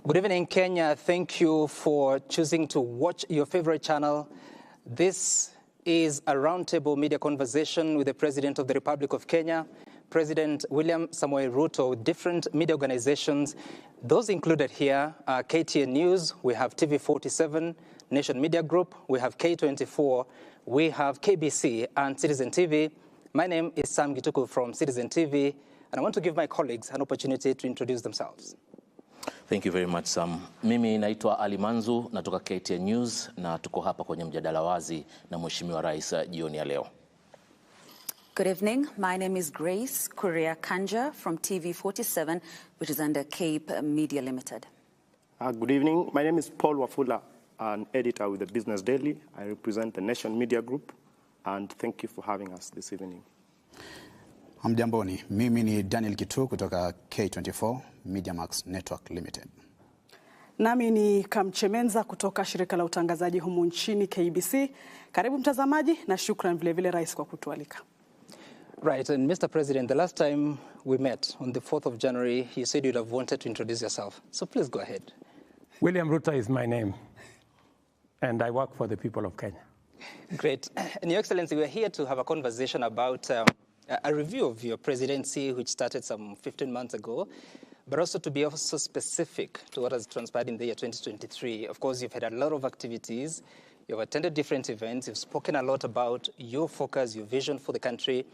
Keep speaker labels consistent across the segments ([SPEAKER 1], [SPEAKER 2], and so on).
[SPEAKER 1] Good evening, Kenya. Thank you for choosing to watch your favorite channel. This is a roundtable media conversation with the President of the Republic of Kenya, President William Samoei Ruto, with different media organizations. Those included here are KTN News, we have TV47, Nation Media Group, we have K24, we have KBC and Citizen TV. My name is Sam Gituku from Citizen TV, and I want to give my colleagues an opportunity to introduce themselves.
[SPEAKER 2] Thank you very much, Sam. Mimi naitwa Ali Manzu, natoka KTN News, na tuko hapa kwenye mjadala wazi na Mheshimiwa Rais jioni ya leo.
[SPEAKER 3] Good evening. My name is Grace Kuria Kanja from TV47, which is under Cape Media Limited.
[SPEAKER 4] Good evening. My name is Paul Wafula, an editor with the Business Daily. I represent the Nation Media Group, and thank you for having us this evening.
[SPEAKER 5] Hamjamboni, mimi ni Daniel Kitu kutoka K24 Media Max Network Limited.
[SPEAKER 6] Nami ni Kamchemenza kutoka shirika la utangazaji humu nchini KBC. Karibu mtazamaji na shukran vile vile rais kwa kutualika.
[SPEAKER 1] Right, and Mr. President, the last time we met on the 4th of January, you said you'd have wanted to introduce yourself. So please go ahead.
[SPEAKER 7] William Ruto is my name, and I work for the people of Kenya.
[SPEAKER 1] Great. And Your Excellency, we're here to have a conversation about a review of your presidency, which started some 15 months ago, but also to be also specific to what has transpired in the year 2023. Of course, you've had a lot of activities. You've attended different events. You've spoken a lot about your focus, your vision for the country.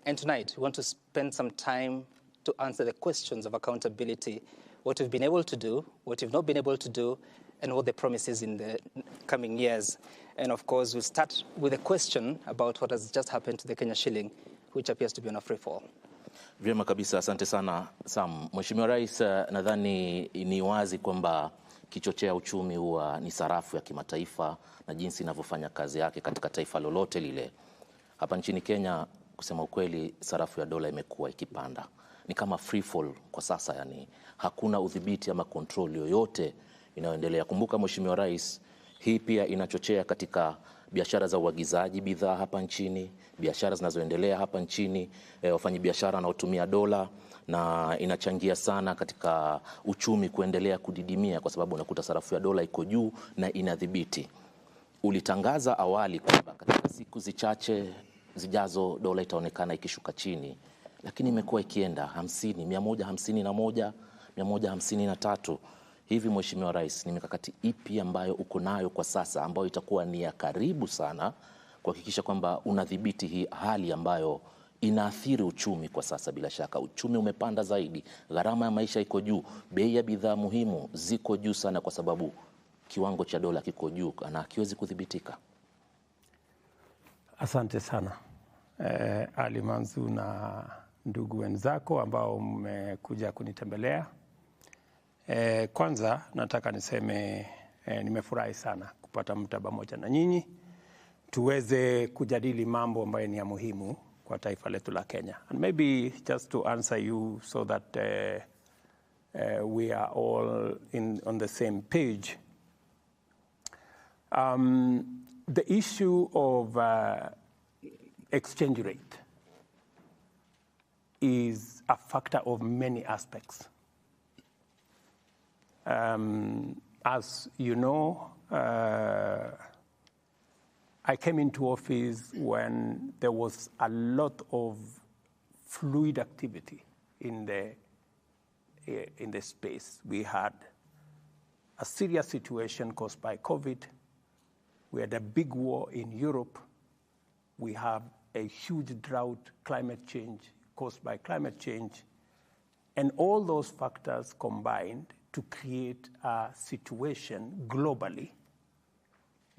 [SPEAKER 1] And tonight, we want to spend some time to answer the questions of accountability, what you've been able to do, what you've not been able to do, and what the promises in the coming years. And of course, we'll start with a question about what has just happened to the Kenya shilling, which appears to be on a free fall.
[SPEAKER 2] Vyema kabisa, asante sana Sam. Mheshimiwa Rais, nadhani ni wazi kwamba kichochea uchumi huwa ni sarafu ya kimataifa na jinsi inavyofanya kazi yake katika taifa lolote lile. Hapa nchini Kenya, kusema ukweli, sarafu ya dola imekuwa ikipanda. Ni kama free fall kwa sasa, yani hakuna udhibiti ama control yoyote inayoendelea. Kumbuka Mheshimiwa Rais, hii pia inachochea katika biashara za uagizaji bidhaa hapa nchini, biashara zinazoendelea hapa nchini, wafanyabiashara wanaotumia dola, na inachangia sana katika uchumi kuendelea kudidimia kwa sababu unakuta sarafu ya dola iko juu na inadhibiti. Ulitangaza awali kwamba katika siku zichache zijazo dola itaonekana ikishuka chini, lakini imekuwa ikienda 50, 151, 153. Hivi Mheshimiwa Rais, ni mikakati ipi ambayo uko nayo kwa sasa ambayo itakuwa ni ya karibu sana kuhakikisha kwamba unadhibiti hii hali ambayo inaathiri uchumi kwa sasa? Bila shaka uchumi umepanda zaidi, gharama ya maisha iko juu, bei ya bidhaa muhimu ziko juu sana kwa sababu kiwango cha dola kiko juu na hakiwezi kudhibitika.
[SPEAKER 7] Asante sana Ali Manzu na ndugu wenzako ambao mmekuja kunitembelea. Kwanza nataka niseme nimefurahi sana kupata muda pamoja na nyinyi tuweze kujadili mambo ambayo ni ya muhimu kwa taifa letu la Kenya. And maybe just to answer you so that we are all on the same page. The issue of exchange rate is a factor of many aspects. As you know, I came into office when there was a lot of fluid activity in the space. We had a serious situation caused by COVID. We had a big war in Europe. We have a huge drought, climate change caused by climate change. And all those factors combined to create a situation globally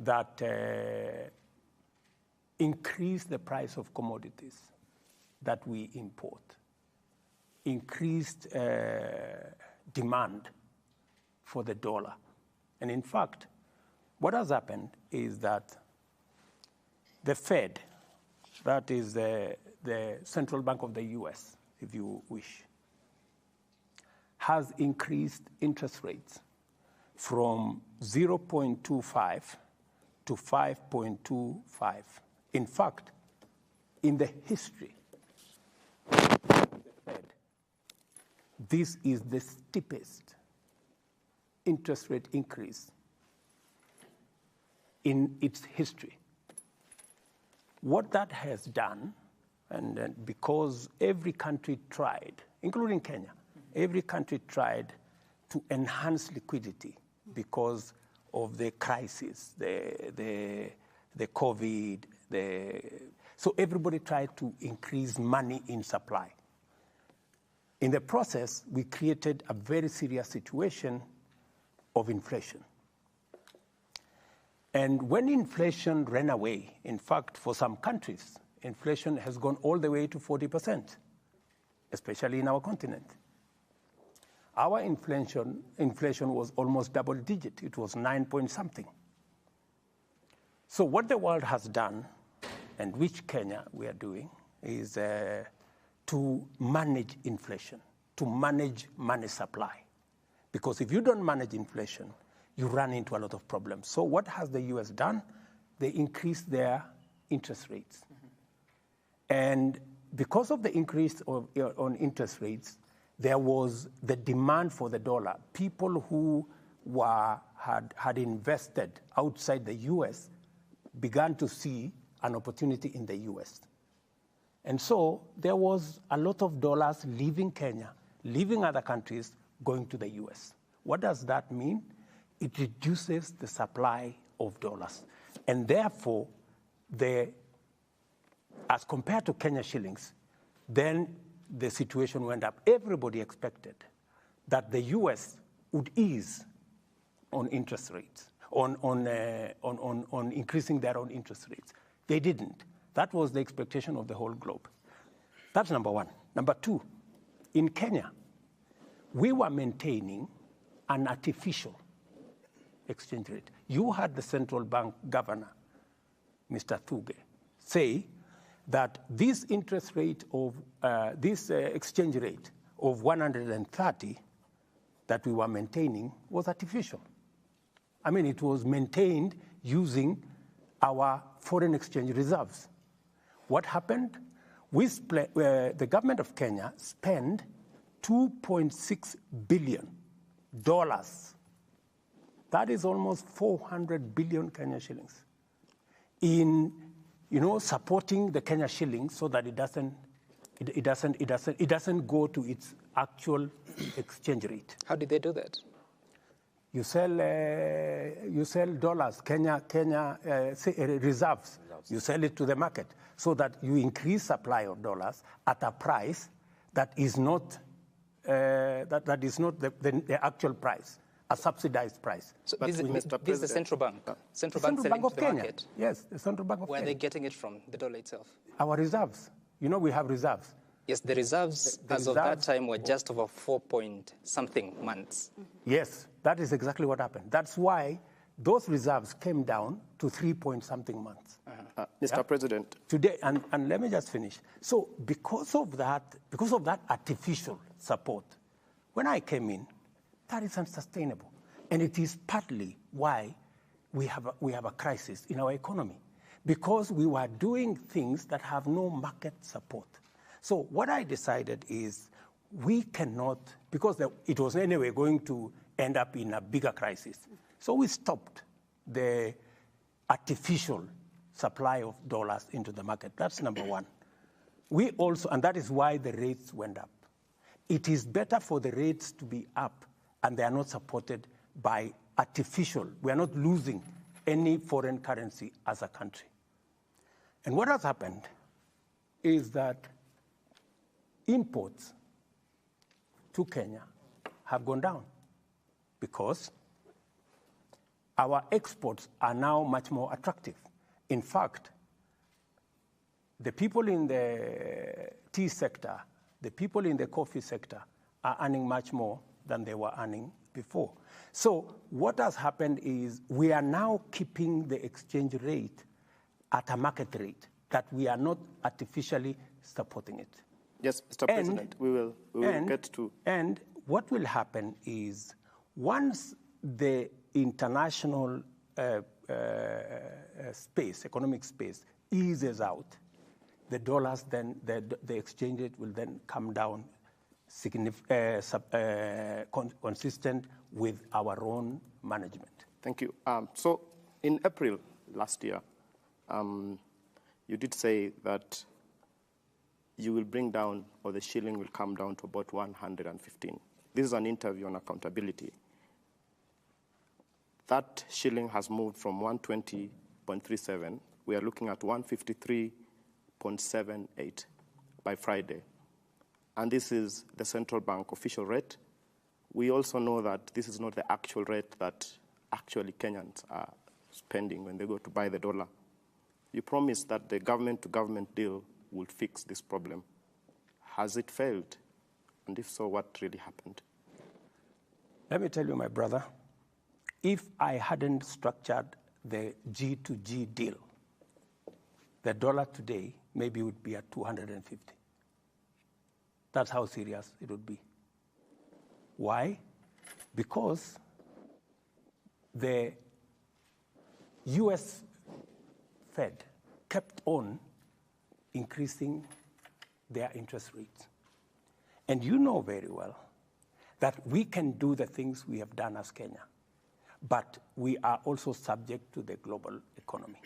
[SPEAKER 7] that increased the price of commodities that we import, increased demand for the dollar. And in fact, what has happened is that the Fed, that is the central bank of the US, if you wish, has increased interest rates from 0.25 to 5.25. In fact, in the history of the Fed, this is the steepest interest rate increase in its history. What that has done, and because every country tried, including Kenya, every country tried to enhance liquidity because of the crisis, the COVID, so everybody tried to increase money in supply. In the process, we created a very serious situation of inflation. And when inflation ran away, in fact, for some countries, inflation has gone all the way to 40%, especially in our continent. Our inflation was almost double digit. It was 9 point something. So what the world has done, and which Kenya we are doing, is to manage inflation, to manage money supply. Because if you don't manage inflation, you run into a lot of problems. So what has the US done? They increased their interest rates. Mm-hmm. And because of the increase on interest rates, there was the demand for the dollar. People who had invested outside the US began to see an opportunity in the US. And so there was a lot of dollars leaving Kenya, leaving other countries, going to the US. What does that mean? It reduces the supply of dollars. And therefore, as compared to Kenya shillings, then the situation went up. Everybody expected that the US would ease on interest rates, on increasing their own interest rates. They didn't. That was the expectation of the whole globe. That's number one. Number two, in Kenya, we were maintaining an artificial exchange rate. You had the central bank governor, Mr. Thuge, say that this interest rate of this exchange rate of 130 that we were maintaining was artificial. I mean, it was maintained using our foreign exchange reserves. What happened? The government of Kenya spent $2.6 billion. That is almost 400 billion Kenya shillings in, supporting the Kenya shilling so that it doesn't go to its actual exchange rate.
[SPEAKER 1] How did they do that?
[SPEAKER 7] You sell dollars, Kenya reserves. You sell it to the market so that you increase supply of dollars at a price that is not the actual price, a subsidized price.
[SPEAKER 1] So this is the central bank. Central bank selling to the
[SPEAKER 7] Kenya.
[SPEAKER 1] market.
[SPEAKER 7] Yes, the central bank of
[SPEAKER 1] Where
[SPEAKER 7] Kenya.
[SPEAKER 1] are they getting it from? The dollar itself.
[SPEAKER 7] Our reserves. We have reserves.
[SPEAKER 1] Yes, the reserves as of that time were just over 4 point something months.
[SPEAKER 7] Yes, that is exactly what happened. That's why those reserves came down to 3 point something months.
[SPEAKER 4] Mr. President.
[SPEAKER 7] Today, and let me just finish. So because of that artificial support, when I came in, that is unsustainable. And it is partly why we have a crisis in our economy, because we were doing things that have no market support. So what I decided is we cannot, because it was anyway going to end up in a bigger crisis. So we stopped the artificial supply of dollars into the market. That's number one. We also, and that is why the rates went up. It is better for the rates to be up and they are not supported by artificial. We are not losing any foreign currency as a country. And what has happened is that imports to Kenya have gone down because our exports are now much more attractive. In fact, the people in the tea sector, the people in the coffee sector are earning much more than they were earning before. So what has happened is we are now keeping the exchange rate at a market rate, that we are not artificially supporting it.
[SPEAKER 4] Yes, Mr. President, we will get to.
[SPEAKER 7] And what will happen is once the international economic space eases out, the dollars then, the exchange rate will then come down consistent with our own management.
[SPEAKER 4] Thank you. So in April last year, you did say that you will bring down, or the shilling will come down to about 115. This is an interview on accountability. That shilling has moved from 120.37. We are looking at 153.78 by Friday. And this is the central bank official rate. We also know that this is not the actual rate that actually Kenyans are spending when they go to buy the dollar. You promised that the government-to-government deal would fix this problem. Has it failed? And if so, what really happened?
[SPEAKER 7] Let me tell you, my brother, if I hadn't structured the G2G deal, the dollar today maybe would be at 250. That's how serious it would be. Why? Because the US Fed kept on increasing their interest rates. And you know very well that we can do the things we have done as Kenya, but we are also subject to the global economy.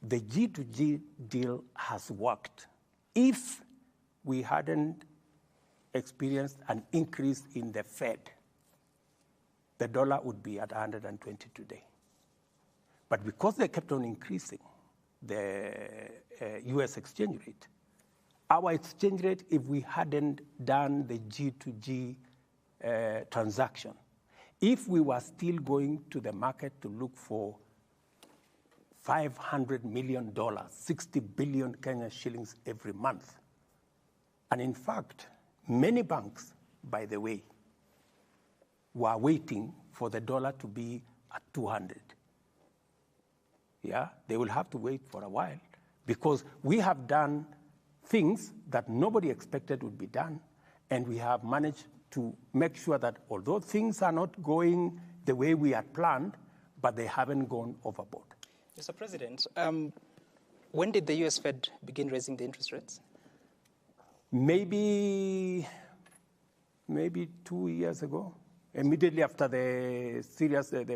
[SPEAKER 7] The G2G deal has worked. If we hadn't experienced an increase in the Fed, the dollar would be at 120 today. But because they kept on increasing the US exchange rate, our exchange rate, if we hadn't done the G2G transaction, if we were still going to the market to look for $500 million, 60 billion Kenya shillings every month, and in fact, many banks, by the way, were waiting for the dollar to be at 200. Yeah, they will have to wait for a while because we have done things that nobody expected would be done, and we have managed to make sure that although things are not going the way we had planned, but they haven't gone overboard.
[SPEAKER 1] Mr. President, when did the US Fed begin raising the interest rates?
[SPEAKER 7] Maybe 2 years ago, immediately after the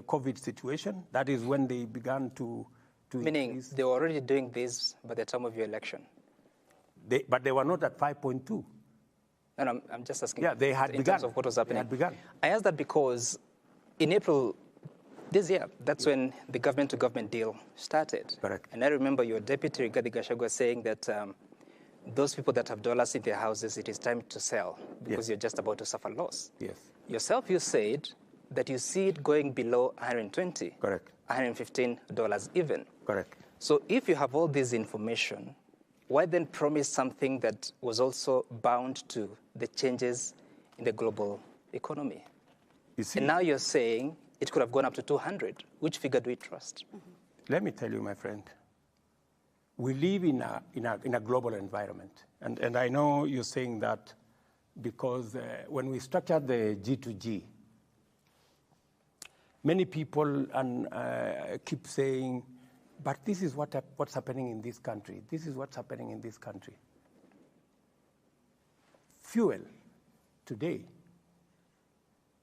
[SPEAKER 7] COVID situation. That is when they began to
[SPEAKER 1] Meaning
[SPEAKER 7] increase.
[SPEAKER 1] they were already doing this by the time of your election?
[SPEAKER 7] But they were not at 5.2.
[SPEAKER 1] No, I'm just asking.
[SPEAKER 7] Yeah, they had
[SPEAKER 1] in
[SPEAKER 7] begun.
[SPEAKER 1] terms of what was happening.
[SPEAKER 7] They had begun.
[SPEAKER 1] I asked that because in April this year, that's when the government-to-government deal started.
[SPEAKER 7] Correct.
[SPEAKER 1] And I remember your deputy, Rigathi Gachagua, saying that those people that have dollars in their houses, it is time to sell because you're just about to suffer loss.
[SPEAKER 7] Yes.
[SPEAKER 1] Yourself, you said that you see it going below 120.
[SPEAKER 7] Correct.
[SPEAKER 1] $115 even.
[SPEAKER 7] Correct.
[SPEAKER 1] So if you have all this information, why then promise something that was also bound to the changes in the global economy?
[SPEAKER 7] You see,
[SPEAKER 1] And now you're saying it could have gone up to 200. Which figure do we trust?
[SPEAKER 7] let me tell you, my friend, we live in a global environment. And I know you're saying that because when we structured the G2G, many people keep saying, but this is what's happening in this country. This is what's happening in this country. Fuel today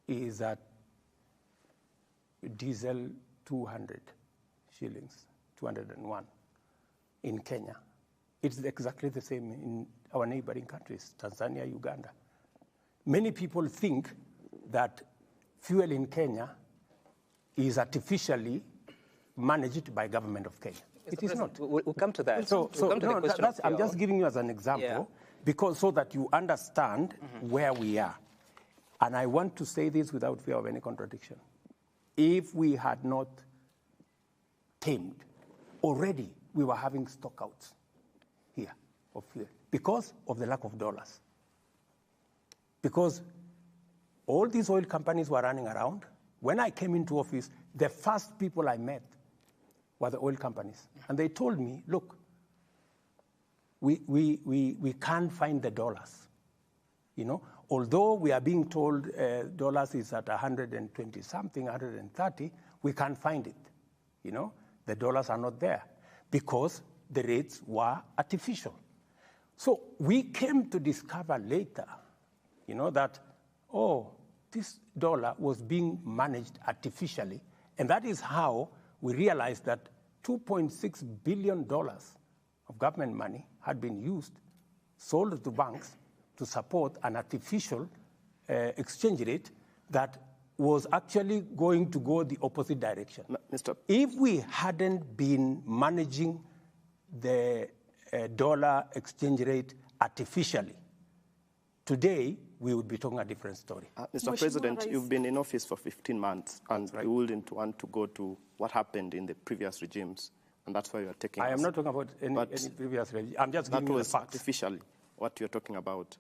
[SPEAKER 7] is at diesel 200 shillings, 201 in Kenya. It's exactly the same in our neighboring countries, Tanzania, Uganda. Many people think that fuel in Kenya is artificially managed by government of Kenya. It is not.
[SPEAKER 1] We'll come to that.
[SPEAKER 7] I'm just giving you as an example, because so that you understand where we are. And I want to say this without fear of any contradiction. If we had not tamed, already we were having stockouts here of fuel because of the lack of dollars. Because all these oil companies were running around. When I came into office, the first people I met were the oil companies. And they told me, look, we can't find the dollars. You know, although we are being told dollars is at 120 something, 130, we can't find it. You know, the dollars are not there because the rates were artificial. So we came to discover later that, oh, this dollar was being managed artificially. And that is how we realized that $2.6 billion of government money had been used, sold to banks to support an artificial exchange rate that was actually going to go the opposite direction. If we hadn't been managing the dollar exchange rate artificially, today we would be talking a different story.
[SPEAKER 4] Mr. President, you've been in office for 15 months, and you wouldn't want to go to what happened in the previous regimes, and that's why you're taking
[SPEAKER 7] I am not talking about any previous regime. I'm just giving you the facts.
[SPEAKER 4] Artificially what you're talking about.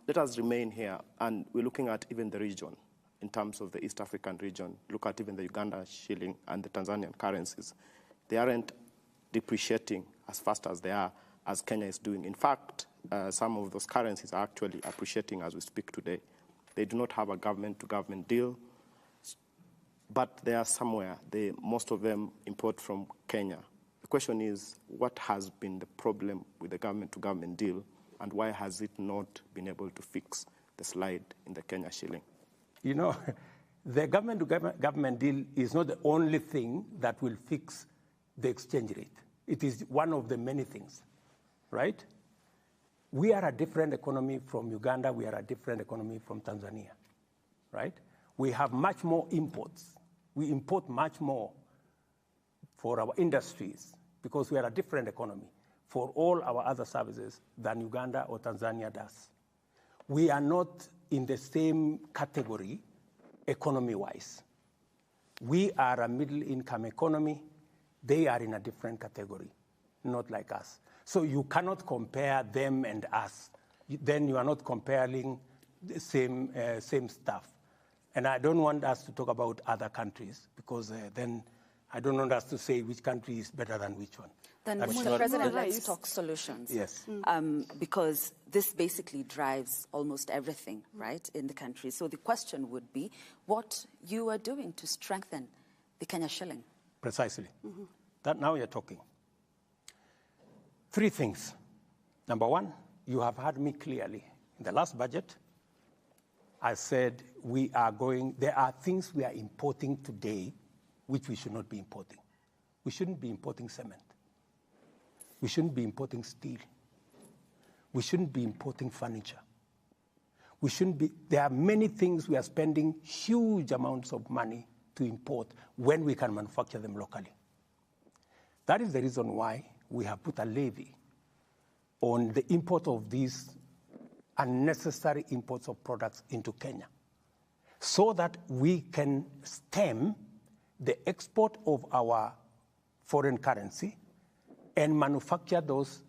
[SPEAKER 4] Let us remain here, and we're looking at even the region in terms of the East African region. Look at even the Uganda shilling and the Tanzanian currencies. They aren't depreciating as fast as they are, as Kenya is doing. In fact, some of those currencies are actually appreciating as we speak today. They do not have a government-to-government deal, but they are somewhere. Most of them import from Kenya. The question is, what has been the problem with the government-to-government deal, and why has it not been able to fix the slide in the Kenya shilling?
[SPEAKER 7] The government-to-government deal is not the only thing that will fix the exchange rate. It is one of the many things, right? We are a different economy from Uganda. We are a different economy from Tanzania, right? We have much more imports. We import much more for our industries because we are a different economy for all our other services than Uganda or Tanzania does. We are not in the same category economy-wise. We are a middle-income economy. They are in a different category, not like us. So you cannot compare them and us. Then you are not comparing the same stuff. And I don't want us to talk about other countries because then I don't want us to say which country is better than which one.
[SPEAKER 3] Then, Mr. President, let's talk solutions.
[SPEAKER 7] Yes.
[SPEAKER 3] Because this basically drives almost everything, right, in the country. So the question would be what you are doing to strengthen the Kenya shilling.
[SPEAKER 7] Precisely. That now you're talking. 3 things. Number 1, you have heard me clearly. In the last budget, I said there are things we are importing today which we should not be importing. We shouldn't be importing cement. We shouldn't be importing steel. We shouldn't be importing furniture. There are many things we are spending huge amounts of money to import when we can manufacture them locally. That is the reason why we have put a levy on the import of these unnecessary imports of products into Kenya so that we can stem the export of our foreign currency and manufacture those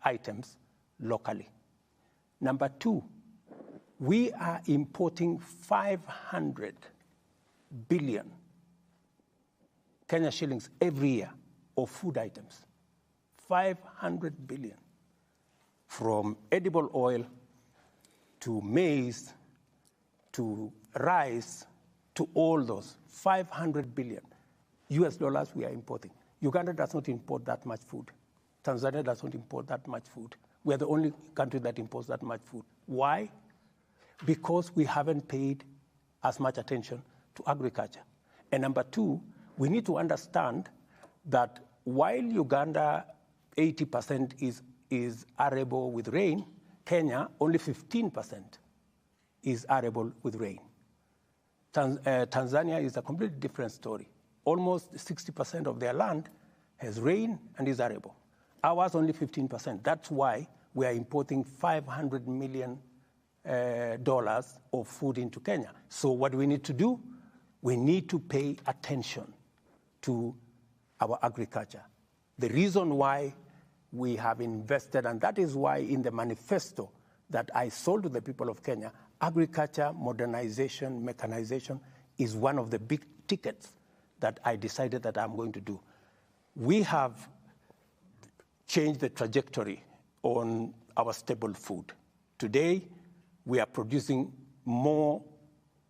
[SPEAKER 7] items locally. Number 2, we are importing 500 billion Kenya shillings every year of food items. 500 billion. From edible oil to maize to rice to all those. 500 billion US dollars we are importing. Uganda does not import that much food. Tanzania does not import that much food. We are the only country that imports that much food. Why? Because we haven't paid as much attention to agriculture. And number 2, we need to understand that while Uganda 80% is arable with rain, Kenya only 15% is arable with rain. Tanzania is a completely different story. Almost 60% of their land has rain and is arable. Ours only 15%. That's why we are importing $500 million of food into Kenya. So what we need to do, we need to pay attention to our agriculture. The reason why we have invested, and that is why in the manifesto that I sold to the people of Kenya, agriculture, modernization, mechanization is one of the big tickets that I decided that I'm going to do. We have changed the trajectory on our staple food. Today, we are producing more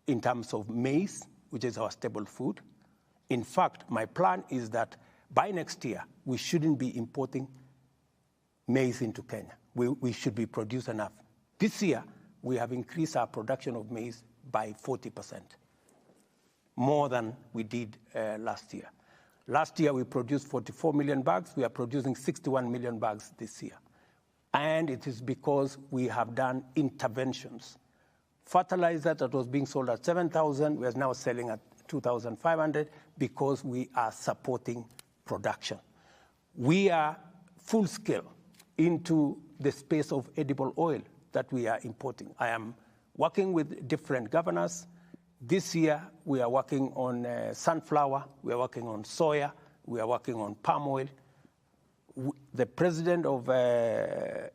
[SPEAKER 7] in terms of maize, which is our staple food. In fact, my plan is that by next year, we shouldn't be importing maize into Kenya. We should be producing enough. This year, we have increased our production of maize by 40%, more than we did last year. Last year, we produced 44 million bags. We are producing 61 million bags this year. And it is because we have done interventions. Fertilizer that was being sold at 7,000, we are now selling at 2,500 because we are supporting production. We are full scale into the space of edible oil that we are importing. I am working with different governors. This year, we are working on sunflower, we are working on soya, we are working on palm oil. The president of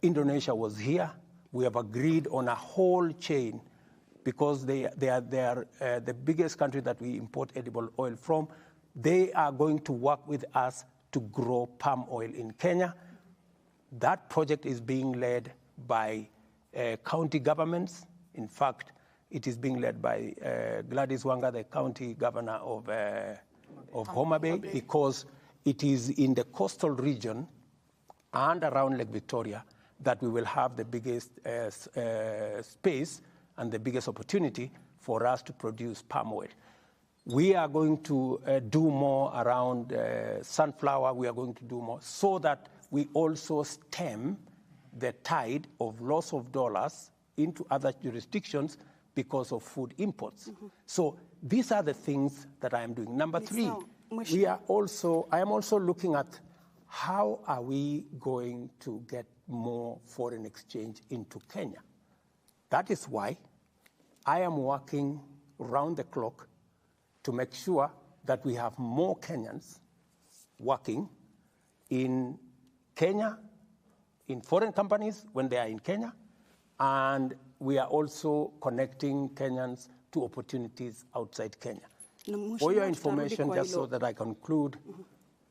[SPEAKER 7] Indonesia was here. We have agreed on a whole chain because they are the biggest country that we import edible oil from. They are going to work with us to grow palm oil in Kenya. That project is being led by county governments. In fact, it is being led by Gladys Wanga, the county governor of Homa Bay, because it is in the coastal region and around Lake Victoria that we will have the biggest space and the biggest opportunity for us to produce palm oil. We are going to do more around sunflower. We are going to do more so that we also stem the tide of loss of dollars into other jurisdictions because of food imports. So these are the things that I am doing. Number three, I am also looking at how are we going to get more foreign exchange into Kenya. That is why I am working round the clock to make sure that we have more Kenyans working in Kenya, in foreign companies when they are in Kenya, and we are also connecting Kenyans to opportunities outside Kenya. For your information, just so that I conclude,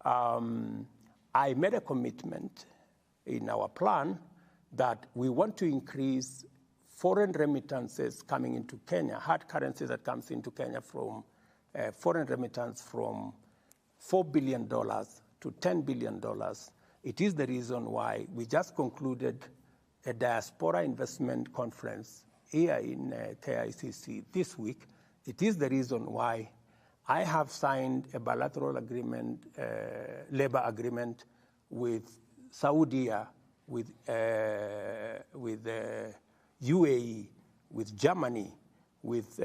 [SPEAKER 7] I made a commitment in our plan that we want to increase foreign remittances coming into Kenya, hard currency that comes into Kenya from foreign remittance from $4 billion to $10 billion. It is the reason why we just concluded a diaspora investment conference here in KICC this week. It is the reason why I have signed a bilateral agreement, labor agreement with Saudi, with UAE, with Germany, with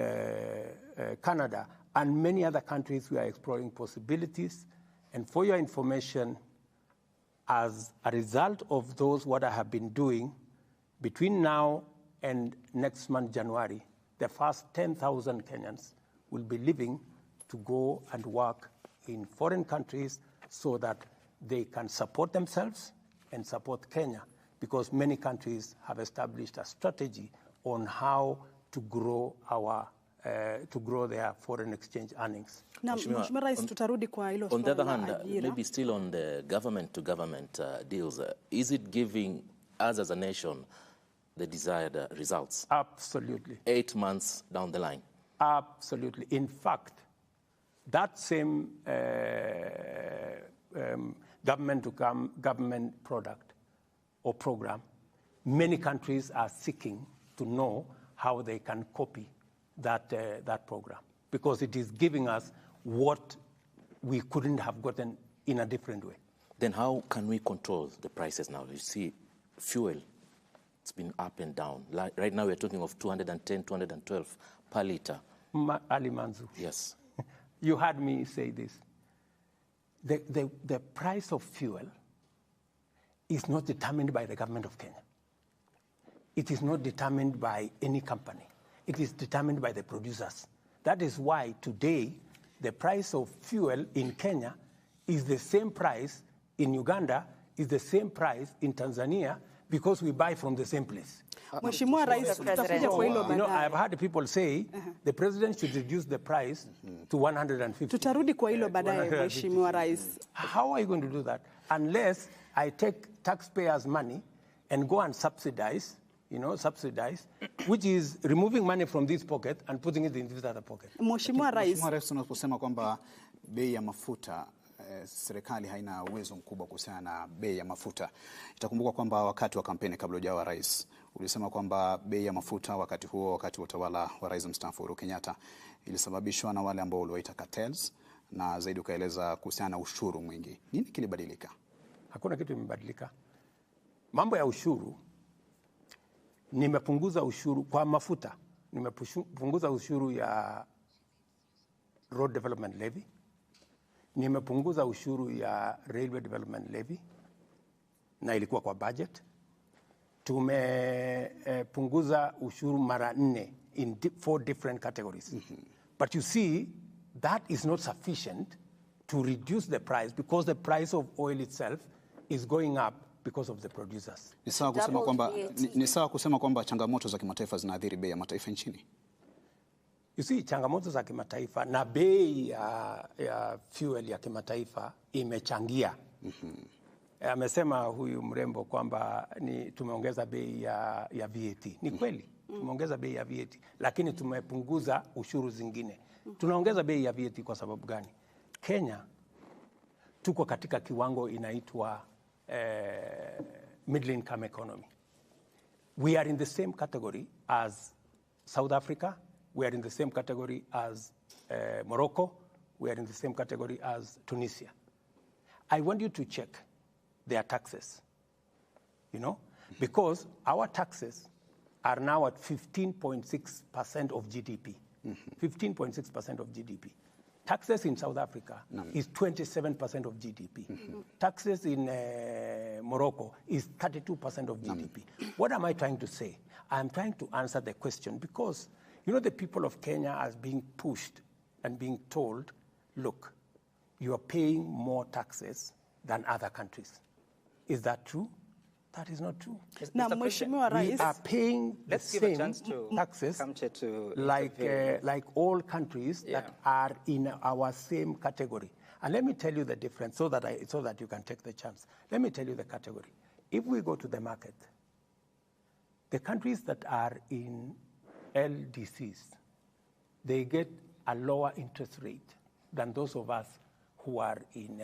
[SPEAKER 7] Canada, and many other countries. We are exploring possibilities. And for your information, as a result of those, what I have been doing, between now and next month, January, the first 10,000 Kenyans will be leaving to go and work in foreign countries so that they can support themselves and support Kenya, because many countries have established a strategy on how to grow their foreign exchange earnings.
[SPEAKER 2] On the other hand, maybe still on the government-to-government deals, is it giving us as a nation the desired results?
[SPEAKER 7] Absolutely.
[SPEAKER 2] 8 months down the line?
[SPEAKER 7] Absolutely. In fact, that same government-to-government product or program, many countries are seeking to know how they can copy that program, because it is giving us what we couldn't have gotten in a different way.
[SPEAKER 2] Then how can we control the prices now? You see, fuel, it's been up and down. Right now we're talking of 210, 212 per liter.
[SPEAKER 7] Ali Manzu.
[SPEAKER 2] Yes.
[SPEAKER 7] You heard me say this. The price of fuel is not determined by the government of Kenya. It is not determined by any company. It is determined by the producers. That is why today the price of fuel in Kenya is the same price in Uganda, is the same price in Tanzania, because we buy from the same place.
[SPEAKER 6] Mheshimiwa Rais, tutakuja kwa hilo baadaye.
[SPEAKER 7] I've heard people say the president should reduce the price to 150.
[SPEAKER 6] Tutarudi kwa hilo baadaye, Mheshimiwa Rais.
[SPEAKER 7] How are you going to do that? Unless I take taxpayers' money and go and subsidize, which is removing money from this pocket and putting it in this other pocket.
[SPEAKER 6] Mheshimiwa Rais,
[SPEAKER 5] unaposema kwamba bei ya mafuta serikali haina uwezo mkubwa kuhusiana na bei ya mafuta. Itakumbuka kwamba wakati wa kampeni kabla hujawa rais ulisema kwamba bei ya mafuta wakati wa utawala wa Rais mstaafu Uhuru Kenyatta ilisababishwa na wale ambao uliwaita cartels, na zaidi ukaeleza kuhusiana na ushuru mwingi. Nini kilibadilika?
[SPEAKER 7] Hakuna kitu kimebadilika. Mambo ya ushuru, nimepunguza ushuru kwa mafuta, nimepunguza ushuru ya Road Development Levy, nimepunguza ushuru ya Railway Development Levy, na ilikuwa kwa budget. Tumepunguza ushuru mara 4 in 4 different categories. But you see, that is not sufficient to reduce the price, because the price of oil itself is going up because of the producers.
[SPEAKER 5] Ni sawa kusema kwamba changamoto za kimataifa zinaathiri bei ya mataifa nchini?
[SPEAKER 7] You see, changamoto za kimataifa na bei ya fuel ya kimataifa imechangia. Amesema huyu mrembo kwamba tumeongeza bei ya VAT. Ni kweli, tumeongeza bei ya VAT, lakini tumepunguza ushuru zingine. Tunaongeza bei ya VAT kwa sababu gani? Kenya tuko katika kiwango inaitwa middle income economy. We are in the same category as South Africa. We are in the same category as Morocco. We are in the same category as Tunisia. I want you to check their taxes, because our taxes are now at 15.6% of GDP. 15.6% of GDP. Taxes in South Africa is 27% of GDP. Taxes in Morocco is 32% of GDP. What am I trying to say? I'm trying to answer the question, because the people of Kenya are being pushed and being told, look, you are paying more taxes than other countries. Is that true? That is not true.
[SPEAKER 6] Na Mheshimiwa Rais,
[SPEAKER 7] we are paying the same taxes like all countries that are in our same category. And let me tell you the difference so that you can take the chance. Let me tell you the category. If we go to the market, the countries that are in LDCs, they get a lower interest rate than those of us who are in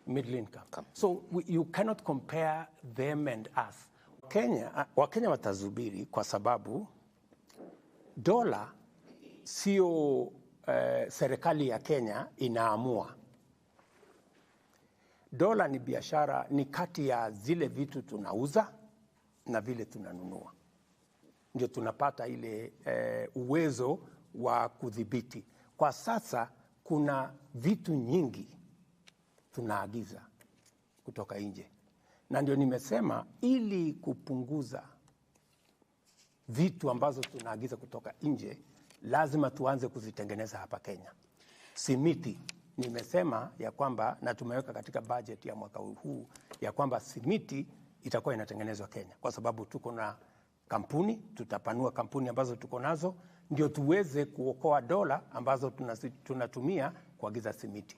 [SPEAKER 7] middle income. So you cannot compare them and us. Wakenya watazubiri kwa sababu dola sio serikali ya Kenya inaamua. Dola ni biashara, ni kati ya zile vitu tunauza na vile tunanunua. Ndio tunapata ile uwezo wa kudhibiti. Kwa sasa kuna vitu nyingi tunaagiza kutoka nje. Na ndio nimesema ili kupunguza vitu ambazo tunaagiza kutoka nje, lazima tuanze kuzitengeneza hapa Kenya. Simiti, nimesema ya kwamba, na tumeweka katika budget ya mwaka huu, ya kwamba simiti itakuwa inatengenezwa Kenya. Kwa sababu tuko na kampuni, tutapanua kampuni ambazo tuko nazo, ndio tuweze kuokoa dola ambazo tunatumia kuagiza simiti.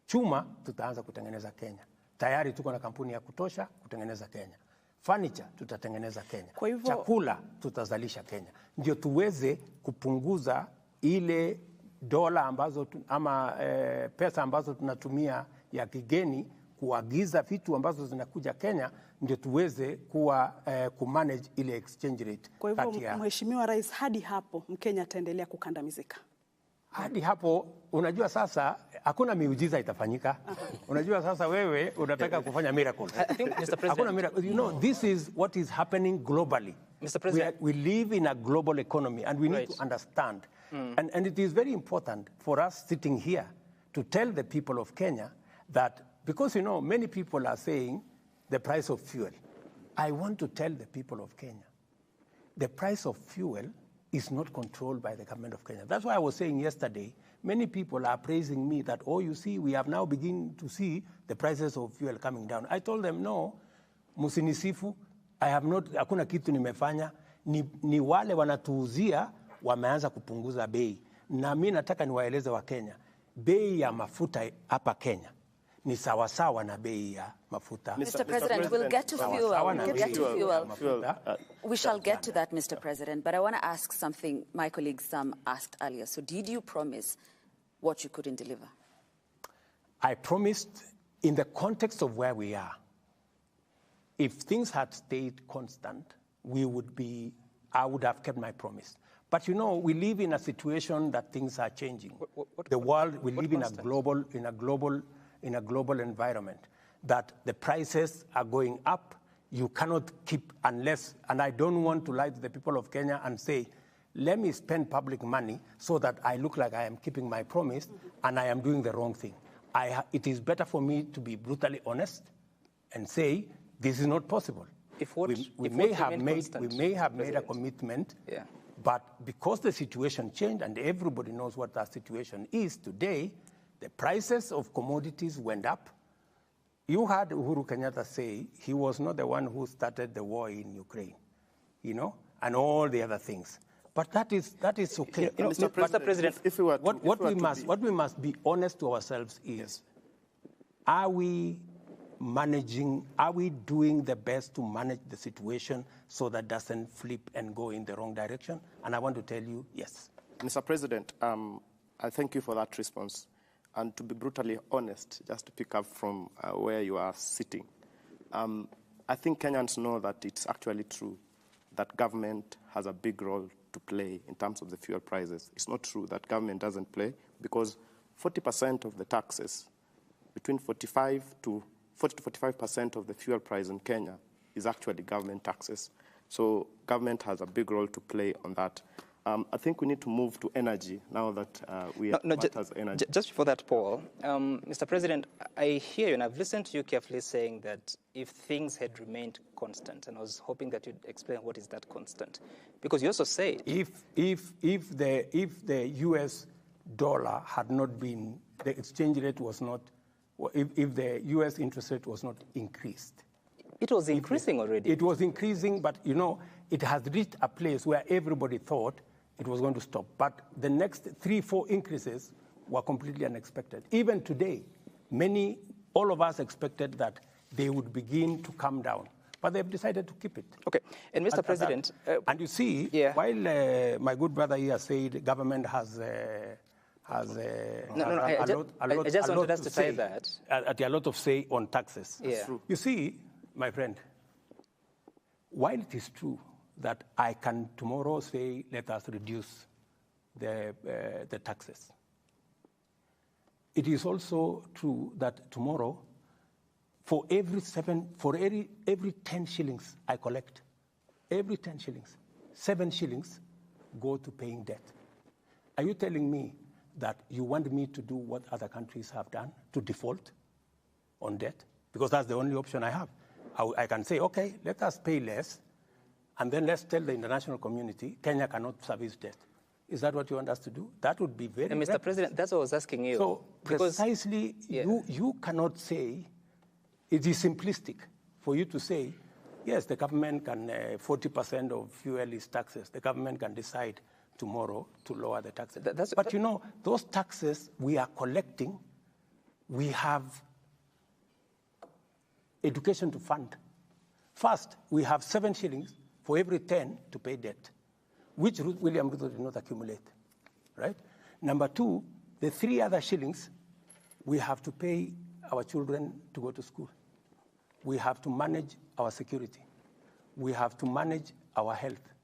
[SPEAKER 7] Chuma tutaanza kutengeneza Kenya. Tayari tuko na kampuni ya kutosha kutengeneza Kenya. Furniture tutatengeneza Kenya.
[SPEAKER 6] Kwa hivyo,
[SPEAKER 7] chakula tutazalisha Kenya. Ndio tuweze kupunguza ile dola ambazo pesa ambazo tunatumia ya kigeni kuagiza vitu ambazo zinakuja Kenya, ndio tuweze kumanage ile exchange rate.
[SPEAKER 6] Kwa hivyo Mheshimiwa Rais, hadi hapo Mkenya ataendelea kukandamizika?
[SPEAKER 7] Hadi hapo, unajua sasa hakuna miujiza itafanyika. Unajua sasa wewe unataka kufanya miracle. Hakuna miracle. This is what is happening globally.
[SPEAKER 1] Mr. President,
[SPEAKER 7] we live in a global economy, and we need to understand. And it is very important for us sitting here to tell the people of Kenya that, because many people are saying the price of fuel. I want to tell the people of Kenya, the price of fuel is not controlled by the government of Kenya. That's why I was saying yesterday, many people are praising me that, you see, we have now begun to see the prices of fuel coming down. I told them, no, musinisifu, hakuna kitu nimefanya, ni wale wanatuuzia wameanza kupunguza bei. Na mimi nataka niwaeleze wa Kenya, bei ya mafuta hapa Kenya ni sawasawa na bei ya mafuta.
[SPEAKER 3] Mr. President, we'll get to fuel. We shall get to that, Mr. President. But I want to ask something my colleague Sam asked earlier. So did you promise what you couldn't deliver?
[SPEAKER 7] I promised, in the context of where we are, if things had stayed constant, I would have kept my promise. But you know, we live in a situation that things are changing. The world, we live in a global environment, that the prices are going up. You cannot keep unless, and I don't want to lie to the people of Kenya and say, let me spend public money so that I look like I am keeping my promise and I am doing the wrong thing. It is better for me to be brutally honest and say, this is not possible. We may have made a commitment, but because the situation changed and everybody knows what that situation is today, the prices of commodities went up. You heard Uhuru Kenyatta say he was not the one who started the war in Ukraine, you know, and all the other things. But that is okay.
[SPEAKER 4] Mr. President,
[SPEAKER 7] what we must be honest to ourselves is, are we doing the best to manage the situation so that doesn't flip and go in the wrong direction? And I want to tell you, yes.
[SPEAKER 4] Mr. President, I thank you for that response. And to be brutally honest, just to pick up from where you are sitting, I think Kenyans know that it's actually true that government has a big role to play in terms of the fuel prices. It's not true that government doesn't play, because 40% of the taxes, between 40 to 45% of the fuel price in Kenya is actually government taxes. So government has a big role to play on that. I think we need to move to energy now that we are energy.
[SPEAKER 1] Just before that, Paul, Mr. President, I hear you, and I've listened to you carefully saying that if things had remained constant, and I was hoping that you'd explain what is that constant, because you also say
[SPEAKER 7] if the U.S. dollar had not been, the exchange rate was not, if the U.S. interest rate was not increased.
[SPEAKER 1] It was increasing already.
[SPEAKER 7] It was increasing, but you know, it has reached a place where everybody thought it was going to stop. But the next 3-4 increases were completely unexpected. Even today, all of us expected that they would begin to come down, but they've decided to keep it.
[SPEAKER 1] Okay, and Mr. President,
[SPEAKER 7] and you see, while my good brother here said government has a lot of say on taxes.
[SPEAKER 1] Yeah.
[SPEAKER 7] You see, my friend, while it is true that I can tomorrow say, let us reduce the taxes, it is also true that tomorrow, for every 10 shillings I collect, every 10 shillings, 7 shillings go to paying debt. Are you telling me that you want me to do what other countries have done, to default on debt? Because that's the only option I have. I can say, okay, let us pay less, and then let's tell the international community Kenya cannot service debt. Is that what you want us to do? That would be very
[SPEAKER 1] Mr. President, that's what I was asking you.
[SPEAKER 7] So precisely, you cannot say, it is simplistic for you to say, yes, the government can, 40% of fuel is taxes. The government can decide tomorrow to lower the taxes. But you know, those taxes we are collecting, we have education to fund. First, we have 7 shillings for every 10 to pay debt, which William Ruto did not accumulate, right? Number 2, the 3 other shillings, we have to pay our children to go to school. We have to manage our security. We have to manage our health.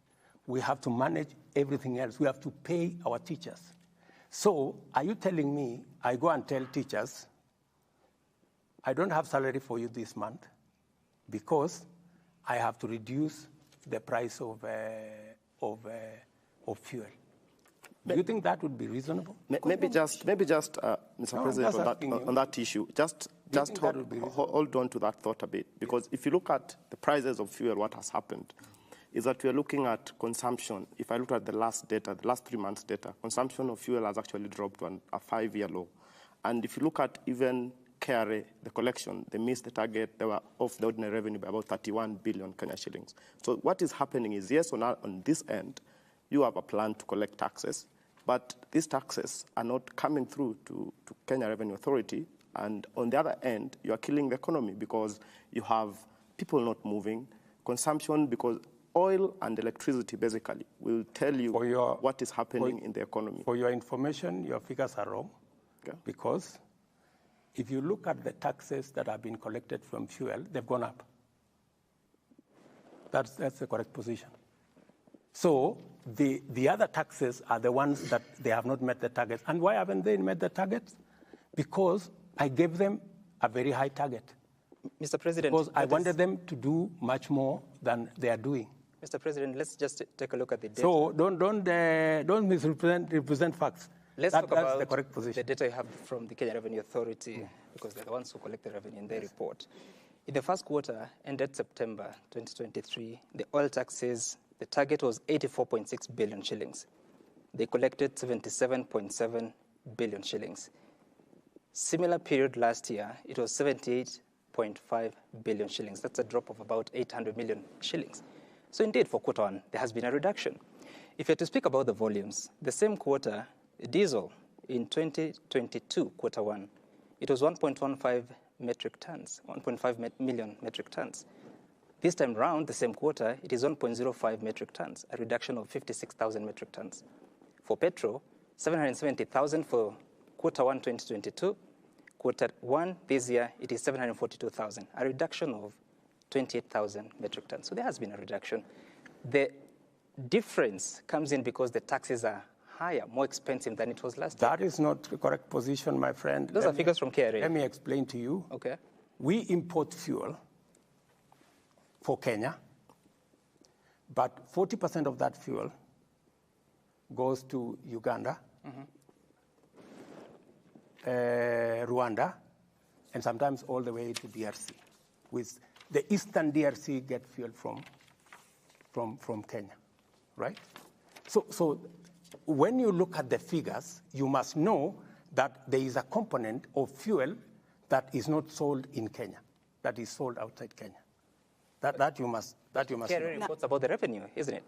[SPEAKER 7] We have to manage everything else. We have to pay our teachers. So are you telling me I go and tell teachers, I don't have salary for you this month because I have to reduce the price of fuel? Do you think that would be reasonable?
[SPEAKER 4] Maybe just, Mr. President, on that issue, just hold on to that thought a bit, because if you look at the prices of fuel, what has happened is that we are looking at consumption. If I look at the last data, the last 3 months' data, consumption of fuel has actually dropped to a 5-year low. And if you look at even KRA, the collection, they missed the target. They were off the ordinary revenue by about 31 billion Kenya shillings. So what is happening is, yes, on this end, you have a plan to collect taxes, but these taxes are not coming through to Kenya Revenue Authority. And on the other end, you are killing the economy because you have people not moving, consumption, because oil and electricity basically will tell you what is happening in the economy.
[SPEAKER 7] For your information, your figures are wrong, because if you look at the taxes that have been collected from fuel, they've gone up. That's the correct position. So the other taxes are the ones that they have not met the targets. And why haven't they met the targets? Because I gave them a very high target.
[SPEAKER 1] Mr. President,
[SPEAKER 7] because I wanted them to do much more than they are doing.
[SPEAKER 1] Mr. President, let's just take a look at the data.
[SPEAKER 7] So don't misrepresent facts.
[SPEAKER 1] Let's talk
[SPEAKER 7] that's
[SPEAKER 1] about
[SPEAKER 7] the correct position.
[SPEAKER 1] the data you have from the Kenya Revenue Authority, because they're the ones who collect the revenue in their report. In the first quarter, ended September 2023, the oil taxes, the target was 84.6 billion shillings. They collected 77.7 billion shillings. Similar period last year, it was 78.5 billion shillings. That's a drop of about 800 million shillings. So indeed, for quarter one, there has been a reduction. If you're to speak about the volumes, the same quarter, diesel in 2022, quarter one, it was 1.15 metric tons, 1.5 million metric tons. This time round, the same quarter, it is 1.05 metric tons, a reduction of 56,000 metric tons. For petrol, 770,000 for quarter one 2022. Quarter one this year, it is 742,000, a reduction of 28,000 metric tons. So there has been a reduction. The difference comes in because the taxes are higher, more expensive than it was last year.
[SPEAKER 7] That is not the correct position, my friend.
[SPEAKER 1] Those are figures from KRA.
[SPEAKER 7] Let me explain to you.
[SPEAKER 1] Okay.
[SPEAKER 7] We import fuel for Kenya, but 40% of that fuel goes to Uganda, Rwanda, and sometimes all the way to DRC. With the eastern DRC get fuel from Kenya, right? So when you look at the figures, you must know that there is a component of fuel that is not sold in Kenya, that is sold outside Kenya. That you must
[SPEAKER 1] KRA
[SPEAKER 7] know.
[SPEAKER 1] reports about the revenue, isn't it?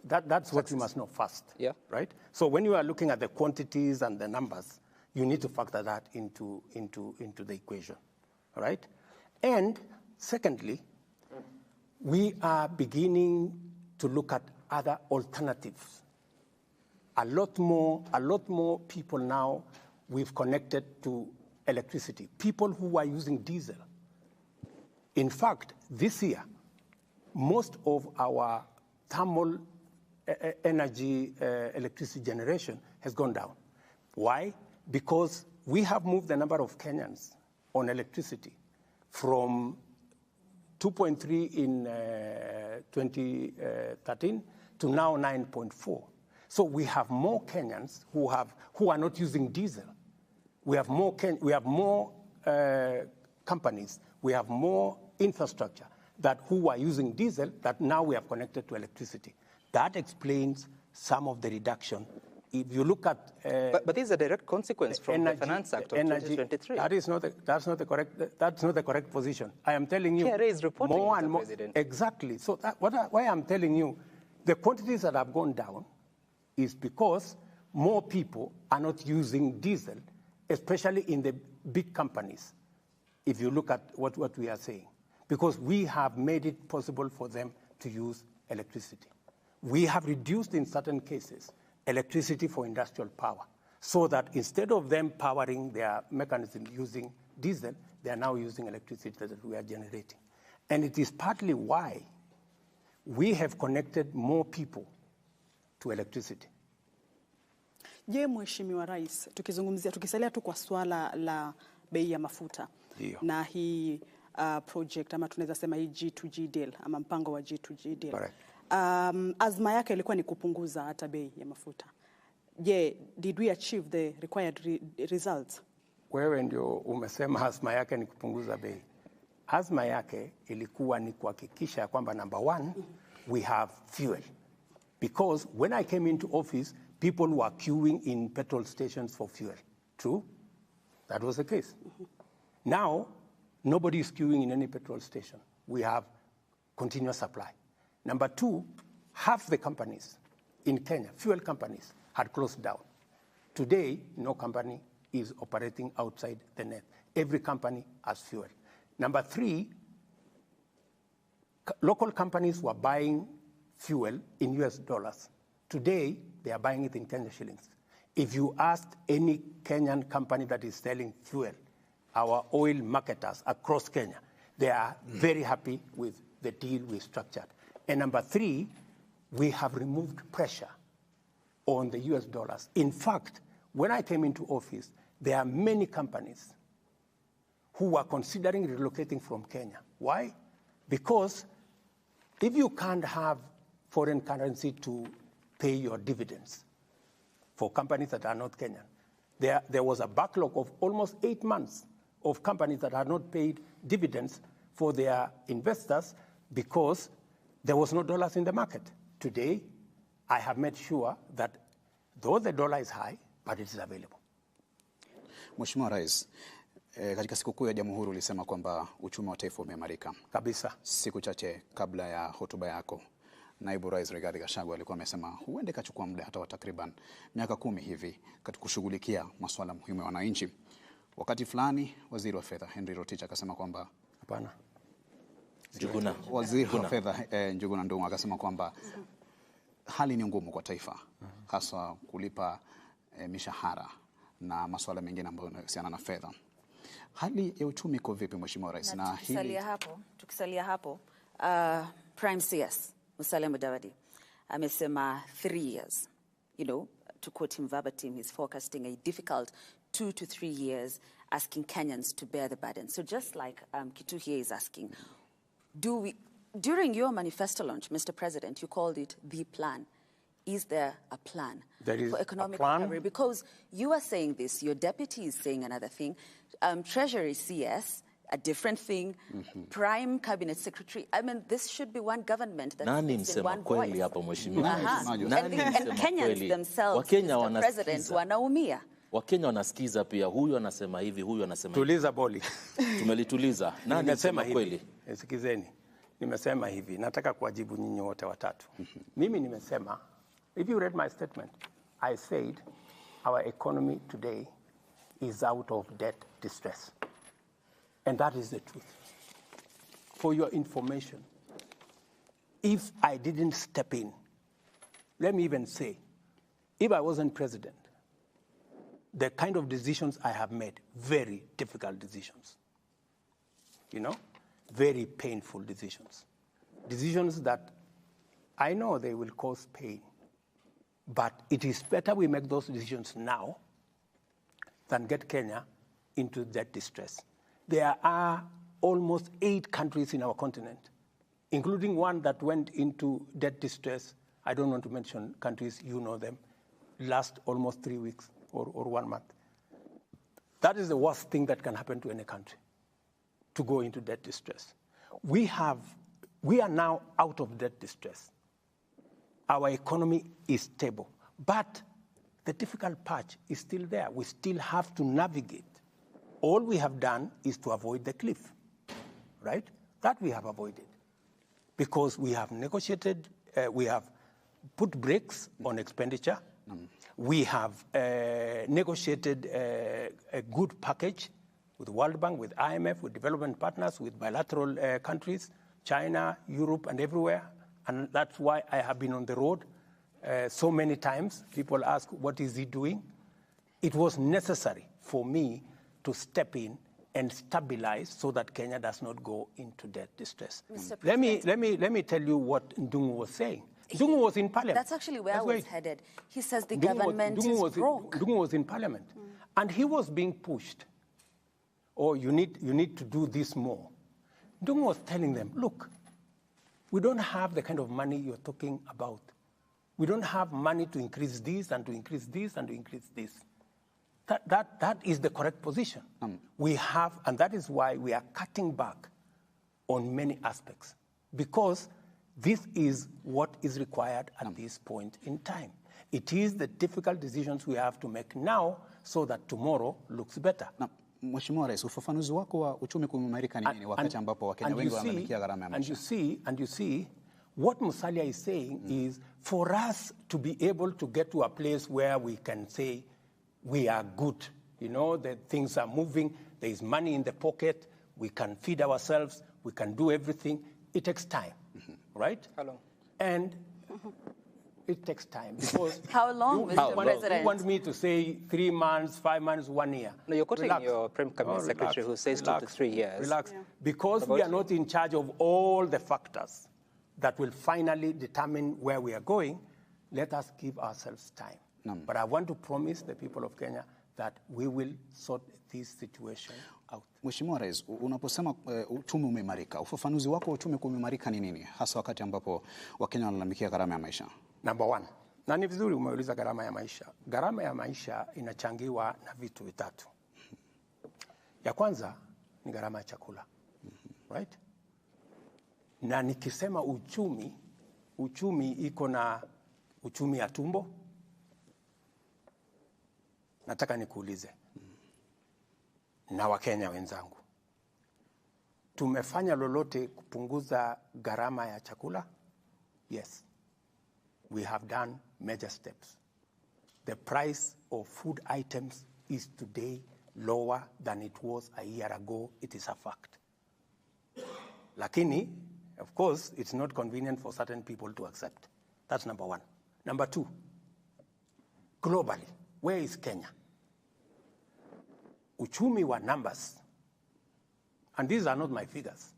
[SPEAKER 7] That's what you must know first,
[SPEAKER 1] Yeah.
[SPEAKER 7] right? So when you are looking at the quantities and the numbers, you need to factor that into the equation, all right? And secondly, we are beginning to look at other alternatives. A lot more people now we've connected to electricity, people who are using diesel. In fact, this year, most of our thermal energy electricity generation has gone down. Why? Because we have moved the number of Kenyans on electricity from 2.3 in 2013 to now 9.4. So we have more Kenyans who are not using diesel. We have more companies. We have more infrastructure who are using diesel that now we have connected to electricity. That explains some of the reduction. If you look at
[SPEAKER 1] but this is a direct consequence from the Finance Act of 2023.
[SPEAKER 7] That's not the correct position. I am telling you
[SPEAKER 1] KRA is reporting,
[SPEAKER 7] more
[SPEAKER 1] Mr.
[SPEAKER 7] and more.
[SPEAKER 1] President.
[SPEAKER 7] Exactly. So why I'm telling you, the quantities that have gone down is because more people are not using diesel, especially in the big companies, if you look at what we are saying, because we have made it possible for them to use electricity. We have reduced, in certain cases, electricity for industrial power, so that instead of them powering their mechanism using diesel, they are now using electricity that we are generating. And it is partly why we have connected more people to electricity.
[SPEAKER 6] Je, Mheshimiwa Rais, tukisalia tu kwa swala la bei ya mafuta.
[SPEAKER 7] Dio.
[SPEAKER 6] Na hii project ama tunaweza sema hii G2G deal ama mpango wa G2G deal.
[SPEAKER 7] Correct.
[SPEAKER 6] Azma yake ilikuwa ni kupunguza hata bei ya mafuta. Je, did we achieve the required results?
[SPEAKER 7] Wewe ndio umesema azma yake ni kupunguza bei. Azma yake ilikuwa ni kuhakikisha kwamba number one, we have fuel. Because when I came into office, people were queuing in petrol stations for fuel. True? That was the case. Now, nobody is queuing in any petrol station. We have continuous supply. Number two, half the companies in Kenya, fuel companies, had closed down. Today, no company is operating outside the net. Every company has fuel. Number three, local companies were buying fuel in US dollars. Today, they are buying it in Kenya shillings. If you asked any Kenyan company that is selling fuel, our oil marketers across Kenya, they are very happy with the deal we structured. And number three, we have removed pressure on the US dollars. In fact, when I came into office, there are many companies who are considering relocating from Kenya. Why? Because if you can't have foreign currency to pay your dividends for companies that are not Kenyan, there was a backlog of almost 8 months of companies that had not paid dividends for their investors because there was no dollars in the market. Today, I have made sure that though the dollar is high, but it is available.
[SPEAKER 5] Mheshimiwa Rais, katika sikukuu ya Jamhuri ulisema kwamba uchumi wa taifa umeimarika.
[SPEAKER 7] Kabisa.
[SPEAKER 5] Siku chache kabla ya hotuba yako, Naibu Rais Rigathi Gachagua alikuwa amesema huenda ikachukua muda hata wa takriban miaka 10 hivi katika kushughulikia masuala muhimu ya wananchi. Wakati fulani Waziri wa Fedha Henry Rotich akasema kwamba
[SPEAKER 7] hapana.
[SPEAKER 5] Waziri wa Fedha Njuguna Ndung'u akasema kwamba hali ni ngumu kwa taifa, hasa kulipa mishahara na masuala mengine ambayo yanahusiana na fedha. Hali ya uchumi iko vipi Mheshimiwa Rais?
[SPEAKER 3] Na tukisalia hapo, Prime CS Musalia Mudavadi amesema 3 years. You know, to quote him verbatim, he's forecasting a difficult 2 to 3 years, asking Kenyans to bear the burden. So just like Kitu here is asking, during your manifesto launch, Mr. President, you called it the plan. Is there a plan for economic recovery? Because you are saying this, your deputy is saying another thing, Treasury CS, a different thing, Prime Cabinet Secretary. I mean, this should be one government that speaks in one voice. And Kenyans themselves, Mr. President, wanaumia.
[SPEAKER 2] Wakenya wanasikiza pia, huyu anasema hivi, huyu anasema hivi.
[SPEAKER 7] Tuliza boli.
[SPEAKER 2] Tumelituliza. Nani anasema kweli?
[SPEAKER 7] Sikizeni. Nimesema hivi, nataka kuwajibu nyinyi wote watatu. Mimi nimesema, if you read my statement, I said our economy today is out of debt distress. And that is the truth. For your information, if I didn't step in, let me even say, if I wasn't president, the kind of decisions I have made, very difficult decisions, you know, very painful decisions. Decisions that I know they will cause pain, but it is better we make those decisions now than get Kenya into debt distress. There are almost 8 countries in our continent, including one that went into debt distress. I don't want to mention countries, you know them, last almost 3 weeks or 1 month. That is the worst thing that can happen to any country, to go into debt distress. We are now out of debt distress. Our economy is stable, but the difficult part is still there. We still have to navigate. All we have done is to avoid the cliff, right? That we have avoided because we have negotiated, we have put brakes on expenditure. We have negotiated a good package with World Bank, with IMF, with development partners, with bilateral countries, China, Europe, and everywhere. And that's why I have been on the road so many times. People ask, what is he doing? It was necessary for me to step in and stabilize so that Kenya does not go into debt distress. Let me tell you what Ndung'u was saying. Ndung'u was in parliament.
[SPEAKER 3] That's actually where I was headed. He says the government is broke.
[SPEAKER 7] Ndung'u was in parliament, and he was being pushed. Oh, you need to do this more. Ndung'u was telling them, look, we don't have the kind of money you're talking about. We don't have money to increase this and to increase this and to increase this. That is the correct position. We have, and that is why we are cutting back on many aspects, because this is what is required at this point in time. It is the difficult decisions we have to make now so that tomorrow looks better.
[SPEAKER 5] Mheshimiwa Rais, ufafanuzi wako wa uchumi kuimarika ni nini wakati ambapo Wakenya wengi wamefikia gharama ya maisha?
[SPEAKER 7] And you see, what Musalia is saying is for us to be able to get to a place where we can say we are good, you know, that things are moving, there is money in the pocket, we can feed ourselves, we can do everything. It takes time, right?
[SPEAKER 1] How long?
[SPEAKER 7] And it takes time because
[SPEAKER 3] how long, Mr. President?
[SPEAKER 7] You want me to say 3 months, 5 months, 1 year?
[SPEAKER 1] No, you're quoting your Prime Cabinet Secretary who says 2 to 3 years.
[SPEAKER 7] Relax. Because we are not in charge of all the factors. that will finally determine where we are going, let us give ourselves time. But I want to promise the people of Kenya that we will sort this situation out.
[SPEAKER 5] Mheshimiwa Rais, unaposema uchumi umeimarika, ufafanuzi wako wa uchumi kuimarika ni nini, hasa wakati ambapo Wakenya wanalalamikia gharama ya maisha?
[SPEAKER 7] Number one, na ni vizuri umeuliza gharama ya maisha. Gharama ya maisha inachangiwa na vitu vitatu. Ya kwanza ni gharama ya chakula, right? Na nikisema uchumi iko na uchumi ya tumbo. Nataka nikuulize na Wakenya wenzangu, tumefanya lolote kupunguza gharama ya chakula? Yes, we have done major steps. The price of food items is today lower than it was a year ago. It is a fact. Lakini, of course, it's not convenient for certain people to accept. That's number one. Number two, globally, where is Kenya? Uchumi wa numbers, and these are not my figures.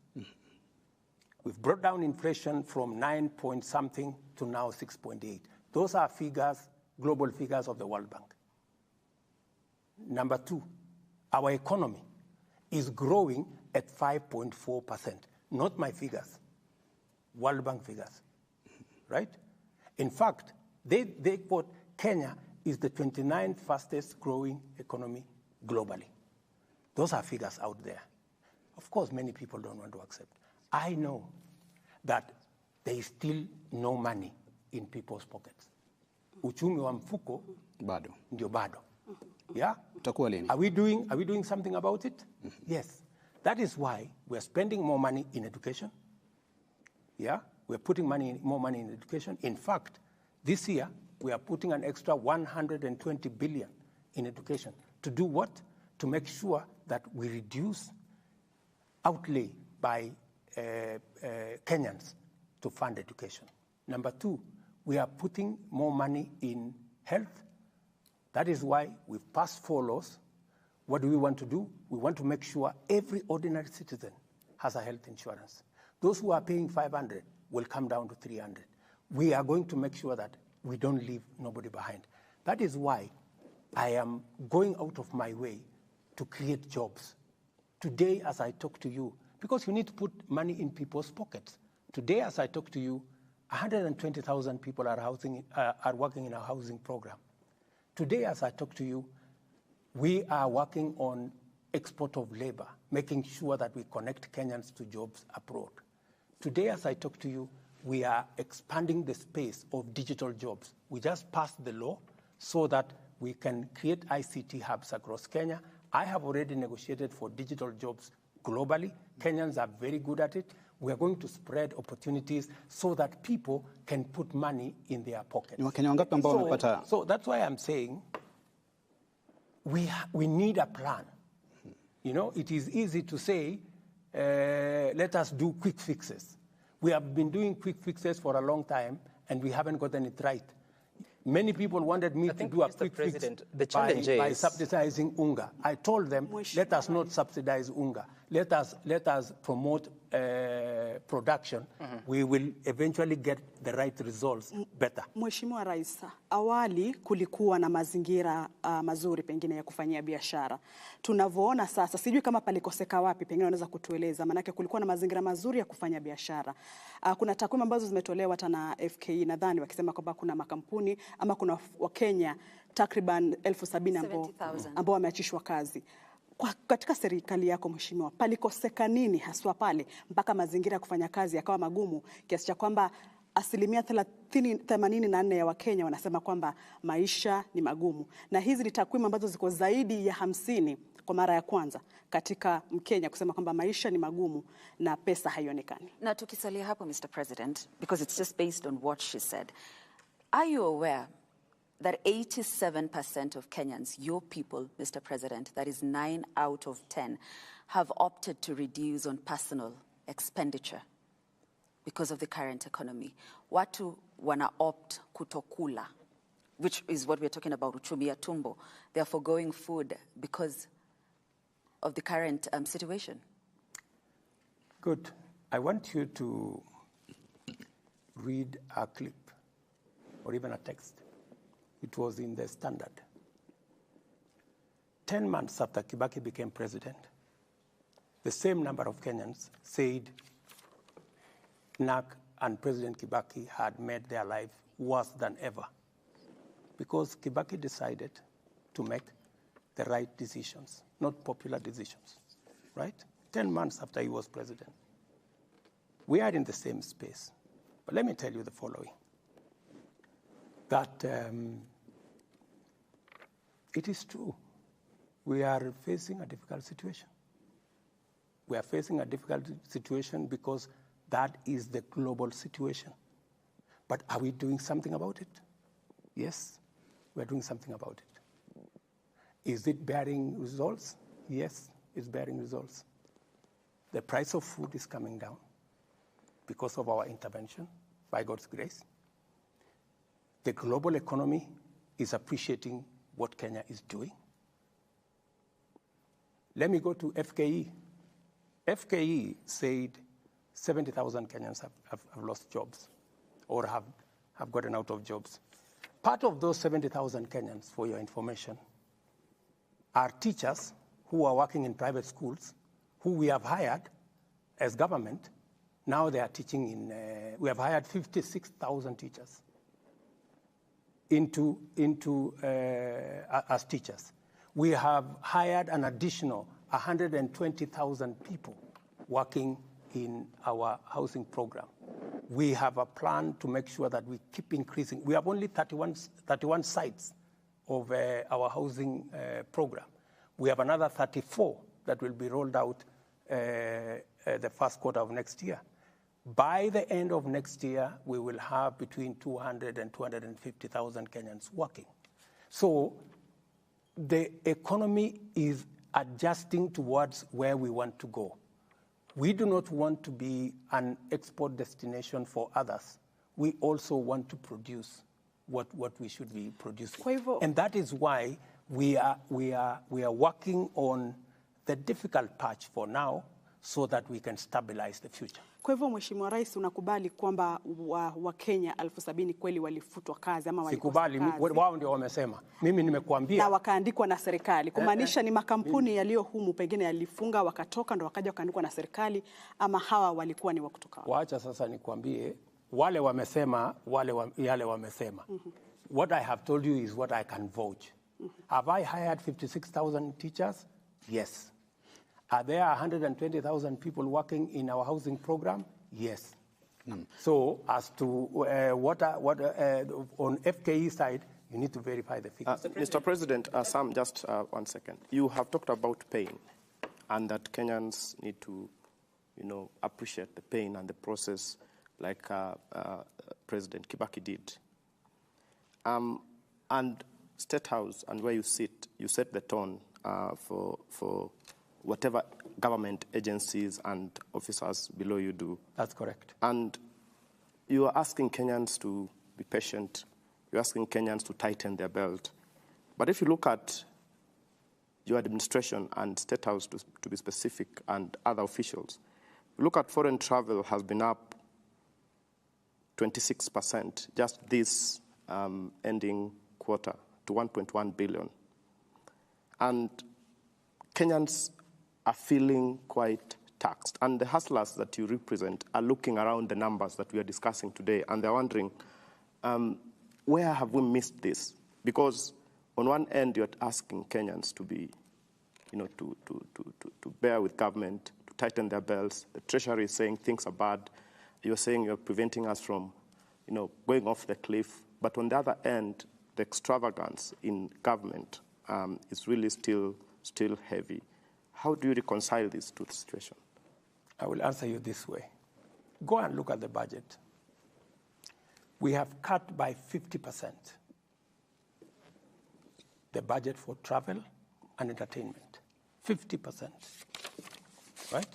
[SPEAKER 7] We've brought down inflation from 9 point something to now 6.8. Those are figures, global figures of the World Bank. Number two, our economy is growing at 5.4%. Not my figures, World Bank figures, right? In fact, they quote Kenya is the 29th fastest growing economy globally. Those are figures out there. Of course, many people don't want to accept. I know that there is still no money in people's pockets. Uchumi wa mfuko
[SPEAKER 5] Bado.
[SPEAKER 7] ndio bado. Yeah?
[SPEAKER 5] Utakuwa lini?
[SPEAKER 7] Are we doing something about it? Yes. That is why we're spending more money in education. Yeah? We're putting more money in education. In fact, this year, we are putting an extra 120 billion in education. To do what? To make sure that we reduce outlay by Kenyans to fund education. Number two, we are putting more money in health. That is why we've passed 4 laws. What do we want to do? We want to make sure every ordinary citizen has a health insurance. Those who are paying 500 will come down to 300. We are going to make sure that we don't leave nobody behind. That is why I am going out of my way to create jobs. Today, as I talk to you, because you need to put money in people's pockets. Today, as I talk to you, 120,000 people are working in our housing program. Today, as I talk to you, we are working on export of labor, making sure that we connect Kenyans to jobs abroad. Today, as I talk to you, we are expanding the space of digital jobs. We just passed the law so that we can create ICT hubs across Kenya. I have already negotiated for digital jobs globally. Kenyans are very good at it. We are going to spread opportunities so that people can put money in their pockets. So that's why I'm saying we need a plan. You know, it is easy to say, let us do quick fixes. We have been doing quick fixes for a long time, and we haven't gotten it right. Many people wanted me to do a quick fix by subsidizing unga. I told them, let us not subsidize unga. Let us promote production. We will eventually get the right results better.
[SPEAKER 6] Mheshimiwa Rais, awali kulikuwa na mazingira mazuri pengine ya kufanyia biashara. Tunavyoona sasa, sijui kama palikoseka wapi, pengine unaweza kutueleza, manake kulikuwa na mazingira mazuri ya kufanya biashara. Kuna takwimu ambazo zimetolewa hata na FKE nadhani wakisema kwamba kuna makampuni ama kuna Wakenya takriban 70,000 ambao wameachishwa kazi. Katika serikali yako Mheshimiwa, palikoseka nini haswa pale mpaka mazingira ya kufanya kazi yakawa magumu kiasi cha kwamba 84% ya Wakenya wanasema kwamba maisha ni magumu, na hizi ni takwimu ambazo ziko zaidi ya 50 kwa mara ya kwanza katika Mkenya kusema kwamba maisha ni magumu na pesa haionekani.
[SPEAKER 3] Na tukisalia hapo Mr. President, because it's just based on what she said, are you aware that 87% of Kenyans, your people, Mr. President, that is 9 out of 10, have opted to reduce on personal expenditure because of the current economy? Watu wana opt kutokula, which is what we're talking about, uchumi ya tumbo. They are foregoing food because of the current situation.
[SPEAKER 7] Good. I want you to read a clip or even a text. It was in the Standard. 10 months after Kibaki became president, the same number of Kenyans said NAC and President Kibaki had made their life worse than ever because Kibaki decided to make the right decisions, not popular decisions, right? 10 months after he was president. We are in the same space. But let me tell you the following, that it is true. We are facing a difficult situation. We are facing a difficult situation because that is the global situation. But are we doing something about it? Yes, we're doing something about it. Is it bearing results? Yes, it's bearing results. The price of food is coming down because of our intervention, by God's grace. The global economy is appreciating what Kenya is doing. Let me go to FKE. FKE said 70,000 Kenyans have lost jobs or have gotten out of jobs. Part of those 70,000 Kenyans, for your information, are teachers who are working in private schools, who we have hired as government. Now they are teaching in, we have hired 56,000 teachers as teachers. We have hired an additional 120,000 people working in our housing program. We have a plan to make sure that we keep increasing. We have only 31 sites of our housing program. We have another 34 that will be rolled out the first quarter of next year. By the end of next year, we will have between 200 and 250,000 Kenyans working. So the economy is adjusting towards where we want to go. We do not want to be an export destination for others. We also want to produce what we should be producing. And that is why we are working on the difficult patch for now so that we can stabilize the future.
[SPEAKER 6] Kwa hivyo Mheshimiwa Rais, unakubali kwamba Wakenya 70,000 kweli walifutwa kazi ama walikosa kazi?
[SPEAKER 7] Sikubali, wao ndio wamesema. Mimi nimekuambia.
[SPEAKER 6] Na wakaandikwa na serikali. Kumaanisha ni makampuni yaliyo humu pengine yalifunga wakatoka ndo wakaja wakaandikwa na serikali ama hawa walikuwa ni wa kutoka?
[SPEAKER 7] Waacha sasa nikwambie, wale wamesema, yale wamesema. What I have told you is what I can vouch. Have I hired 56,000 teachers? Yes. Are there 120,000 people working in our housing program? Yes. So as to what on FKE side, you need to verify the figures.
[SPEAKER 4] Mr. President, Sam, just 1 second. You have talked about pain and that Kenyans need to, appreciate the pain and the process like President Kibaki did. And State House and where you sit, you set the tone for whatever government agencies and officers below you do.
[SPEAKER 7] That's correct.
[SPEAKER 4] And you are asking Kenyans to be patient. You're asking Kenyans to tighten their belt. But if you look at your administration and State House, to be specific, and other officials, look at foreign travel has been up 26% just this ending quarter to 1.1 billion. And Kenyans are feeling quite taxed. And the hustlers that you represent are looking around the numbers that we are discussing today, and they're wondering, where have we missed this? Because on one end, you're asking Kenyans to be, to bear with government, to tighten their belts. The Treasury is saying things are bad. You're saying you're preventing us from, going off the cliff. But on the other end, the extravagance in government is really still heavy. How do you reconcile these two situations?
[SPEAKER 7] I will answer you this way. Go and look at the budget. We have cut by 50% the budget for travel and entertainment. 50%, right?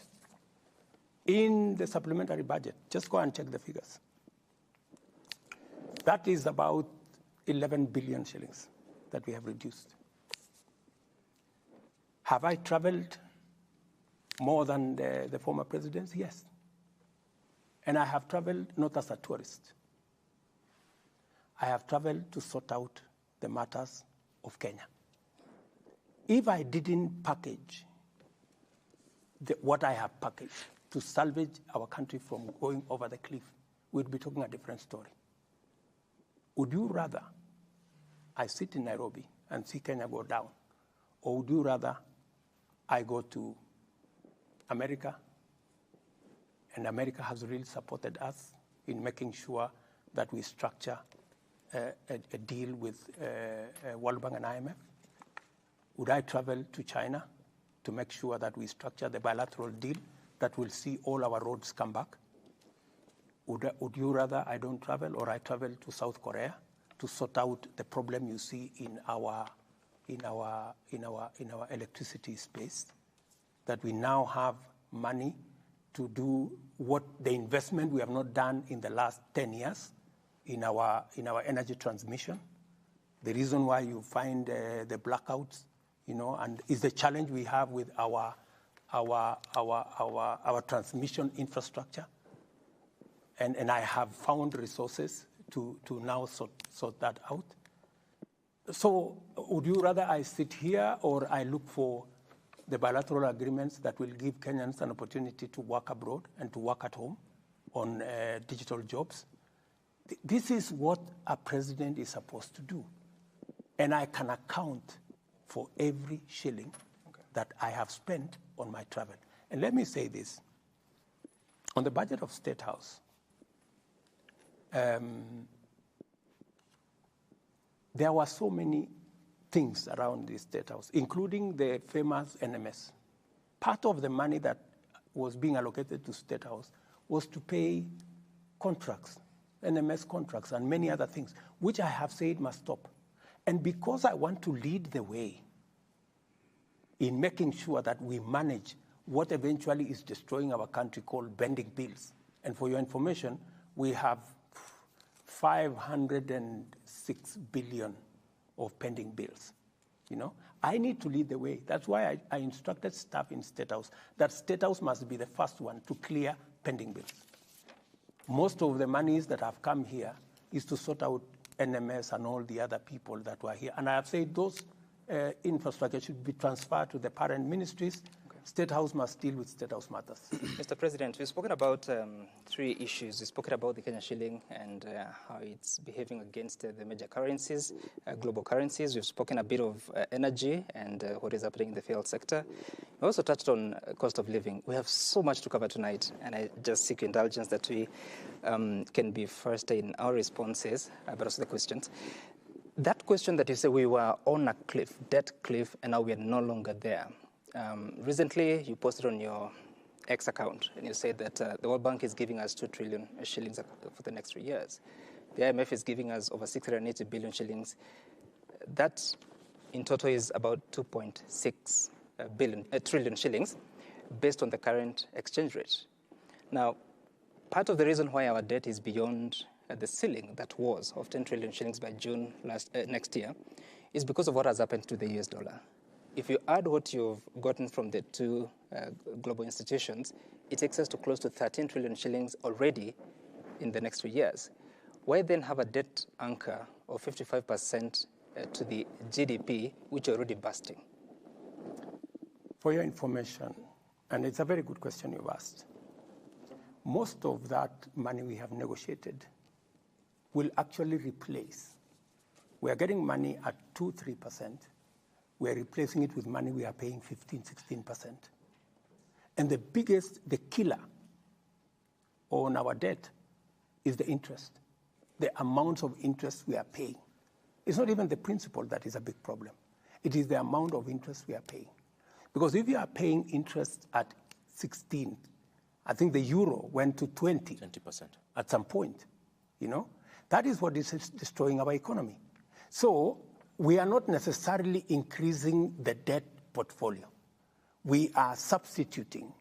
[SPEAKER 7] In the supplementary budget, just go and check the figures. That is about 11 billion shillings that we have reduced. Have I traveled more than the former presidents? Yes. And I have traveled not as a tourist. I have traveled to sort out the matters of Kenya. If I didn't package what I have packaged to salvage our country from going over the cliff, we'd be talking a different story. Would you rather I sit in Nairobi and see Kenya go down, or would you rather I go to America, and America has really supported us in making sure that we structure a deal with World Bank and IMF? Would I travel to China to make sure that we structure the bilateral deal that will see all our roads come back? Would you rather I don't travel, or I travel to South Korea to sort out the problem you see in our electricity space? That we now have money to do what the investment we have not done in the last 10 years in our energy transmission. The reason why you find the blackouts, and is the challenge we have with our transmission infrastructure. And I have found resources to now sort that out. So would you rather I sit here, or I look for the bilateral agreements that will give Kenyans an opportunity to work abroad and to work at home on digital jobs? This is what a president is supposed to do. And I can account for every shilling that I have spent on my travel. And let me say this. On the budget of State House, there were so many things around the State House, including the famous NMS. Part of the money that was being allocated to State House was to pay contracts, NMS contracts, and many other things, which I have said must stop. And because I want to lead the way in making sure that we manage what eventually is destroying our country, called bending bills. And for your information, we have 506 billion of pending bills. I need to lead the way. That's why I instructed staff in State House that State House must be the first one to clear pending bills. Most of the monies that have come here is to sort out NMS and all the other people that were here. And I have said those infrastructure should be transferred to the parent ministries. State House must deal with State House matters.
[SPEAKER 1] Mr. President, we've spoken about three issues. We've spoken about the Kenya shilling and how it's behaving against the major currencies, global currencies. We've spoken a bit of energy and what is happening in the field sector. We also touched on cost of living. We have so much to cover tonight, and I just seek your indulgence that we can be first in our responses, but also the questions. That question that you say we were on a cliff, debt cliff, and now we are no longer there. Recently, you posted on your X account, and you said that the World Bank is giving us 2 trillion shillings for the next 3 years. The IMF is giving us over 680 billion shillings. That, in total, is about 2.6 trillion shillings, based on the current exchange rate. Now, part of the reason why our debt is beyond the ceiling that was of 10 trillion shillings by June next year is because of what has happened to the US dollar. If you add what you've gotten from the two global institutions, it takes us to close to 13 trillion shillings already in the next 3 years. Why then have a debt anchor of 55% to the GDP, which are already busting?
[SPEAKER 7] For your information, and it's a very good question you've asked, most of that money we have negotiated will actually replace. We are getting money at 2-3%. We are replacing it with money we are paying 15-16%. And the killer on our debt is the interest, the amounts of interest we are paying. It's not even the principal that is a big problem. It is the amount of interest we are paying. Because if you are paying interest at 16, I think the euro went to 20% at some point, that is what is destroying our economy. So we are not necessarily increasing the debt portfolio. We are substituting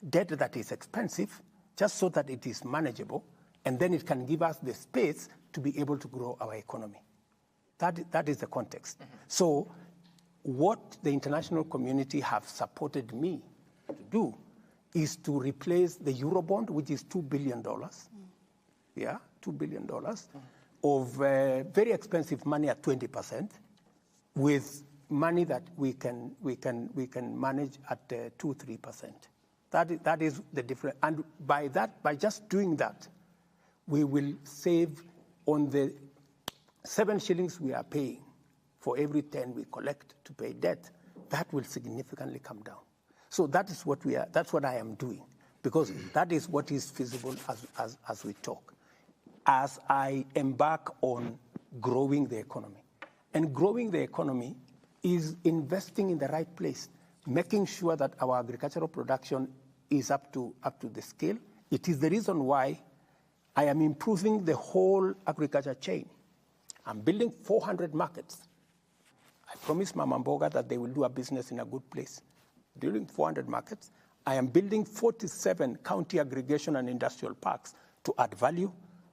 [SPEAKER 7] debt that is expensive just so that it is manageable, and then it can give us the space to be able to grow our economy. That is the context. Mm-hmm. So what the international community have supported me to do is to replace the Eurobond, which is $2 billion. Yeah, $2 billion of very expensive money at 20%, with money that we can manage at 2-3%. That is the difference. And by just doing that, we will save on the 7 shillings we are paying for every 10 we collect to pay debt. That will significantly come down. So that is what that's what I am doing, because that is what is feasible as we talk, as I embark on growing the economy. And growing the economy is investing in the right place, making sure that our agricultural production is up to the scale. It is the reason why I am improving the whole agriculture chain. I'm building 400 markets. I promised Mama Mboga that they will do a business in a good place. Building 400 markets. I am building 47 county aggregation and industrial parks to add value,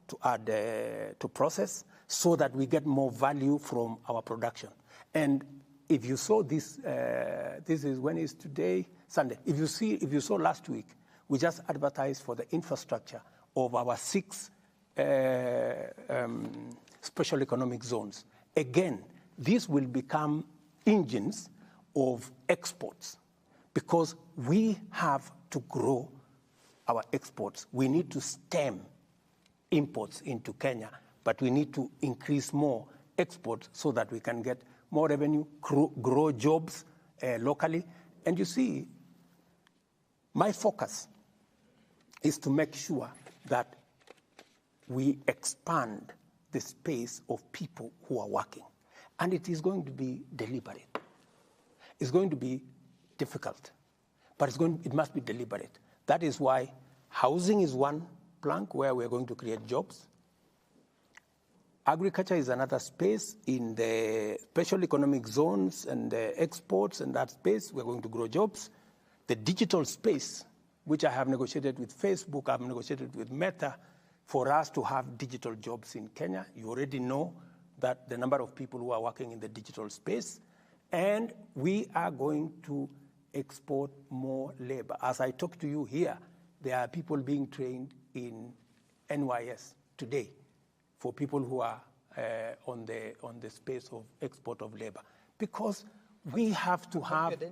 [SPEAKER 7] to add to process, so that we get more value from our production. And if you saw this, this is when is today? Sunday. If you saw last week, we just advertised for the infrastructure of our 6 special economic zones. Again, these will become engines of exports, because we have to grow our exports. We need to stem imports into Kenya, but we need to increase more exports so that we can get more revenue, grow jobs locally. And you see, my focus is to make sure that we expand the space of people who are working. And it is going to be deliberate. It's going to be difficult, but it must be deliberate. That is why housing is one plank where we're going to create jobs. Agriculture is another space. In the special economic zones and the exports and that space, we're going to grow jobs. The digital space, which I have negotiated with Facebook, I've negotiated with Meta, for us to have digital jobs in Kenya. You already know that the number of people who are working in the digital space, and we are going to export more labor. As I talk to you here, there are people being trained in NYS today for people who are on the space of export of labor, because we have to have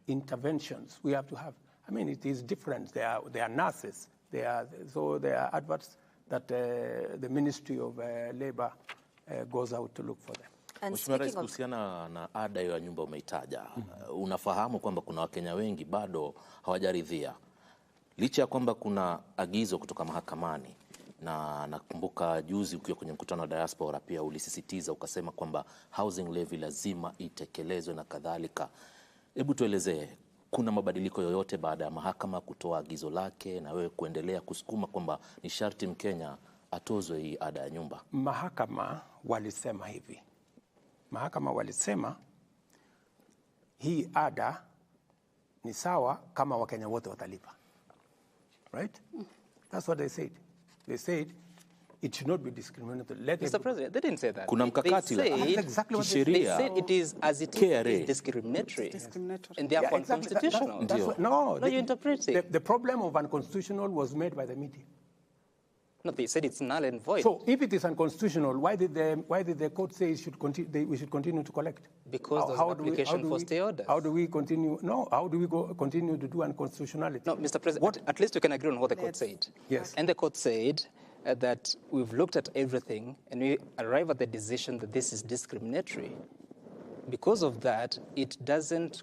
[SPEAKER 7] interventions. We have to have. I mean, it is different. They are nurses. There are adverts that the Ministry of Labor goes out to look for them.
[SPEAKER 2] Mheshimiwa Rais, kuhusiana na ada ya nyumba umeitaja, unafahamu kwamba kuna Wakenya wengi bado hawajaridhia, licha ya kwamba kuna agizo kutoka mahakamani, na nakumbuka juzi ukiwa kwenye mkutano wa diaspora pia ulisisitiza ukasema kwamba housing levy lazima itekelezwe na kadhalika. Hebu tuelezee, kuna mabadiliko yoyote baada ya mahakama kutoa agizo lake na wewe kuendelea kusukuma kwamba ni sharti Mkenya atozwe hii ada ya nyumba?
[SPEAKER 7] Mahakama walisema hivi. Mahakama walisema hii ada ni sawa kama Wakenya wote watalipa. Right? That's what they said. They said it should not be discriminatory.
[SPEAKER 1] Mr. President, they didn't say that.
[SPEAKER 2] Kuna mkakati
[SPEAKER 1] they said it is as it is discriminatory. And therefore unconstitutional.
[SPEAKER 7] No,
[SPEAKER 1] you interpret it.
[SPEAKER 7] The problem of unconstitutional was made by the media.
[SPEAKER 1] No, they said it's null and void.
[SPEAKER 7] So if it is unconstitutional, why did the court say we should continue to collect?
[SPEAKER 1] Because there's an application for stay orders.
[SPEAKER 7] How do we continue? No, how do we continue to do unconstitutionality?
[SPEAKER 1] No, Mr. President, at least you can agree on what the court said.
[SPEAKER 7] Yes.
[SPEAKER 1] And the court said that we've looked at everything and we arrive at the decision that this is discriminatory. Because of that, it doesn't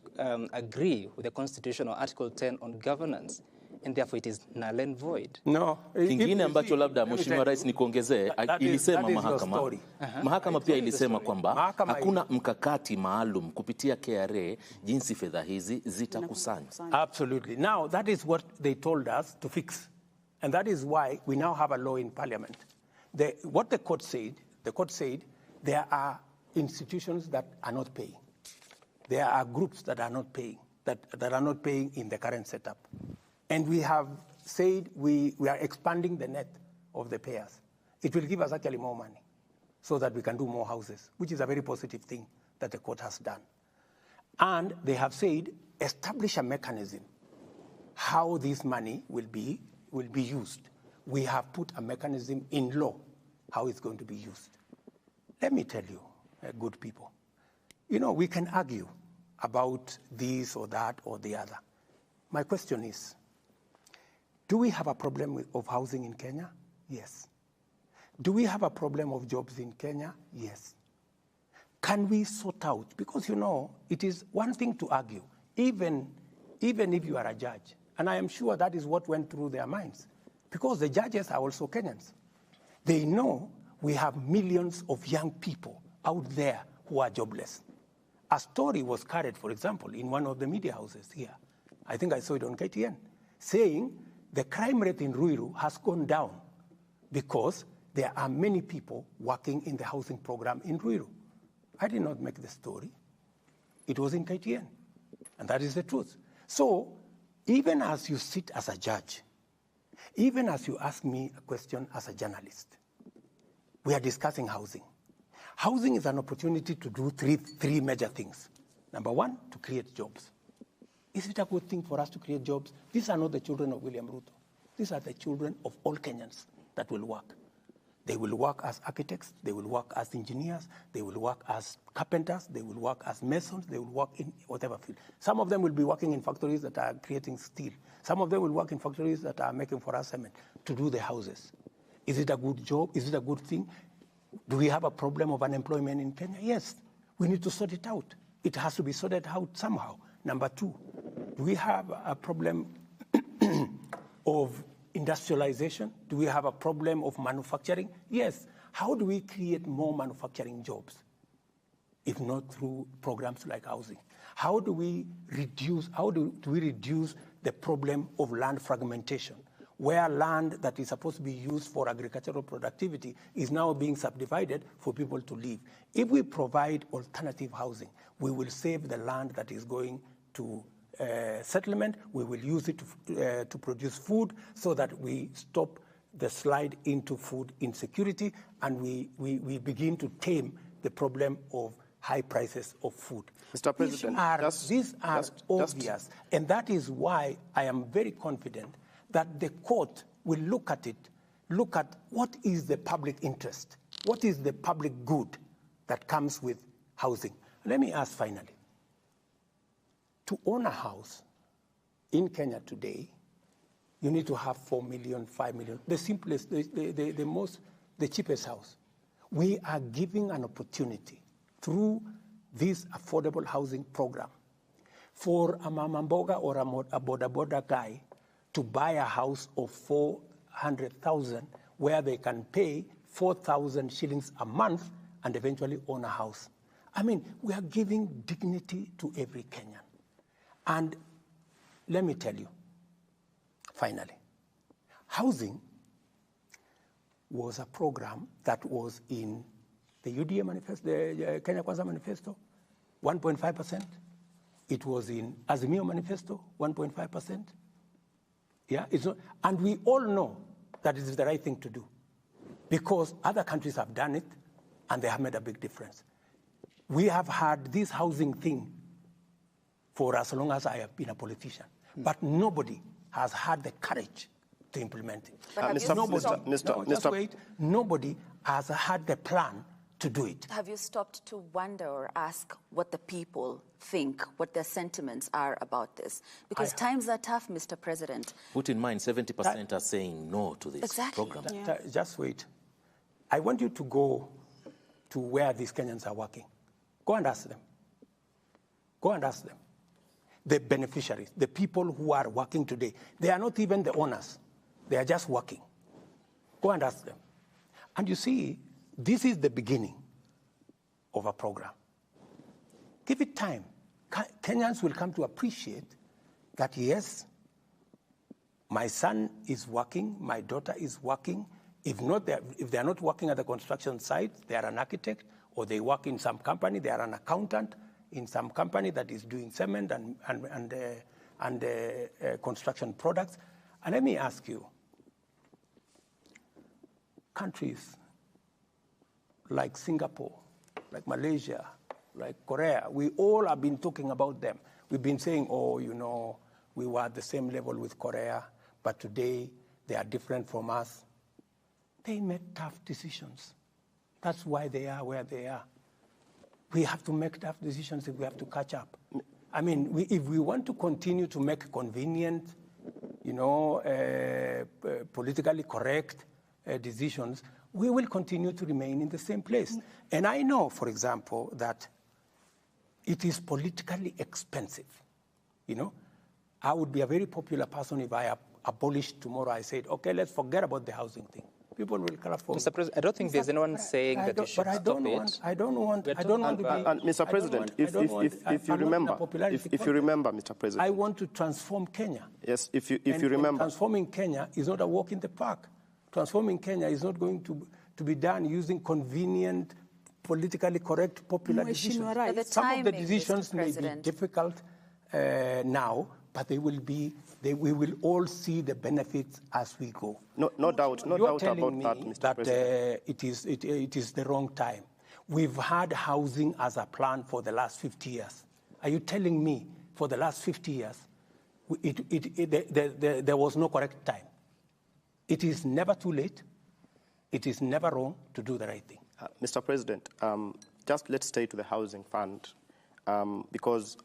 [SPEAKER 1] agree with the Constitution or Article 10 on governance. And therefore it is null and void.
[SPEAKER 7] No.
[SPEAKER 2] Kingine ambacho labda Mheshimiwa Rais nikuongezee, ilisema mahakama. Mahakama pia ilisema kwamba hakuna mkakati maalum kupitia KRA jinsi fedha hizi zitakusanywa.
[SPEAKER 7] Absolutely. Now that is what they told us to fix. And that is why we now have a law in Parliament. What the court said there are institutions that are not paying. There are groups that are not paying, that are not paying in the current setup. And we have said we are expanding the net of the payers. It will give us actually more money so that we can do more houses, which is a very positive thing that the court has done. And they have said, establish a mechanism how this money will be used. We have put a mechanism in law how it's going to be used. Let me tell you, good people, you know, we can argue about this or that or the other. My question is, do we have a problem of housing in Kenya? Yes. Do we have a problem of jobs in Kenya? Yes. Can we sort out? Because, you know, it is one thing to argue, even if you are a judge. And I am sure that is what went through their minds. Because the judges are also Kenyans. They know we have millions of young people out there who are jobless. A story was carried, for example, in one of the media houses here. I think I saw it on KTN, saying the crime rate in Ruiru has gone down because there are many people working in the housing program in Ruiru. I did not make the story. It was in KTN. And that is the truth. So even as you sit as a judge, even as you ask me a question as a journalist, we are discussing housing. Housing is an opportunity to do three major things. Number one, to create jobs. Is it a good thing for us to create jobs? These are not the children of William Ruto. These are the children of all Kenyans that will work. They will work as architects, they will work as engineers, they will work as carpenters, they will work as masons, they will work in whatever field. Some of them will be working in factories that are creating steel. Some of them will work in factories that are making for us cement to do the houses. Is it a good job? Is it a good thing? Do we have a problem of unemployment in Kenya? Yes. We need to sort it out. It has to be sorted out somehow. Number two, do we have a problem of industrialization? Do we have a problem of manufacturing? Yes. How do we create more manufacturing jobs, if not through programs like housing? How do we reduce the problem of land fragmentation, where land that is supposed to be used for agricultural productivity is now being subdivided for people to live? If we provide alternative housing, we will save the land that is going to settlement. We will use it to produce food so that we stop the slide into food insecurity, and we begin to tame the problem of high prices of food.
[SPEAKER 4] Mr. President,
[SPEAKER 7] these are obvious, and that is why I am very confident that the court will look at what is the public interest, what is the public good that comes with housing. Let me ask finally, to own a house in Kenya today, you need to have 4 million, 5 million, the simplest, the cheapest house. We are giving an opportunity through this affordable housing program for a mama mboga or a boda boda guy to buy a house of 400,000 where they can pay 4,000 shillings a month and eventually own a house. I mean, we are giving dignity to every Kenyan. And let me tell you, finally, housing was a program that was in the UDA manifesto, the Kenya Kwanza manifesto, 1.5%. It was in Azimio manifesto, 1.5%. Yeah, it's not, and we all know that it is the right thing to do because other countries have done it and they have made a big difference. We have had this housing thing for as long as I have been a politician, but nobody has had the courage to implement it. Nobody has had the plan to do it.
[SPEAKER 3] Have you stopped to wonder or ask what the people think, what their sentiments are about this? Because times are tough, Mr. President.
[SPEAKER 2] Put in mind, 70% are saying no to this program.
[SPEAKER 7] Yeah. Just wait. I want you to go to where these Kenyans are working. Go and ask them. Go and ask them. The beneficiaries, the people who are working today, they are not even the owners. They are just working. Go and ask them. And you see, this is the beginning of a program. Give it time. Kenyans will come to appreciate that, yes, my son is working, my daughter is working. If they are not working at the construction site, they are an architect, or they work in some company, they are an accountant in some company that is doing cement and construction products. And let me ask you, countries like Singapore, like Malaysia, like Korea, we all have been talking about them. We've been saying, oh, you know, we were at the same level with Korea, but today they are different from us. They made tough decisions. That's why they are where they are. We have to make tough decisions if we have to catch up. I mean, if we want to continue to make convenient, politically correct decisions, we will continue to remain in the same place. And I know, for example, that it is politically expensive. I would be a very popular person if I abolished tomorrow. I said, okay, let's forget about the housing thing. People will clap for
[SPEAKER 1] Mr. President, I don't think there's anyone saying that you should stop it.
[SPEAKER 7] I don't want to be.
[SPEAKER 4] And Mr. President, if you remember, Mr. President,
[SPEAKER 7] I want to transform Kenya.
[SPEAKER 4] Yes, if you remember,
[SPEAKER 7] transforming Kenya is not a walk in the park. Transforming Kenya is not going to be done using convenient, politically correct, popular decisions. Some of the decisions may be difficult now, but we will all see the benefits as we go.
[SPEAKER 4] No doubt about that, Mr. President.
[SPEAKER 7] It is the wrong time. We've had housing as a plan for the last 50 years. Are you telling me for the last 50 years there was no correct time? It is never too late. It is never wrong to do the right thing.
[SPEAKER 4] Mr. President, just let's stay to the housing fund. Because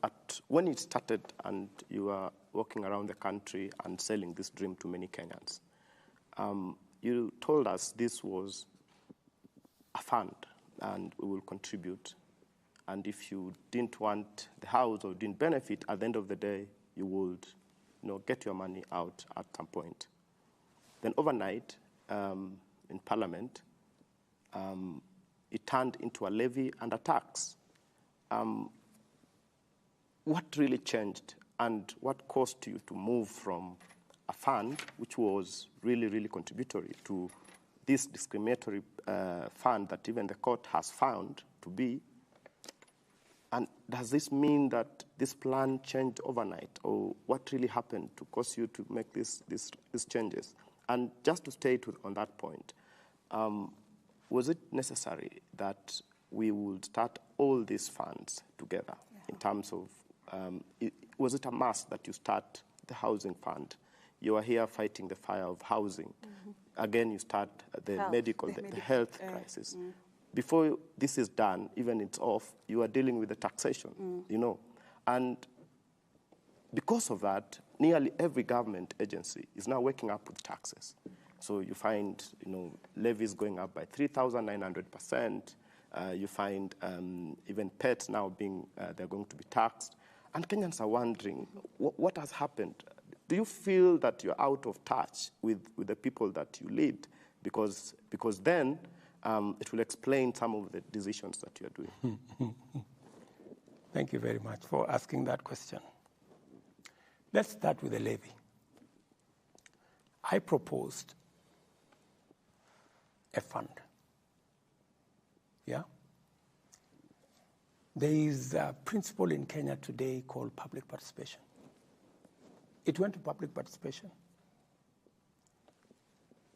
[SPEAKER 4] when it started and you were walking around the country and selling this dream to many Kenyans, you told us this was a fund and we will contribute. And if you didn't want the house or didn't benefit, at the end of the day, you would get your money out at some point. Then overnight, in Parliament, it turned into a levy and a tax. What really changed and what caused you to move from a fund, which was really, really contributory, to this discriminatory fund that even the court has found to be? And does this mean that this plan changed overnight, or what really happened to cause you to make these changes? And just to stay on that point, was it necessary that we would start all these funds together in terms of, was it a must that you start the housing fund? You are here fighting the fire of housing. Mm-hmm. Again, you start the health crisis. Before this is done, even it's off, you are dealing with the taxation, And because of that, nearly every government agency is now waking up with taxes. So you find, levies going up by 3,900%. You find even pets now they're going to be taxed. And Kenyans are wondering, what has happened? Do you feel that you're out of touch with the people that you lead? Because then it will explain some of the decisions that you're doing.
[SPEAKER 7] Thank you very much for asking that question. Let's start with the levy. I proposed a fund. Yeah? There is a principle in Kenya today called public participation. It went to public participation.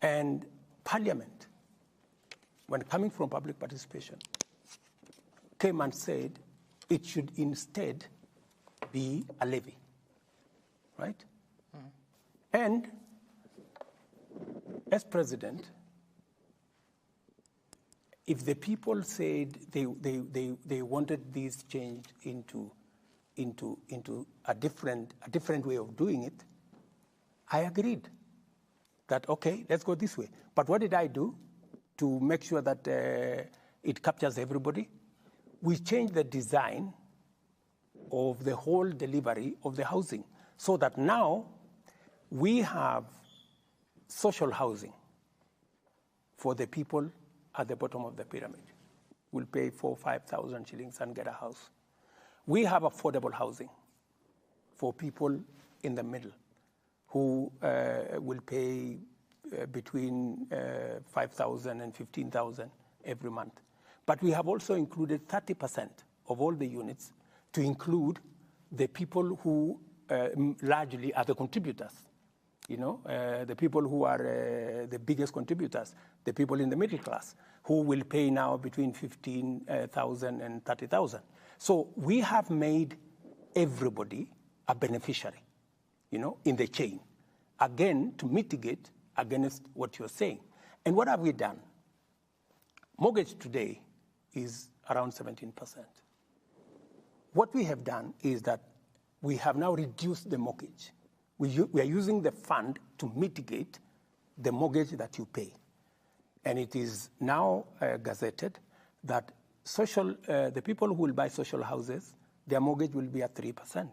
[SPEAKER 7] And Parliament, when coming from public participation, came and said it should instead be a levy, right? And as president, if the people said they wanted this changed into a different way of doing it, I agreed that, okay, let's go this way. But what did I do to make sure that it captures everybody? We changed the design of the whole delivery of the housing so that now we have social housing for the people at the bottom of the pyramid. We'll pay 4,000 or 5,000 shillings and get a house. We have affordable housing for people in the middle who will pay between 5,000 and 15,000 every month. But we have also included 30% of all the units to include the people who largely are the contributors. The people who are the biggest contributors, the people in the middle class, who will pay now between 15,000 and 30,000. So we have made everybody a beneficiary in the chain, again, to mitigate against what you're saying. And what have we done? Mortgage today is around 17%. What we have done is that we have now reduced the mortgage. We are using the fund to mitigate the mortgage that you pay. And it is now gazetted that the people who will buy social houses, their mortgage will be at 3%.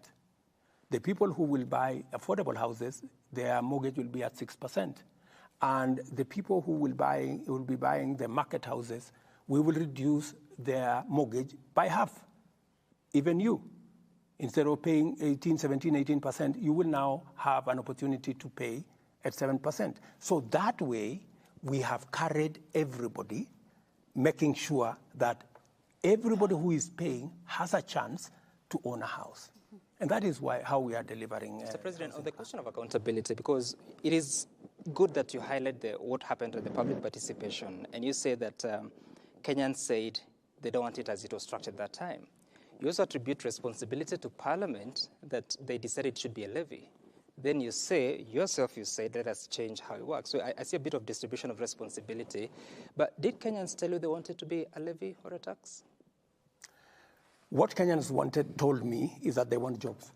[SPEAKER 7] The people who will buy affordable houses, their mortgage will be at 6%. And the people who will be buying the market houses, we will reduce their mortgage by half. Even you, instead of paying 18%, you will now have an opportunity to pay at 7%. So that way, we have carried everybody, making sure that everybody who is paying has a chance to own a house. And that is how we are delivering.
[SPEAKER 1] Mr. President, on the question of accountability, because it is good that you highlight what happened at the public participation, and you say that Kenyans said they don't want it as it was structured at that time. You also attribute responsibility to Parliament that they decided it should be a levy. Then you say, yourself, let us change how it works. So I see a bit of distribution of responsibility. But did Kenyans tell you they wanted to be a levy or a tax?
[SPEAKER 7] What Kenyans told me is that they want jobs.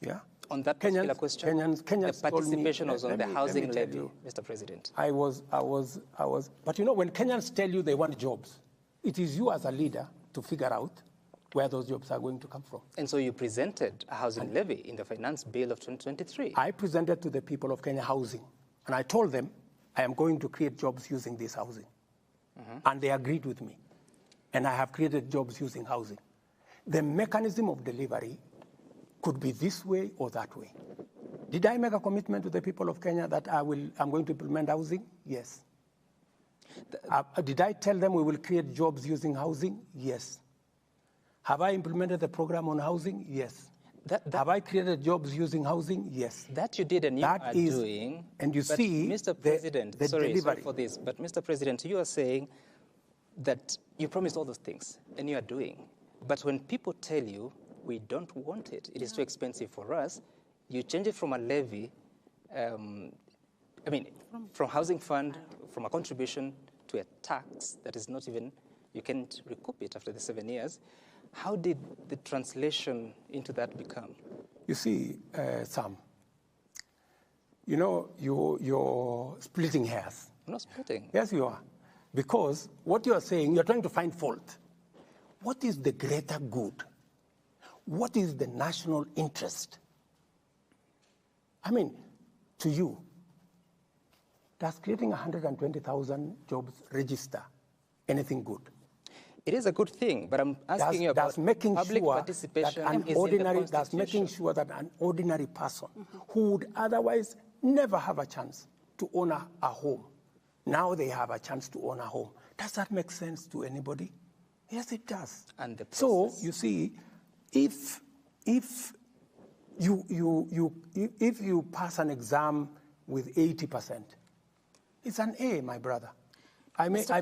[SPEAKER 7] Yeah?
[SPEAKER 1] On that particular question,
[SPEAKER 7] Kenyans
[SPEAKER 1] the participation
[SPEAKER 7] told me,
[SPEAKER 1] was on the housing levy, Mr. President.
[SPEAKER 7] I was, but when Kenyans tell you they want jobs, it is you as a leader to figure out where those jobs are going to come from.
[SPEAKER 1] And so you presented a housing levy in the finance bill of 2023.
[SPEAKER 7] I presented to the people of Kenya housing, and I told them I am going to create jobs using this housing. And they agreed with me. And I have created jobs using housing. The mechanism of delivery could be this way or that way. Did I make a commitment to the people of Kenya that I'm going to implement housing? Yes. Did I tell them we will create jobs using housing? Yes. Have I implemented the program on housing? Yes. Have I created jobs using housing? Yes.
[SPEAKER 1] That you did and you are doing.
[SPEAKER 7] And you see,
[SPEAKER 1] Mr. President, sorry for this, but Mr. President, you are saying that you promised all those things and you are doing. But when people tell you, we don't want it, it is too expensive for us, you change it from a levy, from housing fund, from a contribution to a tax that is not even, you can't recoup it after the 7 years. How did the translation into that become?
[SPEAKER 7] You see, Sam, you're splitting hairs.
[SPEAKER 1] I'm not splitting.
[SPEAKER 7] Yes, you are. Because what you're saying, you're trying to find fault. What is the greater good? What is the national interest? To you, does creating 120,000 jobs register anything good?
[SPEAKER 1] It is a good thing, but I'm asking you about public participation.
[SPEAKER 7] That's making sure that an ordinary person who would otherwise never have a chance to own a home, now they have a chance to own a home. Does that make sense to anybody? Yes, it does.
[SPEAKER 1] And the
[SPEAKER 7] so you see, if you pass an exam with 80%, it's an A, my brother. It may not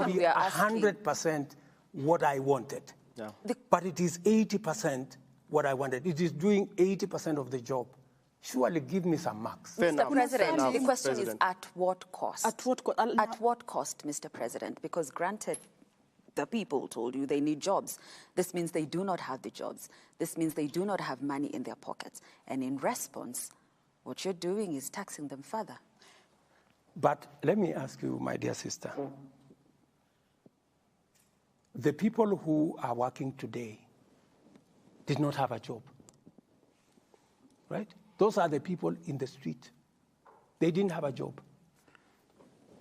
[SPEAKER 7] be 100% what I wanted, but it is 80% what I wanted. It is doing 80% of the job. Surely give me some marks.
[SPEAKER 3] Mr. President, the question is at what cost? At what cost, Mr. President? Because granted, the people told you they need jobs. This means they do not have the jobs. This means they do not have money in their pockets. And in response, what you're doing is taxing them further.
[SPEAKER 7] But let me ask you, my dear sister, the people who are working today did not have a job, right? Those are the people in the street. They didn't have a job.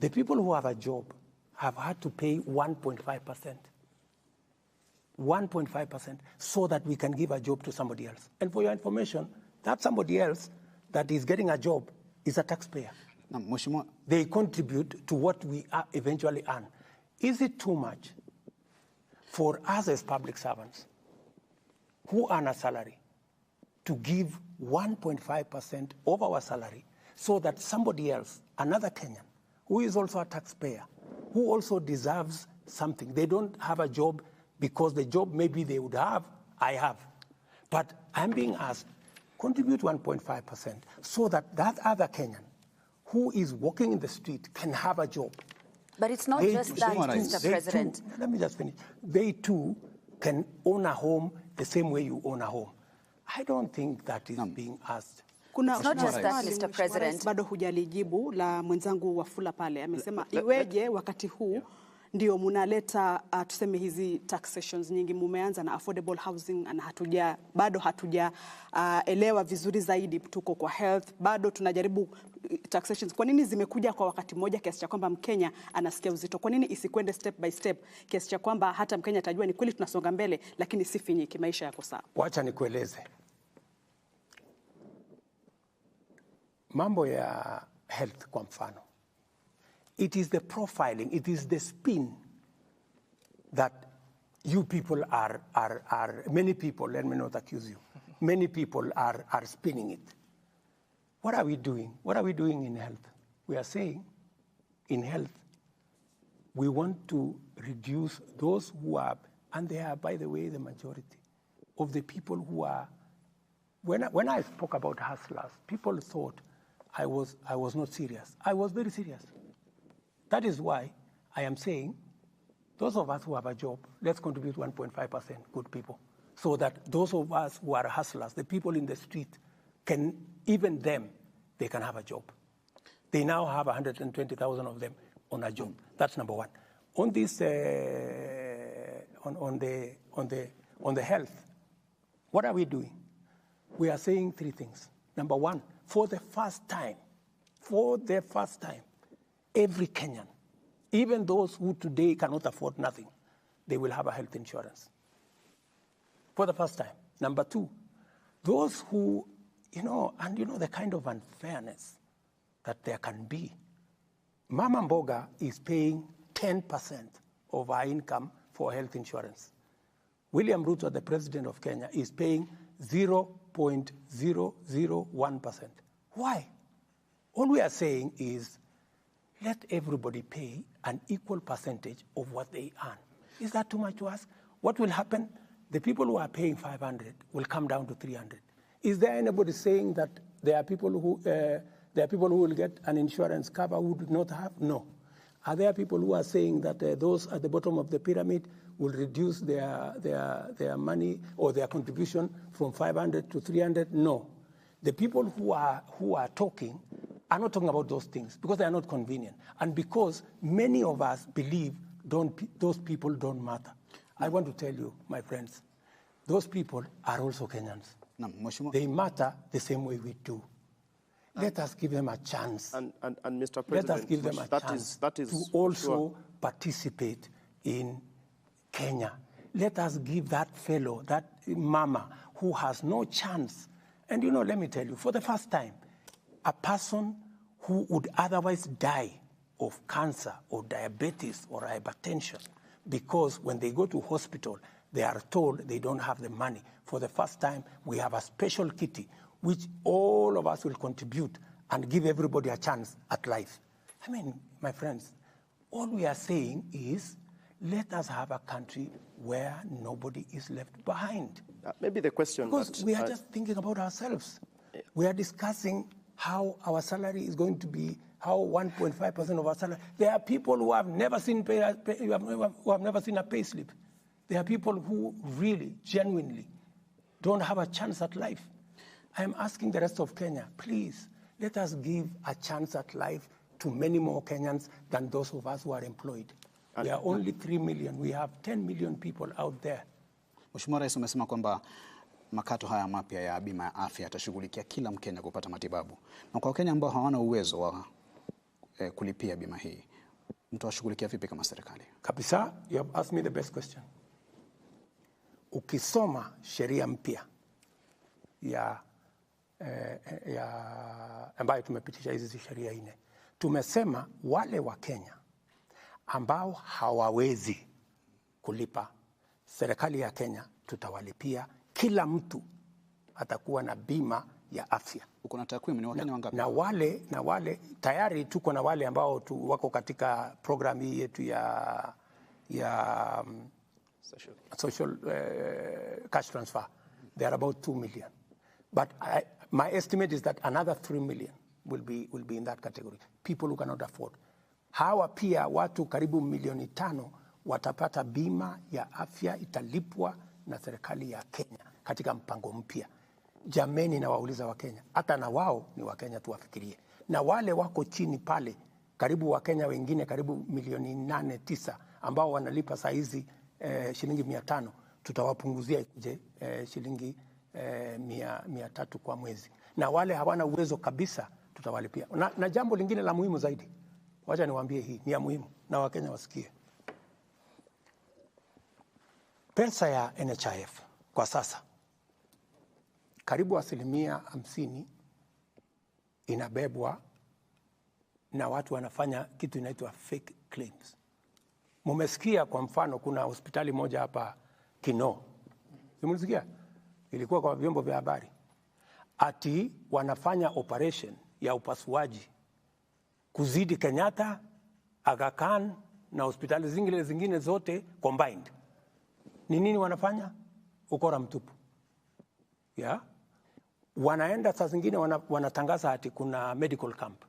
[SPEAKER 7] The people who have a job have had to pay 1.5%. 1.5% so that we can give a job to somebody else. And for your information, that somebody else that is getting a job is a taxpayer. They contribute to what we eventually earn. Is it too much for us as public servants who earn a salary to give 1.5% of our salary so that somebody else, another Kenyan, who is also a taxpayer, who also deserves something, they don't have a job because the job maybe they would have I have. But I'm being asked, contribute 1.5% so that that other Kenyan who is walking in the street can have a job.
[SPEAKER 3] But it's not just that, Mr. President.
[SPEAKER 7] Let me just finish. They too can own a home the same way you own a home. I don't think that is being asked.
[SPEAKER 3] It's not just that, Mr. President.
[SPEAKER 6] Bado hujalijibu la mwenzangu Wafula pale. Amesema iweje wakati huu ndio munaleta tuseme hizi taxations nyingi, mumeanza na affordable housing na bado hatuja elewa vizuri zaidi, tuko kwa health, bado tunajaribu taxations. Kwa nini zimekuja kwa wakati mmoja kiasi cha kwamba Mkenya anasikia uzito? Kwa nini isikwende step by step kiasi cha kwamba hata Mkenya atajua ni kweli tunasonga mbele lakini si finyiki, maisha yako sawa?
[SPEAKER 7] Wacha nikueleze. Mambo ya health kwa mfano. It is the profiling, it is the spin that you people are many people, let me not accuse you, many people are spinning it. What are we doing? What are we doing in health? We are saying in health, we want to reduce those who are, and they are, by the way, the majority of the people who are, when I spoke about hustlers, people thought I was not serious. I was very serious. That is why I am saying, those of us who have a job, let's contribute 1.5%, good people, so that those of us who are hustlers, the people in the street, can, even them, they can have a job. They now have 120,000 of them on a job. That's number one. On this, on the health, what are we doing? We are saying three things. Number one, for the first time, every Kenyan, even those who today cannot afford nothing, they will have a health insurance. For the first time. Number two, those who, the kind of unfairness that there can be. Mama Mboga is paying 10% of our income for health insurance. William Ruto, the president of Kenya, is paying 0.001%. Why? All we are saying is, let everybody pay an equal percentage of what they earn. Is that too much to ask? What will happen? The people who are paying 500 will come down to 300. Is there anybody saying that there are people who will get an insurance cover who do not have? No. Are there people who are saying that those at the bottom of the pyramid will reduce their money or their contribution from 500 to 300? No. The people who are talking are not talking about those things because they are not convenient. And because many of us believe those people don't matter. I want to tell you, my friends, those people are also Kenyans. They matter the same way we do. Let us give them a chance.
[SPEAKER 4] And Mr. President,
[SPEAKER 7] let us give them a chance to also participate in Kenya. Let us give that fellow, that mama who has no chance. And let me tell you, for the first time, a person who would otherwise die of cancer or diabetes or hypertension, because when they go to hospital, they are told they don't have the money. For the first time, we have a special kitty, which all of us will contribute and give everybody a chance at life. I mean, my friends, all we are saying is, let us have a country where nobody is left behind.
[SPEAKER 4] Maybe the question...
[SPEAKER 7] Because we are just thinking about ourselves. We are discussing how our salary is going to be, how 1.5% of our salary. There are people who have never seen who have never seen a pay slip. There are people who really, genuinely, don't have a chance at life. I am asking the rest of Kenya, please, let us give a chance at life to many more Kenyans than those of us who are employed. We are only 3 million. We have 10 million people out there.
[SPEAKER 5] Mheshimiwa Rais, umesema kwamba makato haya mapya ya bima ya afya yatashughulikia kila Mkenya kupata matibabu. Na kwa Wakenya ambao hawana uwezo wa kulipia bima hii, mtawashughulikia vipi kama serikali?
[SPEAKER 7] Kabisa, you have asked me the best question. Ukisoma sheria mpya ambayo tumepitisha hizi sheria 4, tumesema wale wa Kenya ambao hawawezi kulipa, serikali ya Kenya tutawalipia. Kila mtu atakuwa na bima ya afya.
[SPEAKER 5] Uko na takwimu ni Wakenya wangapi?
[SPEAKER 7] Na wale tayari tuko na wale ambao wako katika program hii yetu ya social cash transfer. They are about 2 million. But my estimate is that another 3 million will be in that category. People who cannot afford. Hawa pia watu karibu milioni 5 watapata bima ya afya italipwa na serikali ya Kenya katika mpango mpya. Jameni, na wauliza wa Kenya, hata na wao ni wa Kenya, tuwafikirie. Na wale wako chini pale, karibu wa Kenya wengine karibu milioni 8-9 ambao wanalipa saa hizi shilingi 500, tutawapunguzia shilingi 300 kwa mwezi. Na wale hawana uwezo kabisa tutawalipia. Na jambo lingine la muhimu zaidi, wacha niwaambie, hii ni ya muhimu na Wakenya wasikie. Pesa ya NHIF kwa sasa karibu 50% inabebwa na watu wanafanya kitu inaitwa fake claims. Mumesikia kwa mfano kuna hospitali moja hapa Kino. Mumesikia? Ilikuwa kwa vyombo vya habari. Ati wanafanya operation ya upasuaji kuzidi Kenyatta, Aga Khan na hospitali zingine zote combined. Ni nini wanafanya? Ukora mtupu. Yeah? Wanaenda saa zingine wanatangaza ati kuna medical camp.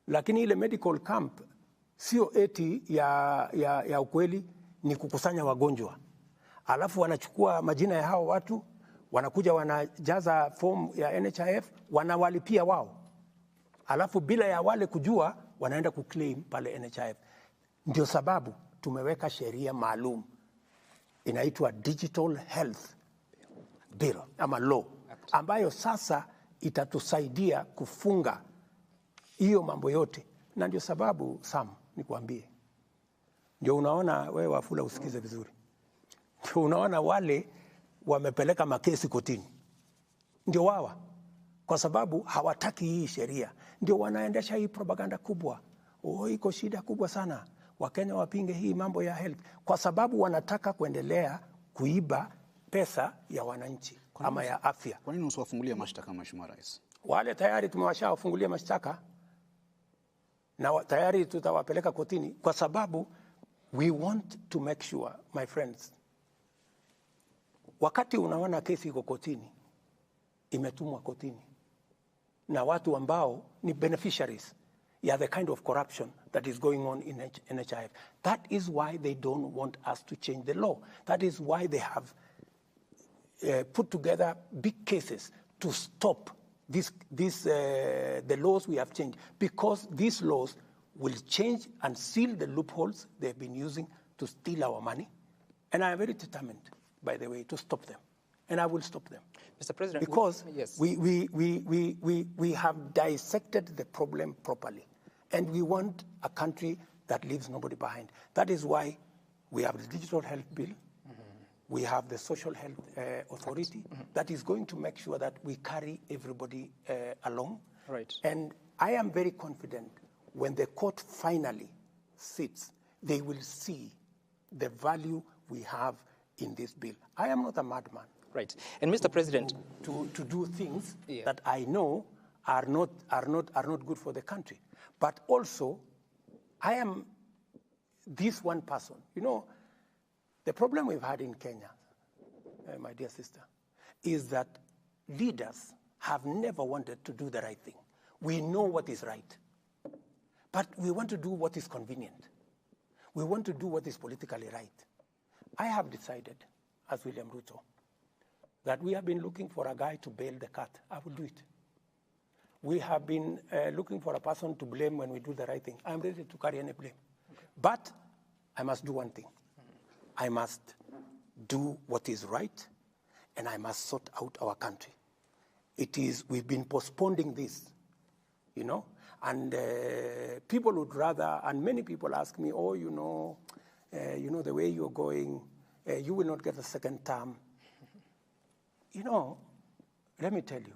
[SPEAKER 7] Lakini ile medical camp sio eti ya ukweli, ni kukusanya wagonjwa. Alafu wanachukua majina ya hao watu, wanakuja wanajaza form ya NHIF, wanawalipia wao. Alafu bila ya wale kujua, wanaenda kuclaim pale NHIF. Ndio sababu tumeweka sheria maalum inaitwa Digital Health Bill ama law, ambayo sasa itatusaidia kufunga hiyo mambo yote. Na ndio sababu Sam, nikwambie, ndio unaona wewe Wafula, usikize vizuri, ndio unaona wale wamepeleka makesi kotini ndio wawa, kwa sababu hawataki hii sheria. Ndio wanaendesha hii propaganda kubwa, iko shida kubwa sana, Wakenya wapinge hii mambo ya health, kwa sababu wanataka kuendelea kuiba pesa ya wananchi ama ya afya.
[SPEAKER 5] Kwa nini usiwafungulia mashtaka, Mheshimiwa Rais?
[SPEAKER 7] Wale tayari tumewashawafungulia mashtaka na tayari tutawapeleka kotini, kwa sababu we want to make sure, my friends, wakati unaona kesi iko kotini, imetumwa kotini na watu ambao ni beneficiaries ya the kind of corruption that is going on in NHIF. That is why they don't want us to change the law. That is why they have put together big cases to stop the laws we have changed, because these laws will change and seal the loopholes they've been using to steal our money. And I am very determined, by the way, to stop them. And I will stop them.
[SPEAKER 1] Mr. President,
[SPEAKER 7] because
[SPEAKER 1] yes.
[SPEAKER 7] we have dissected the problem properly. And we want a country that leaves nobody behind. That is why we have the Digital Health Bill. We have the Social Health Authority that is going to make sure that we carry everybody along.
[SPEAKER 1] Right.
[SPEAKER 7] And I am very confident when the court finally sits, they will see the value we have in this bill. I am not a madman.
[SPEAKER 1] Right. And Mr. President,
[SPEAKER 7] to do things that I know are not good for the country. But also, I am this one person. You know, the problem we've had in Kenya, my dear sister, is that leaders have never wanted to do the right thing. We know what is right, but we want to do what is convenient. We want to do what is politically right. I have decided, as William Ruto, that we have been looking for a guy to bail the cat. I will do it. We have been looking for a person to blame when we do the right thing. I'm ready to carry any blame. Okay. But I must do one thing. I must do what is right, and I must sort out our country. We've been postponing this, you know, and people would rather, and many people ask me, oh, you know, the way you're going, you will not get a second term. You know, let me tell you,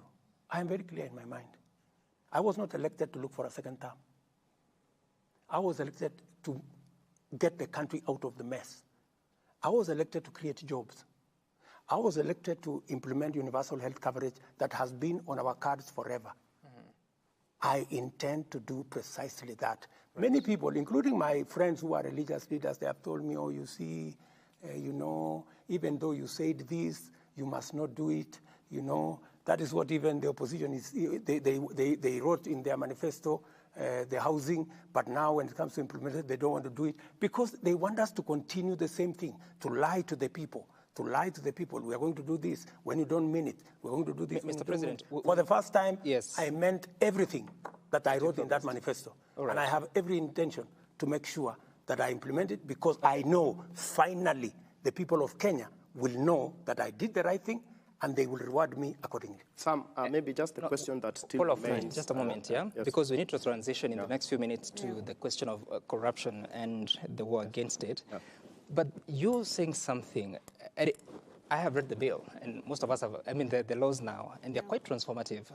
[SPEAKER 7] I'm very clear in my mind. I was not elected to look for a second term. I was elected to get the country out of the mess. I was elected to create jobs. I was elected to implement universal health coverage that has been on our cards forever. I intend to do precisely that. Right. Many people, including my friends who are religious leaders, they have told me, oh, you see, you know, even though you said this, you must not do it, you know. That is what even the opposition is, they wrote in their manifesto, the housing, but now when it comes to implementation, they don't want to do it because they want us to continue the same thing, to lie to the people. To lie to the people, we are going to do this. When you don't mean it, we're going to do this.
[SPEAKER 1] Mr. President,
[SPEAKER 7] for the first time,
[SPEAKER 1] yes,
[SPEAKER 7] I meant everything that I wrote in that manifesto. Right. And I have every intention to make sure that I implement it because I know finally the people of Kenya will know that I did the right thing and they will reward me accordingly.
[SPEAKER 4] Sam, maybe just a question that still remains.
[SPEAKER 1] Just a moment, yeah?
[SPEAKER 4] Yes.
[SPEAKER 1] Because we need to transition in the next few minutes to the question of corruption and the war against it. Yeah. But you're saying something. I have read the bill, and most of us have, I mean, the laws now, and they're quite transformative,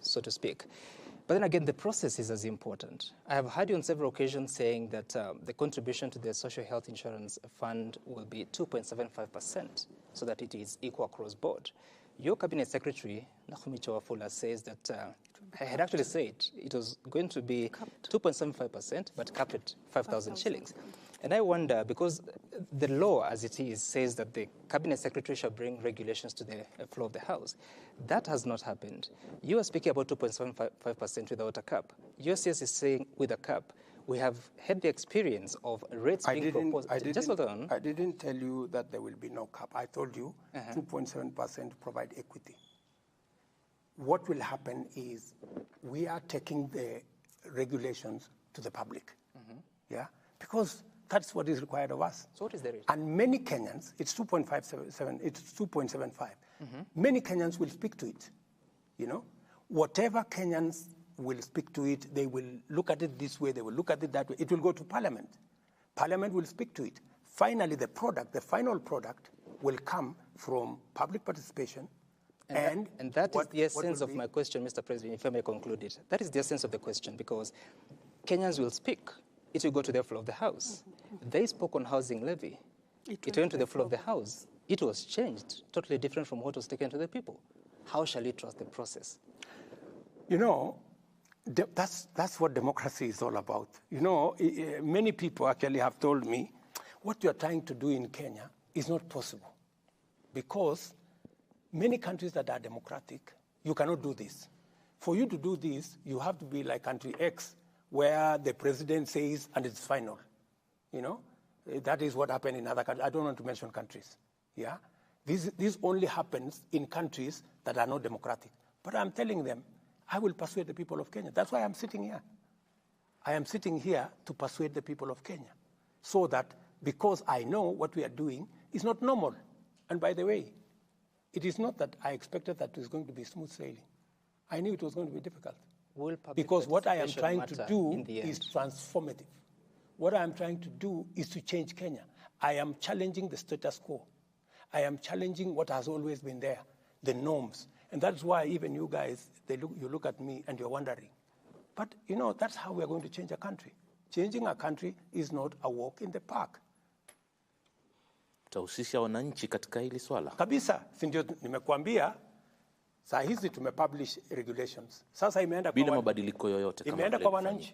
[SPEAKER 1] so to speak. But then again, the process is as important. I have heard you on several occasions saying that the contribution to the Social Health Insurance Fund will be 2.75%, so that it is equal across board. Your Cabinet Secretary, Nakhumi Chawafula, says that I had actually said it was going to be 2.75%, but capped at 5,000 shillings. And I wonder, because the law as it is says that the Cabinet Secretary shall bring regulations to the floor of the House. That has not happened. You are speaking about 2.75% without a cap. Your CS is saying with a cap. We have had the experience of rates being proposed. Just hold on.
[SPEAKER 7] I didn't tell you that there will be no cap. I told you 2.7% provide equity. What will happen is we are taking the regulations to the public. Yeah? Because that's what is required of us.
[SPEAKER 1] So what is the rate?
[SPEAKER 7] And many Kenyans, it's 2.57, it's 2.75. Many Kenyans will speak to it. You know, whatever Kenyans will speak to it, they will look at it this way, they will look at it that way. It will go to Parliament. Parliament will speak to it. Finally, the product, the final product, will come from public participation. And
[SPEAKER 1] that is the essence of my question, Mr. President, if I may conclude it. That is the essence of the question, because Kenyans will speak. It will go to the floor of the House. They spoke on housing levy. It went to the floor of the House. It was changed, totally different from what was taken to the people. How shall we trust the process?
[SPEAKER 7] You know, that's what democracy is all about. You know, many people actually have told me, what you are trying to do in Kenya is not possible. Because many countries that are democratic, you cannot do this. For you to do this, you have to be like country X, where the president says, and it's final. You know, that is what happened in other countries. I don't want to mention countries. Yeah, this only happens in countries that are not democratic. But I'm telling them, I will persuade the people of Kenya. That's why I'm sitting here. I am sitting here to persuade the people of Kenya, so that because I know what we are doing is not normal. And by the way, it is not that I expected that it was going to be smooth sailing. I knew it was going to be difficult. Because what I am trying to do is transformative. What I am trying to do is to change Kenya. I am challenging the status quo. I am challenging what has always been there, the norms. And that's why even you guys, you look at me and you're wondering. But, you know, that's how we're going to change a country. Changing a country is not a walk in the park.
[SPEAKER 2] Utahusisha wananchi katika hili swala?
[SPEAKER 7] Kabisa, si ndio nimekuambia. Saa hizi tumepublish regulations. Sasa imeenda
[SPEAKER 2] bila mabadiliko yoyote kama
[SPEAKER 7] imeenda kwa wananchi.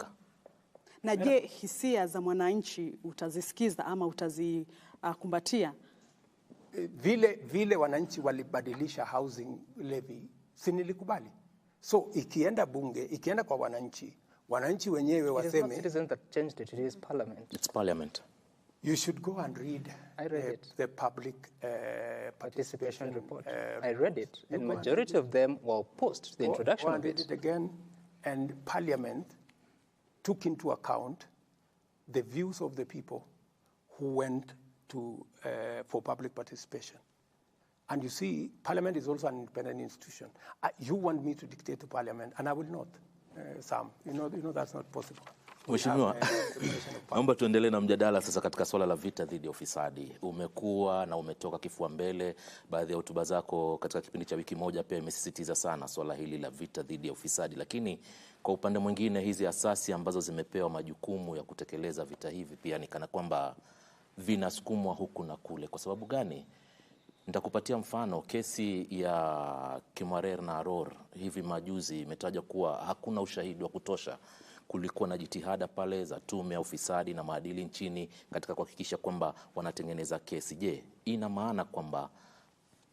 [SPEAKER 6] Na je, hisia za mwananchi utazisikiza ama utazikumbatia?
[SPEAKER 7] Vile wananchi walibadilisha housing levy, si nilikubali. So ikienda bunge, ikienda kwa wananchi wenyewe waseme.
[SPEAKER 1] It is not citizens that changed it, it is parliament.
[SPEAKER 2] It's parliament.
[SPEAKER 7] You should go and read the public
[SPEAKER 1] participation report. I read it, and majority of them were opposed to the introduction of it.
[SPEAKER 7] I read it again, and Parliament took into account the views of the people who went to for public participation. And you see, Parliament is also an independent institution. You want me to dictate to Parliament, and I will not, Sam. You know that's not possible.
[SPEAKER 2] Mheshimiwa, naomba tuendelee na mjadala sasa katika swala la vita dhidi ya ufisadi. Umekuwa na umetoka kifua mbele, baadhi ya hotuba zako katika kipindi cha wiki moja pia imesisitiza sana swala hili la vita dhidi ya ufisadi. Lakini kwa upande mwingine hizi asasi ambazo zimepewa majukumu ya kutekeleza vita hivi pia ni kana kwamba vinasukumwa huku na kule. Kwa sababu gani? Nitakupatia mfano. Kesi ya Kimwarer na Aror hivi majuzi imetaja kuwa hakuna ushahidi wa kutosha kulikuwa na jitihada pale za tume ya ufisadi na maadili nchini katika kuhakikisha kwamba wanatengeneza kesi. Je, ina maana kwamba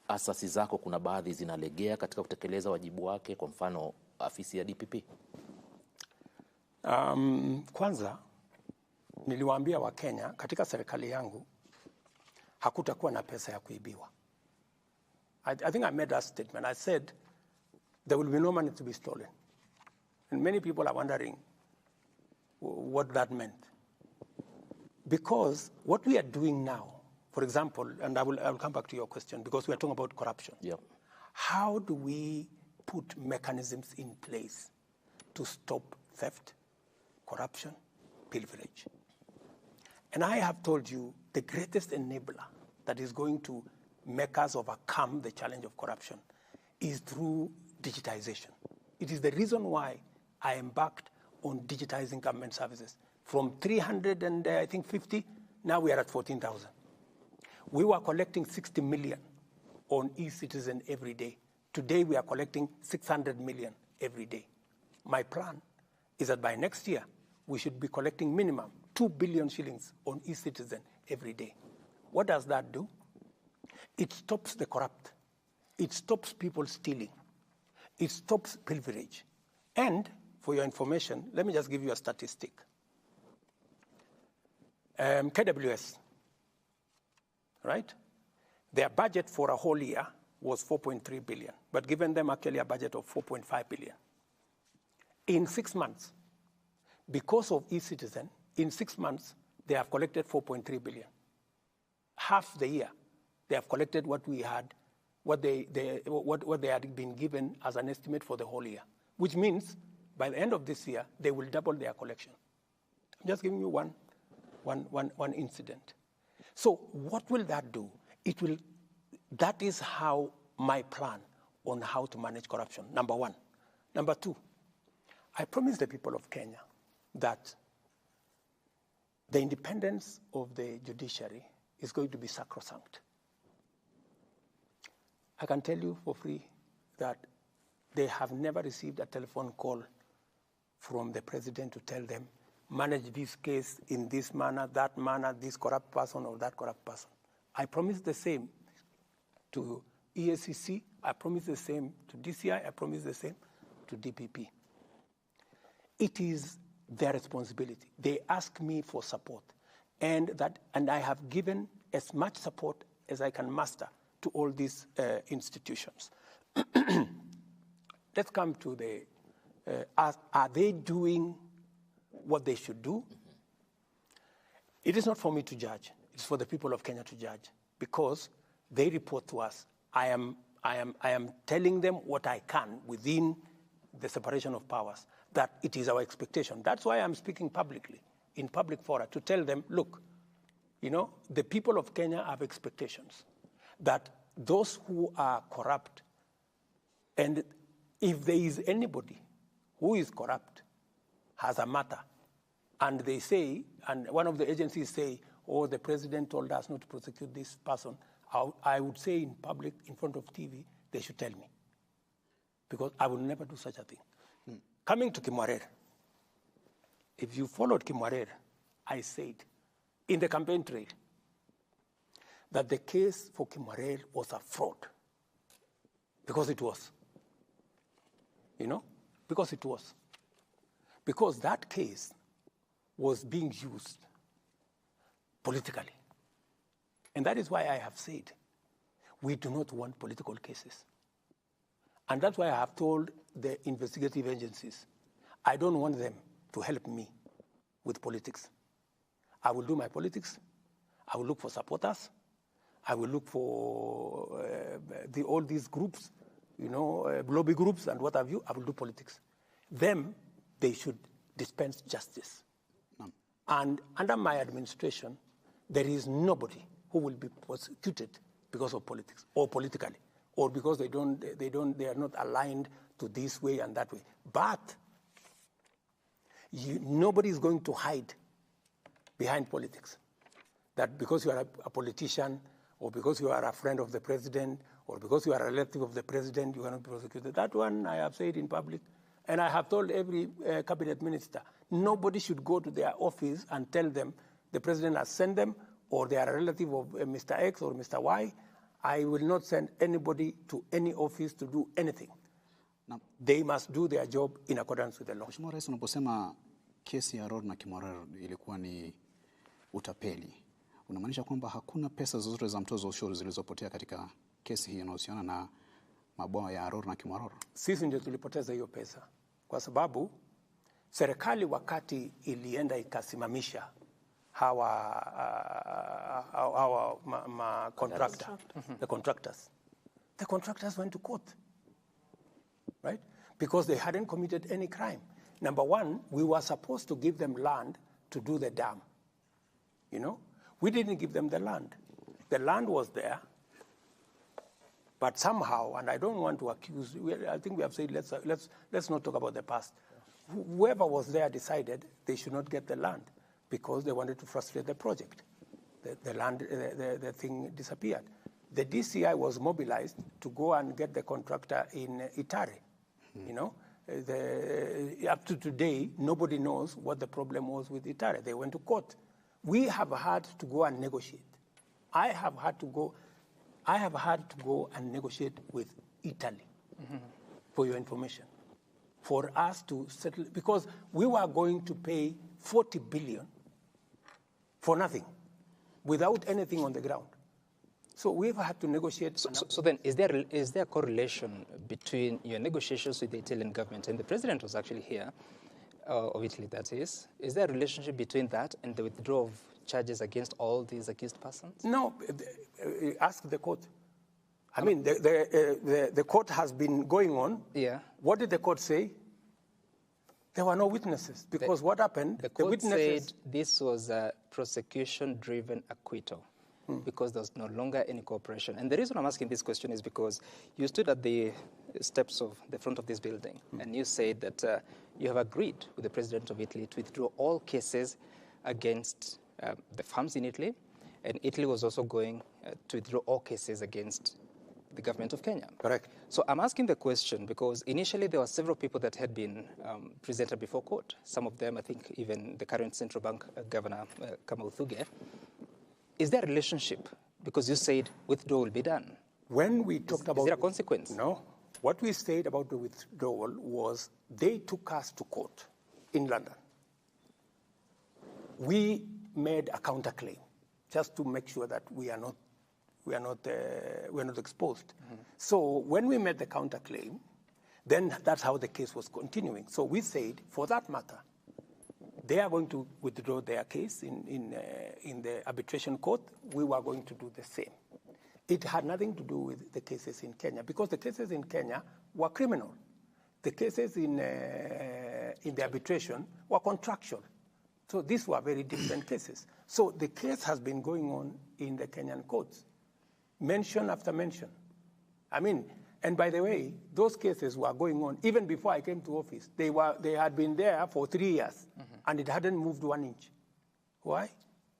[SPEAKER 2] asasi zako kuna baadhi zinalegea katika kutekeleza wajibu wake, kwa mfano afisi ya DPP?
[SPEAKER 7] Kwanza niliwaambia Wakenya katika serikali yangu hakutakuwa na pesa ya kuibiwa. I think I made that statement. I said there will be no money to be stolen. And many people are wondering what that meant. Because what we are doing now, for example, and I will come back to your question, because we are talking about corruption.
[SPEAKER 2] Yep.
[SPEAKER 7] How do we put mechanisms in place to stop theft, corruption, pilferage? And I have told you the greatest enabler that is going to make us overcome the challenge of corruption is through digitization. It is the reason why I embarked on digitizing government services. From 350, now we are at 14,000. We were collecting 60 million on e-citizen every day. Today we are collecting 600 million every day. My plan is that by next year, we should be collecting minimum 2 billion shillings on e-citizen every day. What does that do? It stops the corrupt. It stops people stealing. It stops pilferage. And for your information, let me just give you a statistic. KWS, right? Their budget for a whole year was 4.3 billion, but given them actually a budget of 4.5 billion. In 6 months, because of e-citizen, in 6 months, they have collected 4.3 billion. Half the year, they have collected what we had, what they had been given as an estimate for the whole year, which means by the end of this year, they will double their collection. I'm just giving you one incident. So what will that do? That is how my plan on how to manage corruption, number one. Number two, I promised the people of Kenya that the independence of the judiciary is going to be sacrosanct. I can tell you for free that they have never received a telephone call from the president to tell them, manage this case in this manner, this corrupt person or that corrupt person. I promised the same to EACC, I promised the same to DCI, I promised the same to DPP. It is their responsibility. They ask me for support, and I have given as much support as I can muster to all these institutions. Let's come to the, are they doing what they should do? It is not for me to judge. It's for the people of Kenya to judge, because they report to us. I am telling them what I can within the separation of powers, that it is our expectation. That's why I'm speaking publicly, in public fora, to tell them, look, the people of Kenya have expectations that those who are corrupt, and if there is anybody who is corrupt, has a matter, and they say, and one of the agencies say, oh, the president told us not to prosecute this person, I would say in public, in front of TV, they should tell me, because I will never do such a thing. Coming to Kimwarer, if you followed Kimwarer, I said in the campaign trail that the case for Kimwarer was a fraud, because it was. Because it was. Because that case was being used politically. And that is why I have said we do not want political cases. And that's why I have told the investigative agencies, I don't want them to help me with politics. I will do my politics. I will look for supporters. I will look for all these groups, lobby groups and what have you. I will do politics. Them, they should dispense justice. And under my administration, there is nobody who will be prosecuted because of politics or politically, or because they are not aligned to this way and that way. But nobody is going to hide behind politics. That because you are a politician, or because you are a friend of the president, or because you are a relative of the president, you cannot be prosecuted. That one I have said in public, And I have told every cabinet minister, nobody should go to their office and tell them the president has sent them or they are a relative of Mr. X or Mr. Y. I will not send anybody to any office to do anything. They must do their job in accordance with the law.
[SPEAKER 5] Mheshimiwa Rais, unaposema kesi ya Rod na Kimorer ilikuwa ni utapeli, unamaanisha kwamba hakuna pesa zozote za mtozo ushuru zilizopotea katika kesi hii inayohusiana na mabwawa ya Rod na Kimorer?
[SPEAKER 7] Sisi ndio tulipoteza hiyo pesa kwa sababu serikali wakati ilienda ikasimamisha hawa contractor, the contractors went to court, right? Because they hadn't committed any crime. Number one, we were supposed to give them land to do the dam. You know, we didn't give them the land. The land was there, but somehow, and I don't want to accuse, I think we have said let's not talk about the past. Whoever was there decided they should not get the land because they wanted to frustrate the project. The thing disappeared. The DCI was mobilized to go and get the contractor in Itare. You know, up to today, nobody knows what the problem was with Itare. They went to court. We have had to go and negotiate. I have had to go and negotiate with Italy, for your information, for us to settle, because we were going to pay 40 billion for nothing, without anything on the ground. So we've had to negotiate.
[SPEAKER 1] So then, is there a correlation between your negotiations with the Italian government, and the president was actually here, of Italy that is there a relationship between that and the withdrawal of charges against all these accused persons?
[SPEAKER 7] No, ask the court. I mean, the court has been going on.
[SPEAKER 1] Yeah.
[SPEAKER 7] What did the court say? There were no witnesses, because what happened?
[SPEAKER 1] The court said this was a prosecution-driven acquittal because there was no longer any cooperation. And the reason I'm asking this question is because you stood at the steps of the front of this building and you said that you have agreed with the president of Italy to withdraw all cases against the farms in Italy, and Italy was also going to withdraw all cases against the government of Kenya.
[SPEAKER 7] Correct.
[SPEAKER 1] So I'm asking the question because initially there were several people that had been presented before court. Some of them, I think even the current central bank governor, Kamau Thuge. Is there a relationship? Because you said withdrawal will be done.
[SPEAKER 7] When we talked about...
[SPEAKER 1] Is there a consequence?
[SPEAKER 7] No. What we said about the withdrawal was they took us to court in London. We made a counterclaim just to make sure that we are not exposed. So when we made the counterclaim, then that's how the case was continuing. So we said, for that matter, they are going to withdraw their case in the arbitration court. We were going to do the same. It had nothing to do with the cases in Kenya, because the cases in Kenya were criminal. The cases in the arbitration were contractual. So these were very different cases. So the case has been going on in the Kenyan courts, mention after mention. I mean, and by the way, those cases were going on even before I came to office. They had been there for 3 years, and it hadn't moved 1 inch. Why?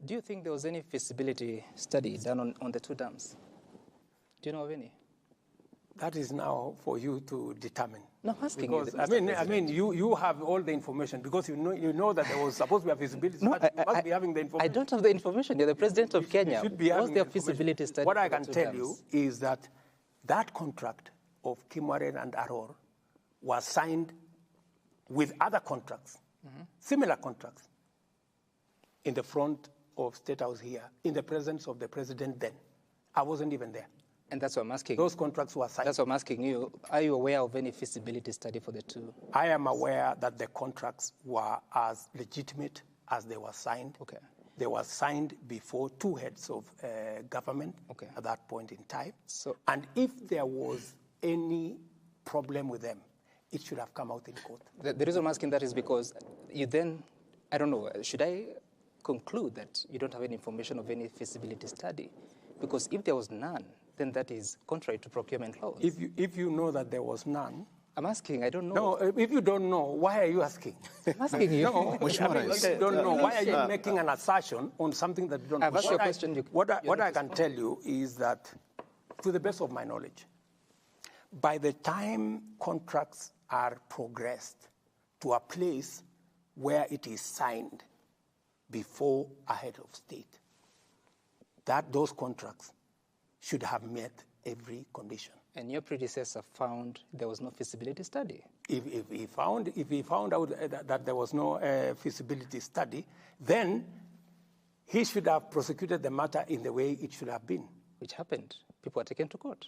[SPEAKER 1] Do you think there was any feasibility study done on the two dams? Do you know of any?
[SPEAKER 7] That is now for you to determine.
[SPEAKER 1] No, I'm asking
[SPEAKER 7] because,
[SPEAKER 1] you.
[SPEAKER 7] I mean, you have all the information, because you know that there was supposed to be a feasibility.
[SPEAKER 1] No,
[SPEAKER 7] you must be having the information.
[SPEAKER 1] I don't have the information. You're the president of Kenya.
[SPEAKER 7] You should be having
[SPEAKER 1] What's their feasibility study?
[SPEAKER 7] What I can tell you is that that contract of Kimwaren and Aror was signed with other contracts, similar contracts, in the front of State House here, in the presence of the president then. I wasn't even there.
[SPEAKER 1] And that's what I'm asking.
[SPEAKER 7] Those contracts were signed.
[SPEAKER 1] That's what I'm asking you. Are you aware of any feasibility study for the two?
[SPEAKER 7] I am aware that the contracts were as legitimate as they were signed.
[SPEAKER 1] Okay.
[SPEAKER 7] They were signed before two heads of government at that point in time.
[SPEAKER 1] So,
[SPEAKER 7] and if there was any problem with them, it should have come out in court.
[SPEAKER 1] The reason I'm asking that is because you then, I don't know, should I conclude that you don't have any information of any feasibility study? Because if there was none, then that is contrary to procurement laws.
[SPEAKER 7] If you know that there was none,
[SPEAKER 1] I'm asking, I don't know.
[SPEAKER 7] No, if you don't know, why are you asking?
[SPEAKER 1] I'm asking you.
[SPEAKER 7] No, if you don't know, why are you making an assertion on something that you don't know?
[SPEAKER 1] I've asked you a question.
[SPEAKER 7] What I can tell you is that, to the best of my knowledge, by the time contracts are progressed to a place where it is signed before a head of state, that those contracts should have met every condition.
[SPEAKER 1] And your predecessor found there was no feasibility study.
[SPEAKER 7] If he found out that there was no feasibility study, then he should have prosecuted the matter in the way it should have been.
[SPEAKER 1] Which happened. People were taken to court.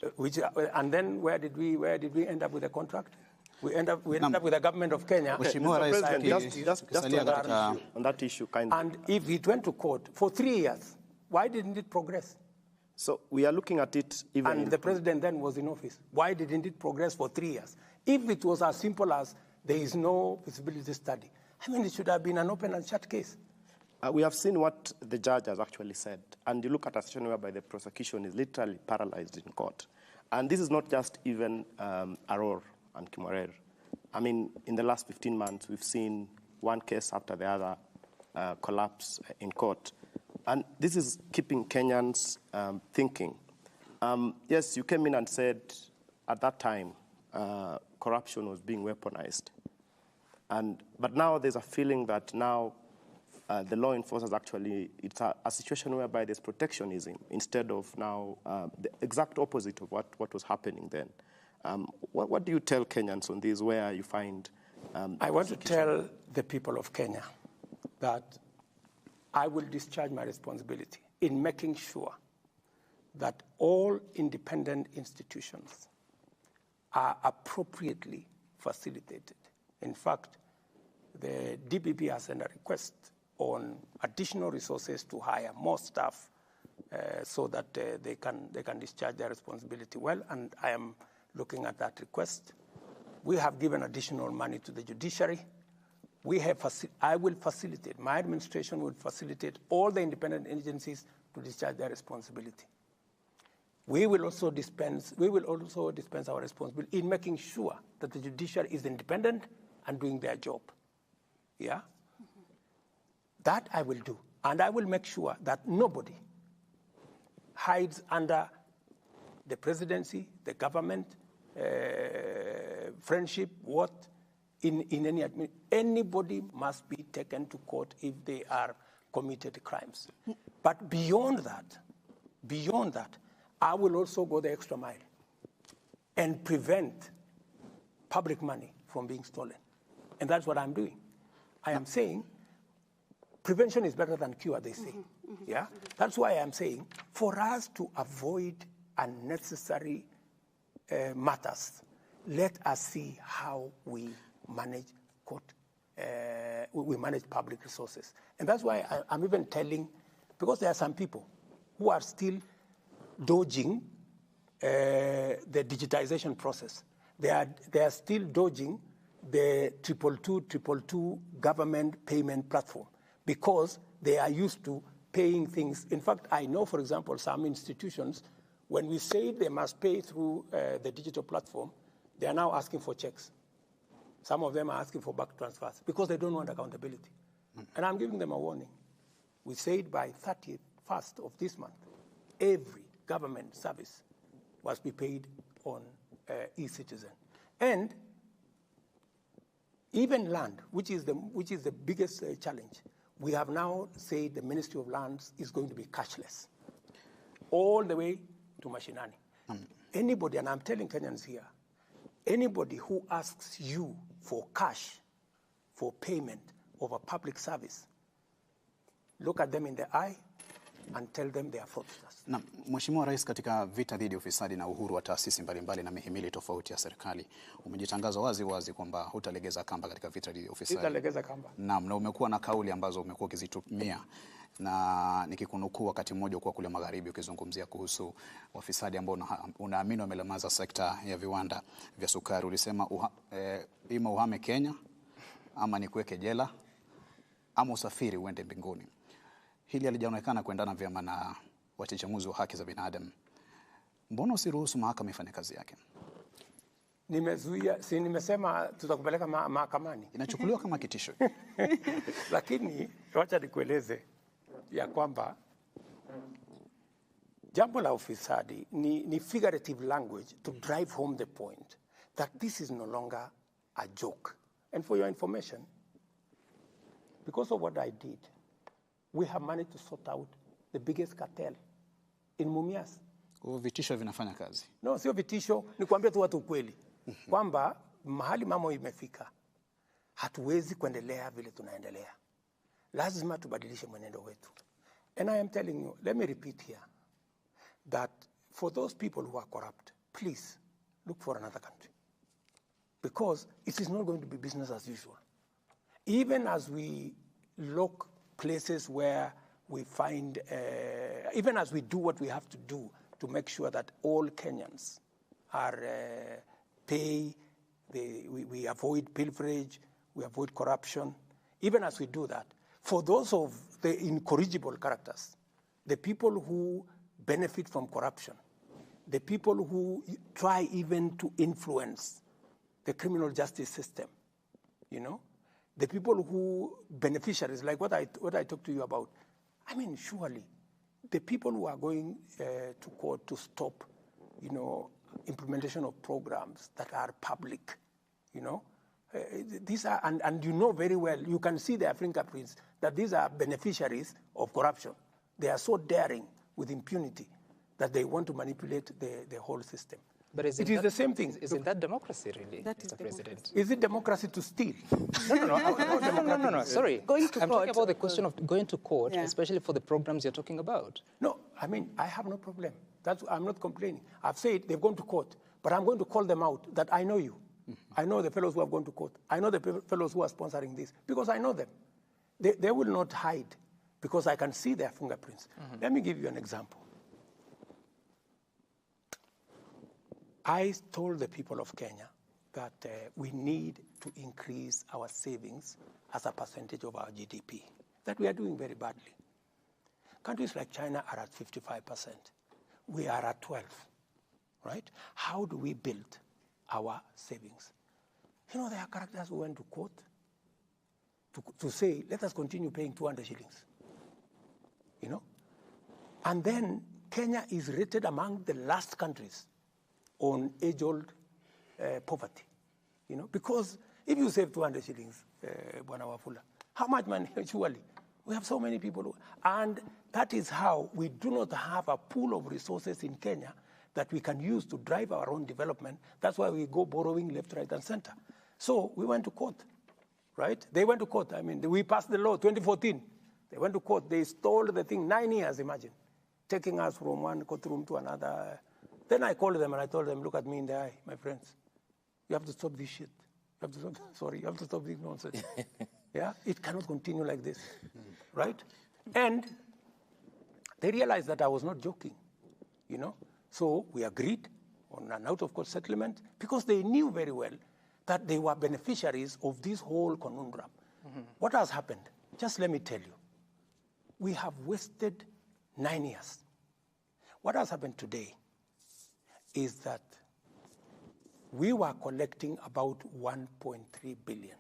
[SPEAKER 7] And then where did we end up with the contract? We end up with the government of Kenya.
[SPEAKER 5] Mheshimiwa Rais,
[SPEAKER 4] Just on that issue, kindly.
[SPEAKER 7] And if it went to court for 3 years, why didn't it progress?
[SPEAKER 4] So we are looking at it even.
[SPEAKER 7] And the president then was in office. Why didn't it progress for 3 years? If it was as simple as there is no feasibility study, I mean, it should have been an open and shut case.
[SPEAKER 4] We have seen what the judge has actually said. And you look at a situation whereby the prosecution is literally paralyzed in court. And this is not just even Aror and Kimorer. I mean, in the last 15 months, we've seen one case after the other collapse in court. And this is keeping Kenyans thinking. Yes, you came in and said at that time corruption was being weaponized. But now there's a feeling that now the law enforcers actually, it's a situation whereby there's protectionism instead of now the exact opposite of what was happening then. What do you tell Kenyans on this, where you find...
[SPEAKER 7] I want to tell the people of Kenya that I will discharge my responsibility in making sure that all independent institutions are appropriately facilitated. In fact, the DPP has sent a request on additional resources to hire more staff so that they can discharge their responsibility well, and I am looking at that request. We have given additional money to the judiciary. I will facilitate, my administration will facilitate all the independent agencies to discharge their responsibility. We will also dispense our responsibility in making sure that the judiciary is independent and doing their job. Yeah? That I will do. And I will make sure that nobody hides under the presidency, the government, friendship, in any anybody must be taken to court if they are committed crimes. But beyond that, I will also go the extra mile and prevent public money from being stolen. And that's what I'm doing. I am saying prevention is better than cure, they say. Yeah? That's why I'm saying for us to avoid unnecessary matters, let us see how we manage we manage public resources. And that's why I'm even telling, because there are some people who are still dodging the digitization process. They are still dodging the 222 government payment platform because they are used to paying things. In fact, I know, for example, some institutions, when we say they must pay through the digital platform, they are now asking for checks. Some of them are asking for back transfers because they don't want accountability. And I'm giving them a warning. We said by 31st of this month, every government service must be paid on e-citizen. And even land, which is the biggest challenge, we have now said the Ministry of Lands is going to be cashless, all the way to Mashinani. Anybody, and I'm telling Kenyans here, anybody who asks you for cash for payment of a public service, look at them in the eye and tell them they are fraudsters.
[SPEAKER 5] Na Mheshimiwa Rais, katika vita dhidi ya ufisadi na uhuru wa taasisi mbalimbali na mihimili tofauti ya serikali, umejitangaza wazi wazi kwamba hutalegeza kamba katika vita dhidi ya ufisadi.
[SPEAKER 7] Hutalegeza kamba.
[SPEAKER 5] Naam, na umekuwa na kauli ambazo umekuwa ukizitumia, na nikikunukuu wakati mmoja kwa kule magharibi ukizungumzia kuhusu wafisadi ambao unaamini wamelemaza sekta ya viwanda vya sukari. Ulisema ima uhame Kenya ama nikuweke jela ama usafiri uende mbinguni. Hili halijaonekana kuendana vyema na wachechemuzi wa haki za binadamu. Mbona usiruhusu mahakama ifanye kazi yake?
[SPEAKER 7] Nimezuia, si nimesema tutakupeleka mahakamani.
[SPEAKER 5] Inachukuliwa kama kitisho.
[SPEAKER 7] Lakini wacha nikueleze ya kwamba jambo la ufisadi ni figurative language to drive home the point that this is no longer a joke. And for your information, because of what I did, we have managed to sort out the biggest cartel in Mumias.
[SPEAKER 5] Vitisho vinafanya kazi.
[SPEAKER 7] No, sio vitisho, ni kuambia tu watu ukweli. Kwamba mahali mambo imefika, hatuwezi kuendelea vile tunaendelea. Lazima tubadilishe mwenendo wetu. And I am telling you, let me repeat here, that for those people who are corrupt, please look for another country. Because it is not going to be business as usual. Even as we look places where we find, even as we do what we have to do to make sure that all Kenyans are we avoid pilferage, we avoid corruption. Even as we do that, for those of the incorrigible characters, the people who benefit from corruption, the people who try even to influence the criminal justice system, you know, the people who beneficiaries, like what I talked to you about. I mean, surely, the people who are going to court to stop, you know, implementation of programs that are public, you know, these are, and you know very well, you can see their fingerprints, that these are beneficiaries of corruption. They are so daring with impunity that they want to manipulate the whole system.
[SPEAKER 1] But
[SPEAKER 7] it is the same thing.
[SPEAKER 1] Isn't that democracy, really,
[SPEAKER 6] That
[SPEAKER 1] Mr. President?
[SPEAKER 7] Is it democracy to steal?
[SPEAKER 1] No. Sorry.
[SPEAKER 6] Going to
[SPEAKER 1] I'm
[SPEAKER 6] court.
[SPEAKER 1] talking about the question of going to court,
[SPEAKER 6] Yeah.
[SPEAKER 1] especially for the programs you're talking about.
[SPEAKER 7] No, I mean, I have no problem. I'm not complaining. I've said they've gone to court, but I'm going to call them out that I know you. I know the fellows who have gone to court. I know the fellows who are sponsoring this, because I know them. They will not hide, because I can see their fingerprints. Let me give you an example. I told the people of Kenya that we need to increase our savings as a percentage of our GDP, that we are doing very badly. Countries like China are at 55%. We are at 12%, right? How do we build our savings? You know, there are characters who went to court to say, let us continue paying 200 shillings, you know? And then Kenya is rated among the last countries on age-old poverty, you know? Because if you save 200 shillings, Bwana Wafula, how much money, surely? We have so many people, and that is how we do not have a pool of resources in Kenya that we can use to drive our own development. That's why we go borrowing left, right, and center. So we went to court, right? They went to court. I mean, we passed the law 2014. They went to court. They stole the thing 9 years, imagine, taking us from one courtroom to another. Then I called them and I told them, look at me in the eye, my friends. You have to stop this shit. You have to stop, you have to stop this nonsense. Yeah, it cannot continue like this, right? And they realized that I was not joking, you know? So we agreed on an out-of-court settlement because they knew very well that they were beneficiaries of this whole conundrum. What has happened? Just let me tell you. We have wasted 9 years. What has happened today is that we were collecting about 1.3 billion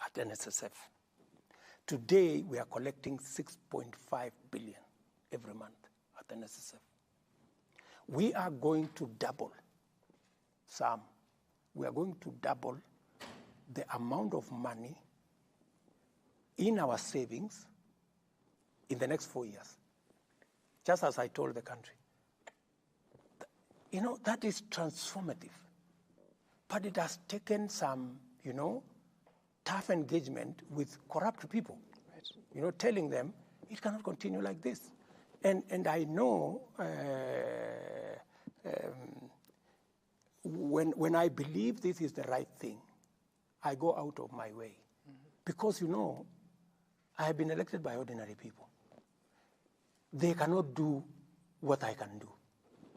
[SPEAKER 7] at NSSF. Today, we are collecting 6.5 billion every month at NSSF. We are going to double, Sam, we are going to double the amount of money in our savings in the next 4 years, just as I told the country. You know, that is transformative. But it has taken some, you know, tough engagement with corrupt people, right? You know, telling them it cannot continue like this. And I know when I believe this is the right thing, I go out of my way. Because, you know, I have been elected by ordinary people. They cannot do what I can do.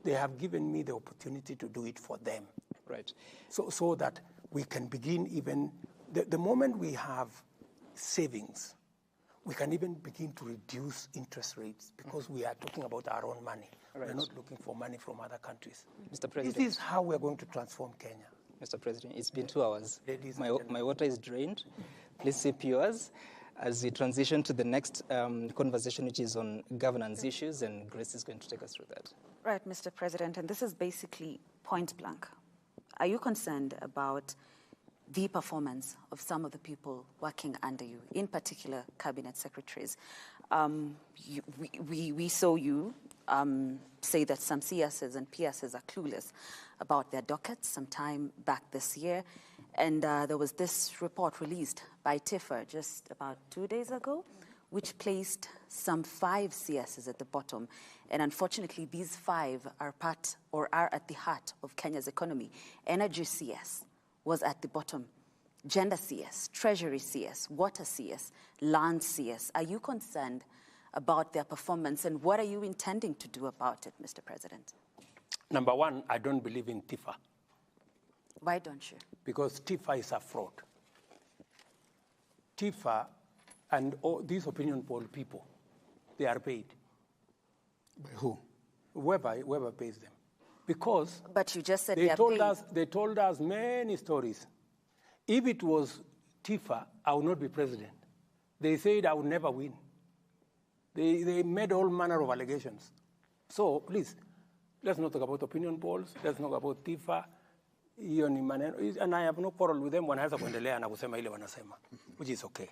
[SPEAKER 7] They have given me the opportunity to do it for them.
[SPEAKER 1] Right.
[SPEAKER 7] So that we can begin even, the moment we have savings, we can even begin to reduce interest rates because we are talking about our own money. Right. We're not looking for money from other countries.
[SPEAKER 1] Mr. President.
[SPEAKER 7] This is how we're going to transform Kenya.
[SPEAKER 1] Mr. President, it's been 2 hours. My water is drained. Please sip yours as we transition to the next conversation, which is on governance issues, and Grace is going to take us through that.
[SPEAKER 3] Right, Mr. President, and this is basically point blank. Are you concerned about the performance of some of the people working under you, in particular cabinet secretaries? We saw you say that some CSs and PSs are clueless about their dockets some time back this year. And there was this report released by TIFA just about 2 days ago, which placed some 5 CSs at the bottom. And unfortunately, these 5 are part or are at the heart of Kenya's economy. Energy CS was at the bottom. Gender CS, Treasury CS, Water CS, Land CS. Are you concerned about their performance, and what are you intending to do about it, Mr. President?
[SPEAKER 7] Number one, I don't believe in TIFA.
[SPEAKER 3] Why don't you?
[SPEAKER 7] Because TIFA is a fraud. TIFA and all these opinion poll people, they are paid.
[SPEAKER 5] By who?
[SPEAKER 7] Whoever pays them. Because
[SPEAKER 3] But you just said
[SPEAKER 7] they told
[SPEAKER 3] paid.
[SPEAKER 7] they told us many stories. If it was TIFA, I would not be president. They said I would never win. They made all manner of allegations. So please, let's not talk about opinion polls. Let's not talk about TIFA. And I have no quarrel with them. Wanaweza kuendelea na kusema ile wanasema, which is okay.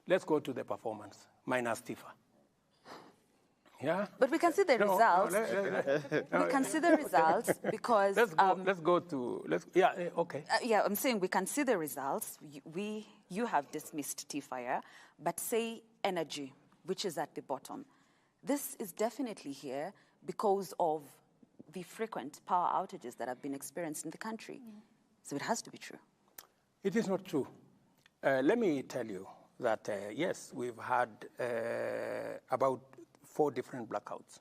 [SPEAKER 7] Let's go to the performance, minus TIFA. Yeah?
[SPEAKER 3] But we can see the results. We can see the results because...
[SPEAKER 7] Okay.
[SPEAKER 3] Yeah, I'm saying we can see the results. You have dismissed TIFA, but say energy, which is at the bottom. This is definitely here because of the frequent power outages that have been experienced in the country. So it has to be true.
[SPEAKER 7] It is not true. Let me tell you that, yes, we've had about 4 different blackouts.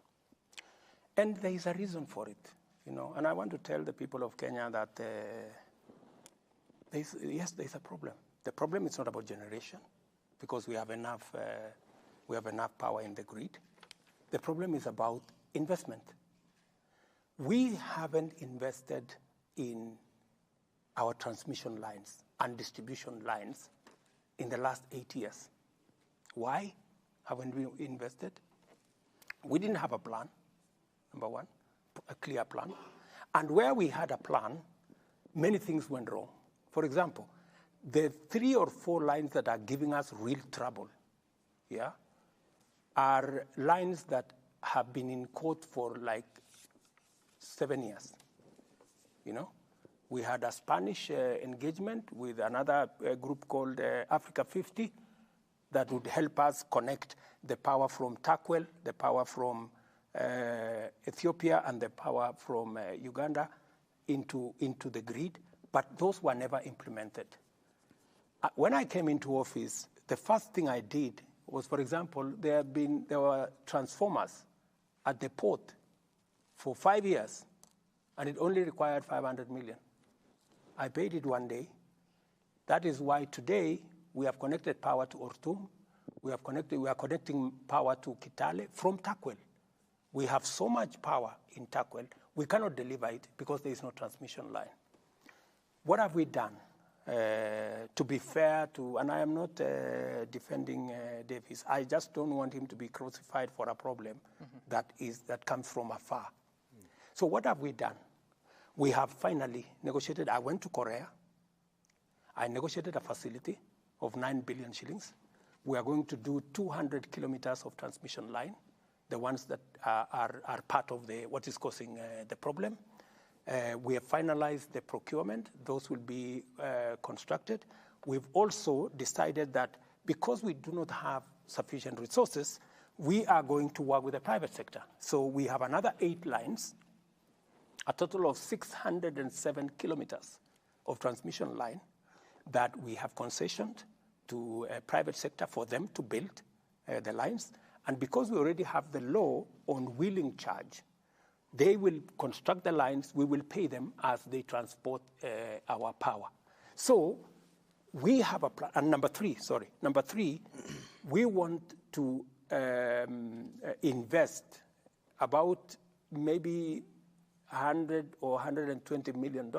[SPEAKER 7] And there is a reason for it, And I want to tell the people of Kenya that, yes, there's a problem. The problem is not about generation, because we have enough power in the grid. The problem is about investment. We haven't invested in our transmission lines and distribution lines in the last 8 years. Why haven't we invested? We didn't have a plan, number one, a clear plan. And where we had a plan, many things went wrong. For example, the 3 or 4 lines that are giving us real trouble, are lines that have been in court for like 7 years. We had a Spanish engagement with another group called Africa 50 that would help us connect the power from Takwel, the power from Ethiopia, and the power from Uganda into the grid, but those were never implemented. When I came into office, the first thing I did was, for example, there were transformers at the port for 5 years, and it only required 500 million. I paid it one day. That is why today we have connected power to Ortum. We are connecting power to Kitale from Takwel. We have so much power in Takwel, we cannot deliver it because there is no transmission line. What have we done? To be fair to, and I am not defending Davis, I just don't want him to be crucified for a problem that comes from afar. So what have we done? We have finally negotiated. I went to Korea. I negotiated a facility of 9 billion shillings. We are going to do 200 kilometers of transmission line, the ones that are part of what is causing the problem. We have finalized the procurement. Those will be constructed. We've also decided that because we do not have sufficient resources, we are going to work with the private sector. So we have another 8 lines, a total of 607 kilometers of transmission line that we have concessioned to a private sector for them to build the lines. And because we already have the law on wheeling charge, they will construct the lines, we will pay them as they transport our power. So we have a plan. And number three, we want to invest about maybe $100 or $120 million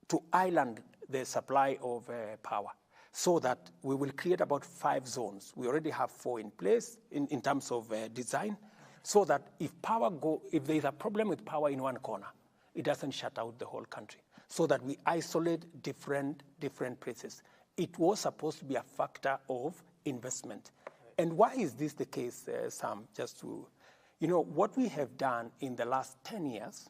[SPEAKER 7] to island the supply of power, so that we will create about 5 zones. We already have 4 in place in terms of design, so that if there is a problem with power in one corner, it doesn't shut out the whole country, so that we isolate different places. It was supposed to be a factor of investment. And why is this the case, Sam? Just to, what we have done in the last 10 years,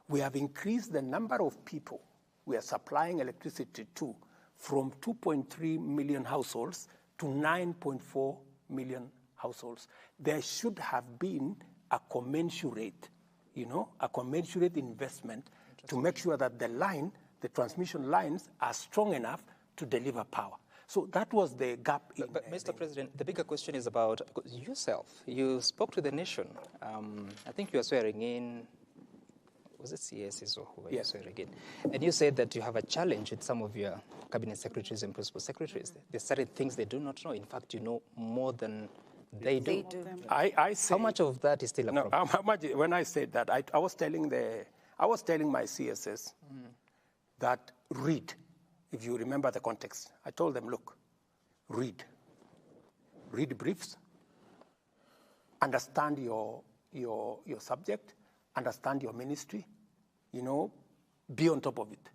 [SPEAKER 7] we have increased the number of people we are supplying electricity to from 2.3 million households to 9.4 million households. There should have been a commensurate investment to make sure that the transmission lines are strong enough to deliver power. So that was the gap.
[SPEAKER 1] But Mr. President, the bigger question is about yourself. You spoke to the nation. I think you are swearing in, was it CSs or who were you swearing in? And you said that you have a challenge with some of your cabinet secretaries and principal secretaries. There's certain things they do not know. In fact, you know more than they do.
[SPEAKER 3] They do.
[SPEAKER 7] I say,
[SPEAKER 1] how much of that is still a problem?
[SPEAKER 7] How much, when I said that, I was telling my CSS that read. If you remember the context, I told them, look, read briefs, understand your subject, understand your ministry, be on top of it.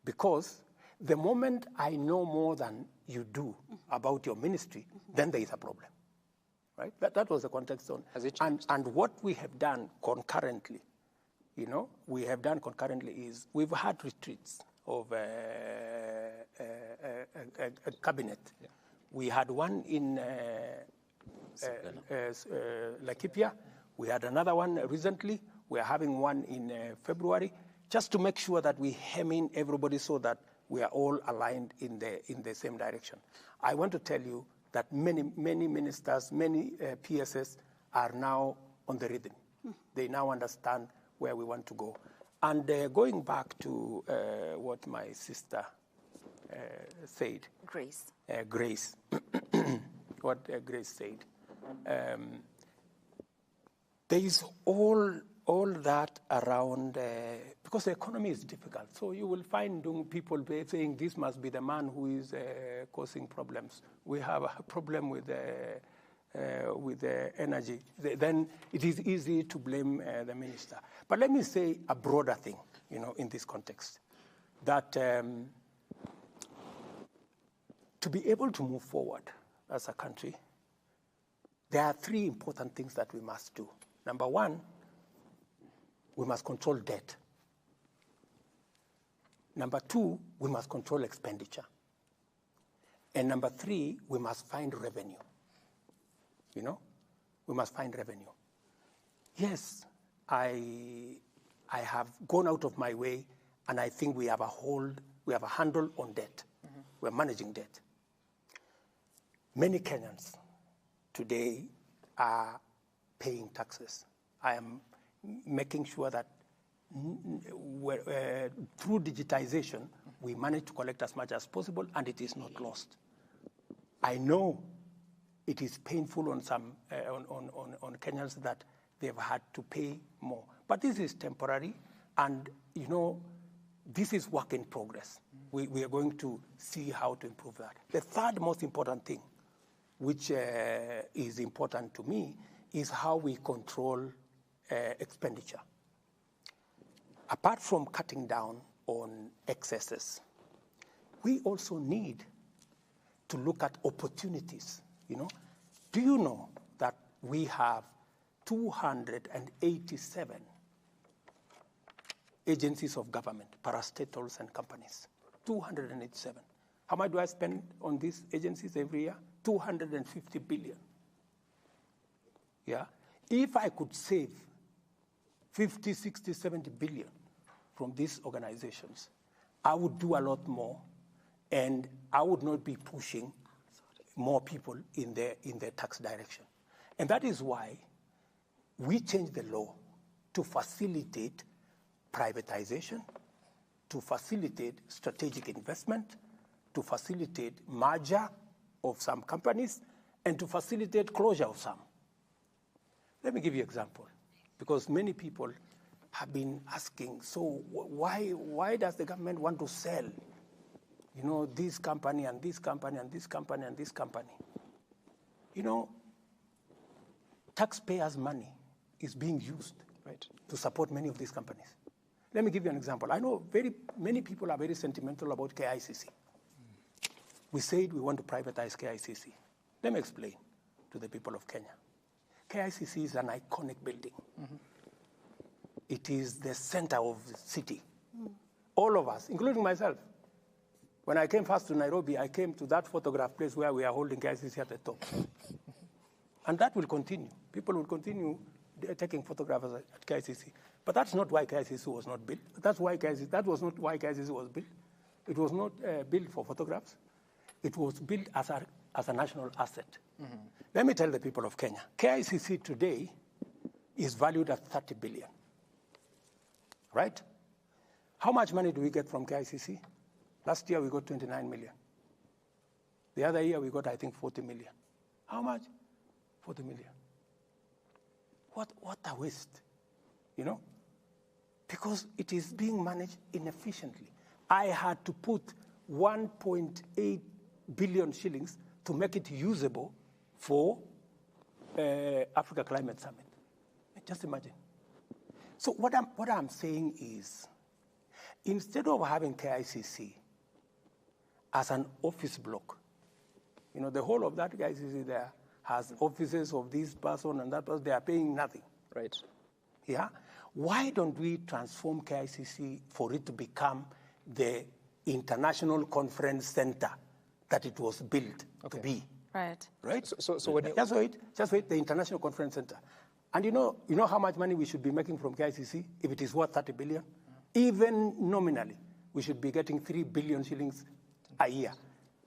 [SPEAKER 7] Because the moment I know more than you do about your ministry, then there is a problem, right? That was the context on.
[SPEAKER 1] Has it changed?
[SPEAKER 7] And what we have done concurrently, is we've had retreats of a cabinet. Yeah. We had one in Laikipia. We had another one recently. We are having one in February, just to make sure that we hem in everybody so that we are all aligned in the same direction. I want to tell you that many ministers, many PSS are now on the rhythm. They now understand where we want to go. And going back to what my sister said.
[SPEAKER 3] Grace.
[SPEAKER 7] Grace. What Grace said. There is all that around, because the economy is difficult. So you will find people saying this must be the man who is causing problems. We have a problem with the energy. Then it is easy to blame the minister. But let me say a broader thing, in this context, that to be able to move forward as a country, there are three important things that we must do. Number one, we must control debt. Number two, we must control expenditure. And number three, we must find revenue. We must find revenue. Yes, I have gone out of my way, and I think we have a handle on debt. Mm-hmm. We're managing debt. Many Kenyans today are paying taxes. I am making sure that through digitization, we manage to collect as much as possible, and it is not lost. I know it is painful on some on Kenyans that they've had to pay more, but this is temporary, and this is work in progress. We are going to see how to improve that. The third most important thing, which is important to me, is how we control expenditure. Apart from cutting down on excesses, we also need to look at opportunities. Do you know that we have 287 agencies of government, parastatals and companies? 287. How much do I spend on these agencies every year? 250 billion. Yeah. If I could save 50, 60, 70 billion from these organizations, I would do a lot more, and I would not be pushing more people in the tax direction. And that is why we changed the law to facilitate privatization, to facilitate strategic investment, to facilitate merger of some companies, and to facilitate closure of some. Let me give you an example, because many people have been asking, so why does the government want to sell, this company and this company and this company and this company? Taxpayers' money is being used to support many of these companies. Let me give you an example. I know many people are very sentimental about KICC. We said we want to privatize KICC. Let me explain to the people of Kenya. KICC is an iconic building. It is the center of the city. All of us, including myself. When I came first to Nairobi, I came to that photograph place where we are holding KICC at the top. And that will continue. People will continue taking photographs at KICC. But that's not why KICC was not built. That was not why KICC was built. It was not built for photographs. It was built as a national asset. Let me tell the people of Kenya, KICC today is valued at 30 billion, right? How much money do we get from KICC? Last year we got 29 million. The other year we got, I think, 40 million. How much? 40 million. What a waste, you know? Because it is being managed inefficiently. I had to put 1.8 billion shillings to make it usable for Africa Climate Summit. Just imagine. So what I'm saying is, instead of having KICC as an office block, you know, the whole of that KICC there has offices of this person and that person, they are paying nothing.
[SPEAKER 1] Right.
[SPEAKER 7] Yeah? Why don't we transform KICC for it to become the international conference center that it was built to be?
[SPEAKER 3] Right.
[SPEAKER 7] Right?
[SPEAKER 1] So when you...
[SPEAKER 7] Just wait, the international conference center. And you know how much money we should be making from KICC if it is worth 30 billion? Even nominally, we should be getting 3 billion shillings a year.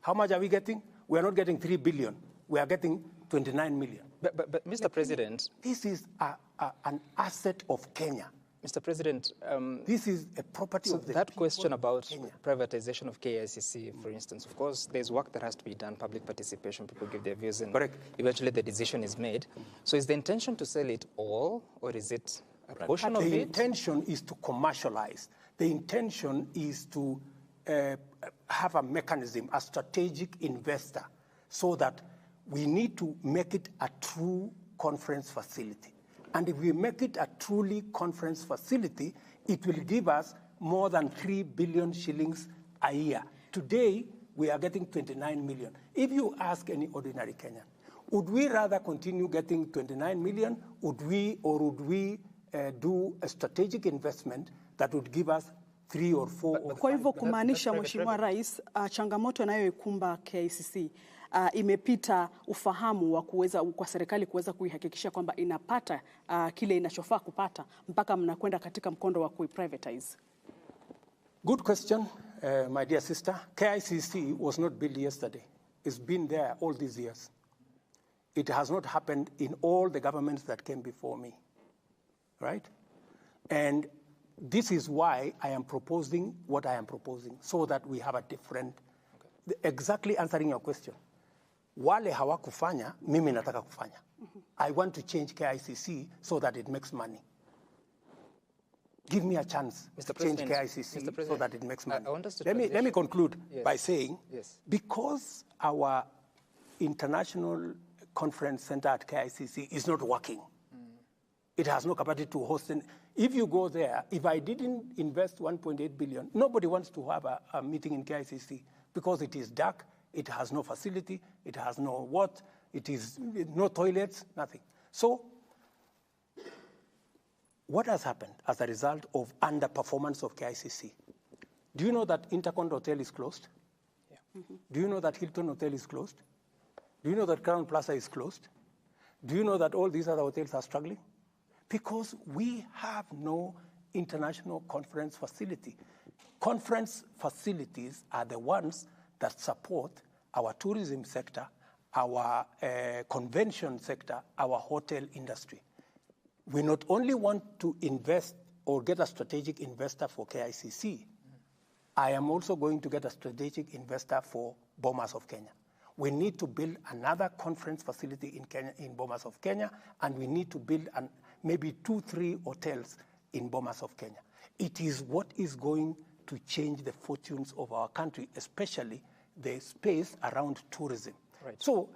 [SPEAKER 7] How much are we getting? We are not getting 3 billion. We are getting 29 million.
[SPEAKER 1] But Mr. President...
[SPEAKER 7] This is an asset of Kenya.
[SPEAKER 1] Mr. President...
[SPEAKER 7] this is a property of the
[SPEAKER 1] that question about
[SPEAKER 7] Kenya.
[SPEAKER 1] privatization of KICC, for instance, of course, there's work that has to be done, public participation, people give their views, and
[SPEAKER 7] Correct.
[SPEAKER 1] eventually the decision is made. So is the intention to sell it all, or is it a portion of it?
[SPEAKER 7] The intention is to commercialize. The intention is to have a mechanism, a strategic investor, so that we need to make it a true conference facility. And if we make it a truly conference facility, it will give us more than 3 billion shillings a year. Today, we are getting 29 million. If you ask any ordinary Kenyan, would we rather continue getting 29 million, would we do a strategic investment that would give us 3 or 4 or 5?
[SPEAKER 6] Kwa hivyo kumaanisha, Mheshimiwa Rais, changamoto inayoikumba KICC imepita ufahamu wa kuweza kwa serikali kuweza kuihakikisha kwamba inapata kile inachofaa kupata mpaka mnakwenda katika mkondo wa kuiprivatize.
[SPEAKER 7] Good question, my dear sister. KICC was not built yesterday. It's been there all these years. It has not happened in all the governments that came before me, right? And this is why I am proposing what I am proposing, so that we have a different, exactly answering your question. Wale hawakufanya, mimi nataka kufanya. I want to change KICC so that it makes money. Give me a chance to change KICC so that it makes money. Let me conclude by saying, because our international conference center at KICC is not working, it has no capacity to host. If you go there, if I didn't invest 1.8 billion, nobody wants to have a meeting in KICC because it is dark, it has no facility, it has no what, it is no toilets, nothing. So what has happened as a result of underperformance of KICC? Do you know that Intercont Hotel is closed? Yeah. Do you know that Hilton Hotel is closed? Do you know that Crown Plaza is closed? Do you know that all these other hotels are struggling? Because we have no international conference facility. Conference facilities are the ones that support our tourism sector, our convention sector, our hotel industry. We not only want to invest or get a strategic investor for KICC, I am also going to get a strategic investor for Bomas of Kenya. We need to build another conference facility in Kenya, in Bomas of Kenya, and we need to build maybe 2-3 hotels in Bomas of Kenya. It is what is going to change the fortunes of our country, especially the space around tourism. Right. So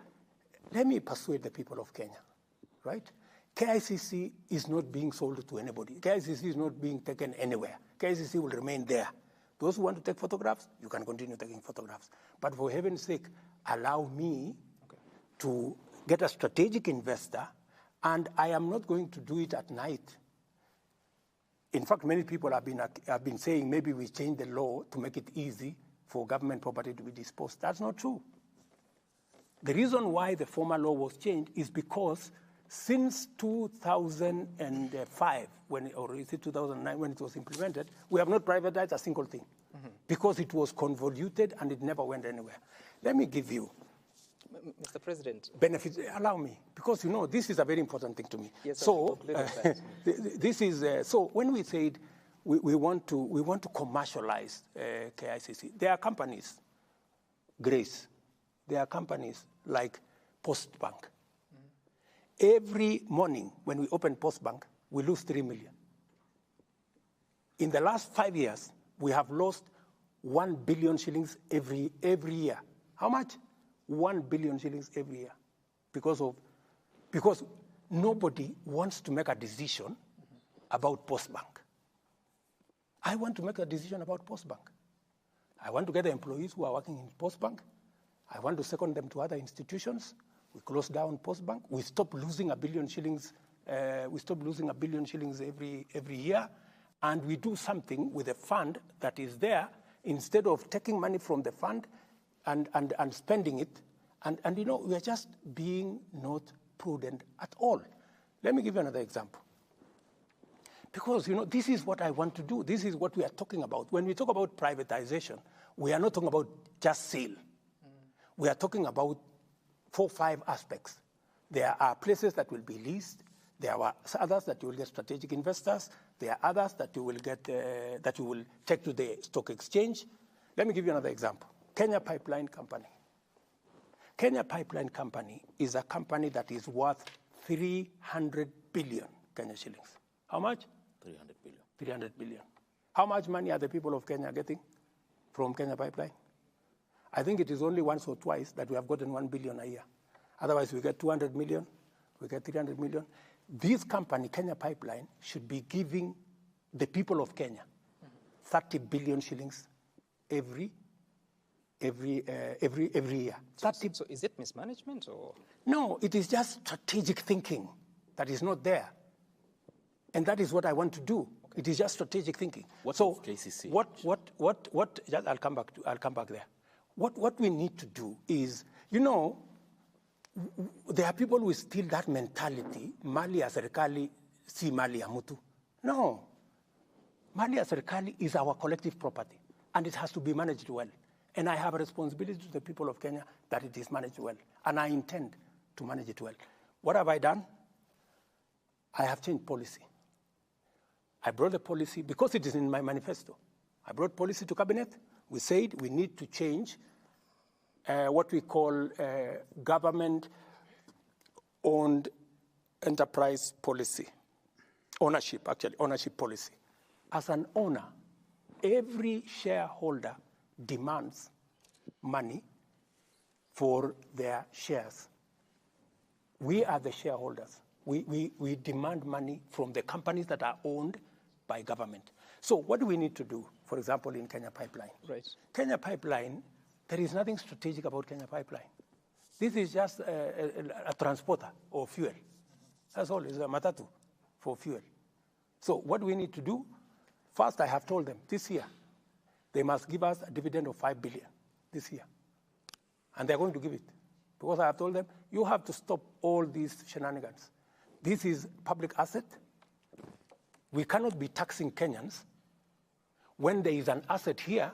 [SPEAKER 7] let me persuade the people of Kenya, right? KICC is not being sold to anybody. KICC is not being taken anywhere. KICC will remain there. Those who want to take photographs, you can continue taking photographs. But for heaven's sake, allow me to get a strategic investor, and I am not going to do it at night. In fact, many people have been saying maybe we change the law to make it easy for government property to be disposed. That's not true. The reason why the former law was changed is because since 2005, or is it 2009 when it was implemented, we have not privatized a single thing because it was convoluted and it never went anywhere. Let me give you,
[SPEAKER 1] Mr. President.
[SPEAKER 7] benefits. Allow me, because this is a very important thing to me.
[SPEAKER 1] Yes,
[SPEAKER 7] so this is so when we said we want to commercialize KICC, there are companies, Grace, there are companies like Postbank. Every morning when we open Postbank, we lose 3 million. In the last 5 years, we have lost 1 billion shillings every year. How much? 1 billion shillings every year. Because nobody wants to make a decision about Postbank. I want to make a decision about Postbank. I want to get the employees who are working in Postbank. I want to second them to other institutions. We close down Postbank. We stop losing 1 billion shillings. Every year, and we do something with a fund that is there instead of taking money from the fund and spending it. And we are just being not prudent at all. Let me give you another example. Because this is what I want to do. This is what we are talking about. When we talk about privatization, we are not talking about just sale. We are talking about 4 or 5 aspects. There are places that will be leased. There are others that you will get strategic investors. There are others that you will get that you will take to the stock exchange. Let me give you another example. Kenya Pipeline Company. Kenya Pipeline Company is a company that is worth 300 billion Kenya shillings. How much?
[SPEAKER 2] 300 billion.
[SPEAKER 7] 300 billion. How much money are the people of Kenya getting from Kenya Pipeline? I think it is only once or twice that we have gotten 1 billion a year. Otherwise, we get 200 million, we get 300 million. This company, Kenya Pipeline, should be giving the people of Kenya 30 billion shillings every year.
[SPEAKER 1] So is it mismanagement or?
[SPEAKER 7] No, it is just strategic thinking that is not there. And that is what I want to do. Okay. It is just strategic thinking.
[SPEAKER 2] What of KCC?
[SPEAKER 7] I'll come back there. What we need to do is, there are people who still that mentality, mali ya serikali si mali ya mtu. No. Mali ya serikali is our collective property, and it has to be managed well. And I have a responsibility to the people of Kenya that it is managed well, and I intend to manage it well. What have I done? I have changed policy. I brought the policy, because it is in my manifesto. I brought policy to cabinet. We said we need to change what we call government-owned enterprise policy. Ownership policy. As an owner, every shareholder demands money for their shares. We are the shareholders. We demand money from the companies that are owned by government. So what do we need to do, for example, in Kenya Pipeline?
[SPEAKER 1] Right.
[SPEAKER 7] Kenya Pipeline, there is nothing strategic about Kenya Pipeline. This is just a transporter or fuel. That's all. It's a matatu for fuel. So what we need to do, first I have told them this year, they must give us a dividend of 5 billion this year. And they're going to give it. Because I have told them, you have to stop all these shenanigans. This is public asset. We cannot be taxing Kenyans when there is an asset here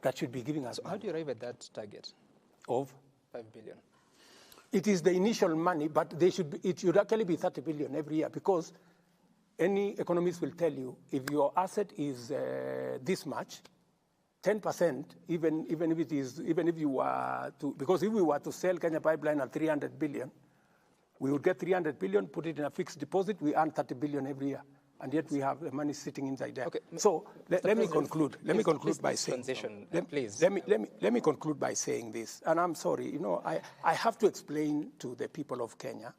[SPEAKER 7] that should be giving us
[SPEAKER 1] So
[SPEAKER 7] money.
[SPEAKER 1] how do you arrive at that target
[SPEAKER 7] Of?
[SPEAKER 1] 5 billion?
[SPEAKER 7] It is the initial money, but it should actually be 30 billion every year, because any economist will tell you if your asset is this much, 10%, even if you were to, because if we were to sell Kenya Pipeline at 300 billion, we would get 300 billion, put it in a fixed deposit, we earn 30 billion every year. And yet we have the money sitting inside there.
[SPEAKER 1] Okay.
[SPEAKER 7] So let me conclude. Let me conclude by saying.
[SPEAKER 1] Please.
[SPEAKER 7] Let me conclude by saying this. And I'm sorry, I have to explain to the people of Kenya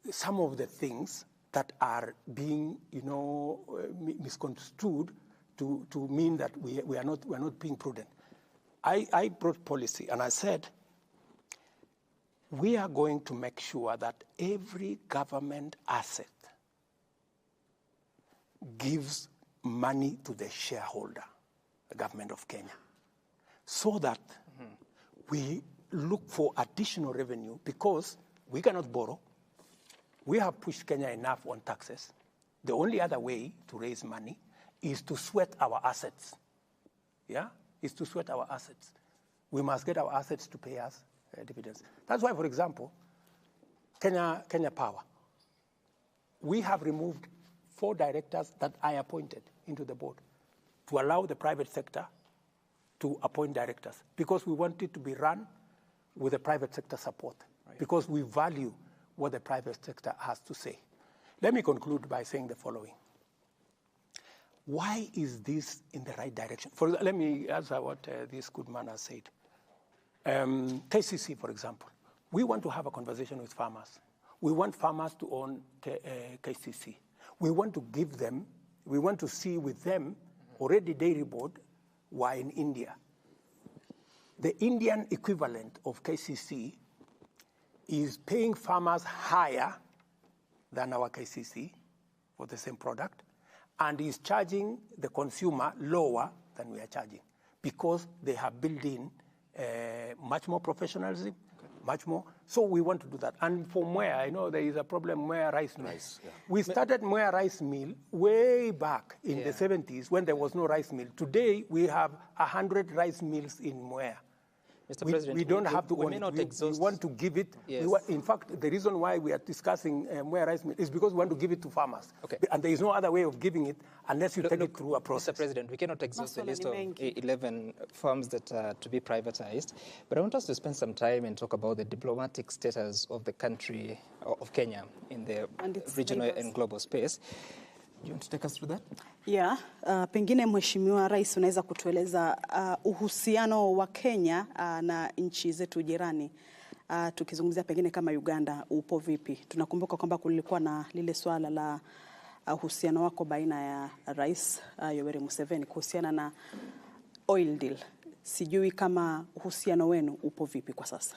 [SPEAKER 7] some of the things that are being, misconstrued to mean that we are not being prudent. I brought policy and I said, we are going to make sure that every government asset gives money to the shareholder, the government of Kenya, so that we look for additional revenue because we cannot borrow. We have pushed Kenya enough on taxes. The only other way to raise money is to sweat our assets. Yeah? Is to sweat our assets. We must get our assets to pay us dividends. That's why, for example, Kenya Power, we have removed 4 directors that I appointed into the board to allow the private sector to appoint directors because we want it to be run with the private sector support, because we value what the private sector has to say. Let me conclude by saying the following. Why is this in the right direction? Let me answer what this good man has said. KCC, for example, we want to have a conversation with farmers. We want farmers to own KCC. We want to see with them already dairy board were in India. The Indian equivalent of KCC is paying farmers higher than our KCC for the same product, and is charging the consumer lower than we are charging because they have built in much more professionalism, much more. So we want to do that. And for Mwea, I know there is a problem, Mwea rice mill. We started Mwea rice mill way back in the 70s when there was no rice mill. Today, we have 100 rice mills in Mwea.
[SPEAKER 1] Mr. President,
[SPEAKER 7] we don't have to own
[SPEAKER 1] it.
[SPEAKER 7] We want to give it.
[SPEAKER 1] Yes.
[SPEAKER 7] In fact, the reason why we are discussing Mwea rice mill is because we want to give it to farmers.
[SPEAKER 1] Okay.
[SPEAKER 7] And there is no other way of giving it unless you take it through a process.
[SPEAKER 1] Mr. President, we cannot exhaust the list of 11 farms that are to be privatized. But I want us to spend some time and talk about the diplomatic status of the country, of Kenya, in the regional and global space. Do you want to take us through that?
[SPEAKER 6] Yeah, pengine Mheshimiwa Rais unaweza kutueleza uhusiano wa Kenya na nchi zetu jirani. Tukizungumzia pengine kama Uganda upo vipi? Tunakumbuka kwamba kulikuwa na lile swala la uhusiano wako baina ya Rais Yoweri Museveni kuhusiana na oil deal. Sijui kama uhusiano wenu upo vipi kwa sasa.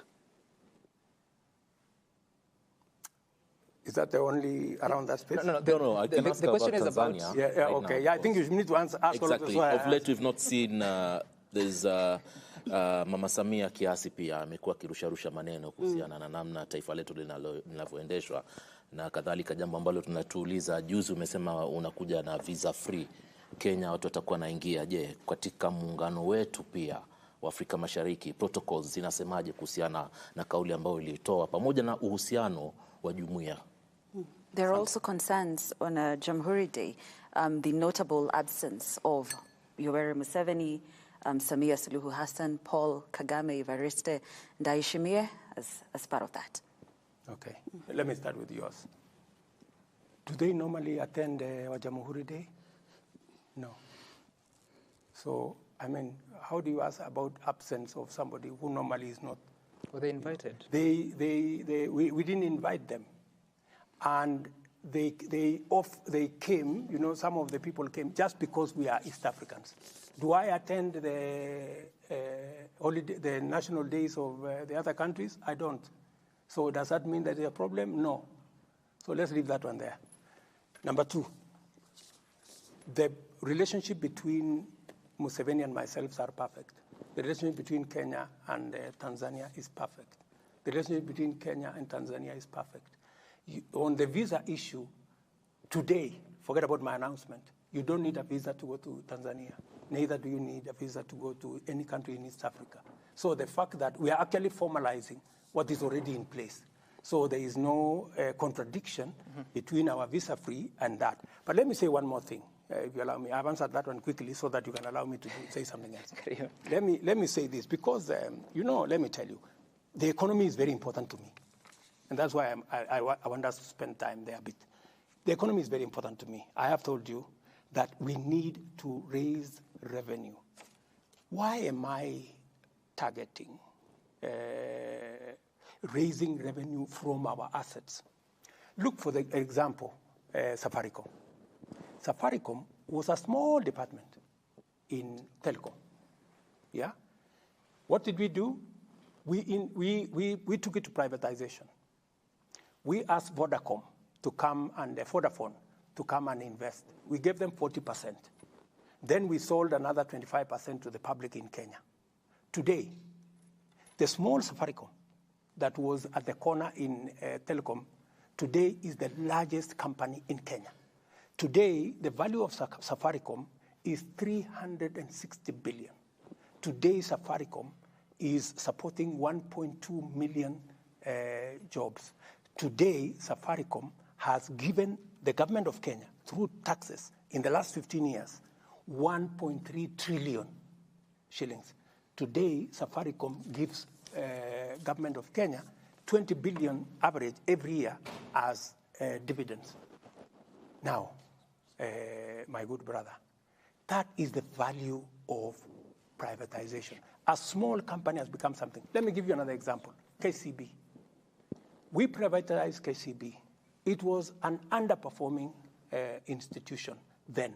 [SPEAKER 7] Is that the only around that space?
[SPEAKER 2] No. I can ask
[SPEAKER 1] the question
[SPEAKER 2] about
[SPEAKER 1] is about
[SPEAKER 2] Tanzania.
[SPEAKER 7] Yeah,
[SPEAKER 2] right
[SPEAKER 7] okay.
[SPEAKER 2] now,
[SPEAKER 7] Yeah, I think you need to ask all of
[SPEAKER 2] exactly.
[SPEAKER 7] this.
[SPEAKER 2] Of late, we've not seen there's Mama Samia kiasi pia amekuwa kirusharusha maneno kuhusiana na namna taifa letu linavyoendeshwa na kadhalika, jambo ambalo tunatuuliza. Juzi umesema unakuja na visa free Kenya, watu watakuwa naingia. Je, katika muungano wetu pia wa Afrika Mashariki protocols zinasemaje kuhusiana na kauli ambayo ilitoa pamoja na uhusiano wa jumuiya?
[SPEAKER 3] There are also concerns on a Jamhuri Day, the notable absence of Yoweri Museveni, Samia Suluhu Hassan, Paul Kagame, Evariste Ndayishimiye as part of that.
[SPEAKER 7] Okay, let me start with yours. Do they normally attend our Jamhuri Day? No. So, I mean, how do you ask about absence of somebody who normally is not?
[SPEAKER 1] Were they invited?
[SPEAKER 7] We didn't invite them. And they came, some of the people came just because we are East Africans. Do I attend the national days of the other countries? I don't. So does that mean that there's a problem? No. So let's leave that one there. Number 2, the relationship between Museveni and myself are perfect. The relationship between Kenya and Tanzania is perfect. The relationship between Kenya and Tanzania is perfect. On the visa issue, today, forget about my announcement, you don't need a visa to go to Tanzania. Neither do you need a visa to go to any country in East Africa. So the fact that we are actually formalizing what is already in place. So there is no contradiction between our visa-free and that. But let me say one more thing, if you allow me. I've answered that one quickly so that you can allow me to say something else. Let me say this, because, let me tell you, the economy is very important to me. And that's why I want us to spend time there a bit. The economy is very important to me. I have told you that we need to raise revenue. Why am I targeting raising revenue from our assets? Look, for the example, Safaricom. Safaricom was a small department in telecom. Yeah? What did we do? We took it to privatization. We asked Vodafone to come and invest. We gave them 40%. Then we sold another 25% to the public in Kenya. Today, the small Safaricom that was at the corner in telecom today is the largest company in Kenya. Today, the value of Safaricom is 360 billion. Today, Safaricom is supporting 1.2 million jobs. Today, Safaricom has given the government of Kenya, through taxes, in the last 15 years, 1.3 trillion shillings. Today, Safaricom gives government of Kenya 20 billion average every year as dividends. Now, my good brother, that is the value of privatization. A small company has become something. Let me give you another example, KCB. We privatized KCB. It was an underperforming institution then.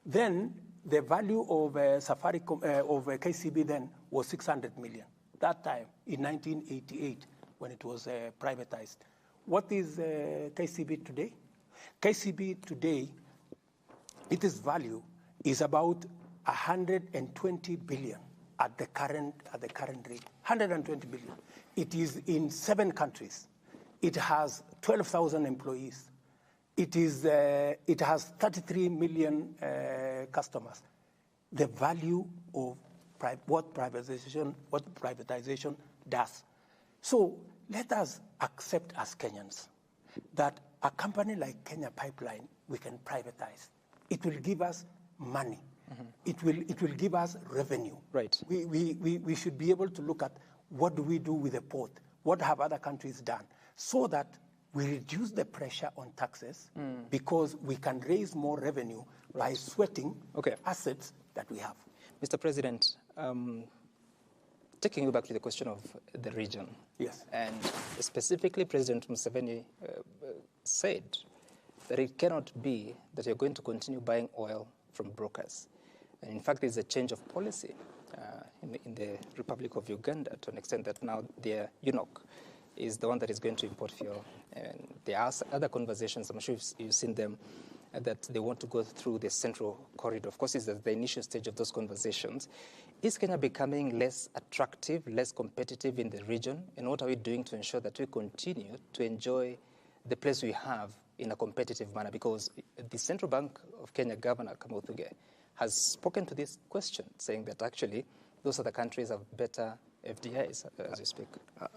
[SPEAKER 7] Then the value of Safaricom, of KCB then was 600 million. That time, in 1988, when it was privatized. What is KCB today? KCB today, its value is about 120 billion at the current rate. 120 billion. It is in 7 countries. It has 12,000 employees. It has 33 million customers. The value of what privatization does. So let us accept as Kenyans that a company like Kenya Pipeline, we can privatize. It will give us money. Mm-hmm. It will give us revenue.
[SPEAKER 1] Right.
[SPEAKER 7] We should be able to look at what do we do with the port? What have other countries done? So that we reduce the pressure on taxes because we can raise more revenue by sweating assets that we have.
[SPEAKER 1] Mr. President, taking you back to the question of the region.
[SPEAKER 7] Yes.
[SPEAKER 1] And specifically, President Museveni said that it cannot be that you're going to continue buying oil from brokers. And in fact, there's a change of policy in the Republic of Uganda to an extent that now their eunuch is the one that is going to import fuel. And there are other conversations, I'm sure you've seen them, that they want to go through the central corridor. Of course, it's at the initial stage of those conversations. Is Kenya becoming less attractive, less competitive in the region? And what are we doing to ensure that we continue to enjoy the place we have in a competitive manner? Because the Central Bank of Kenya Governor Kamuthuge has spoken to this question, saying that actually those other countries have better FDIs as we speak.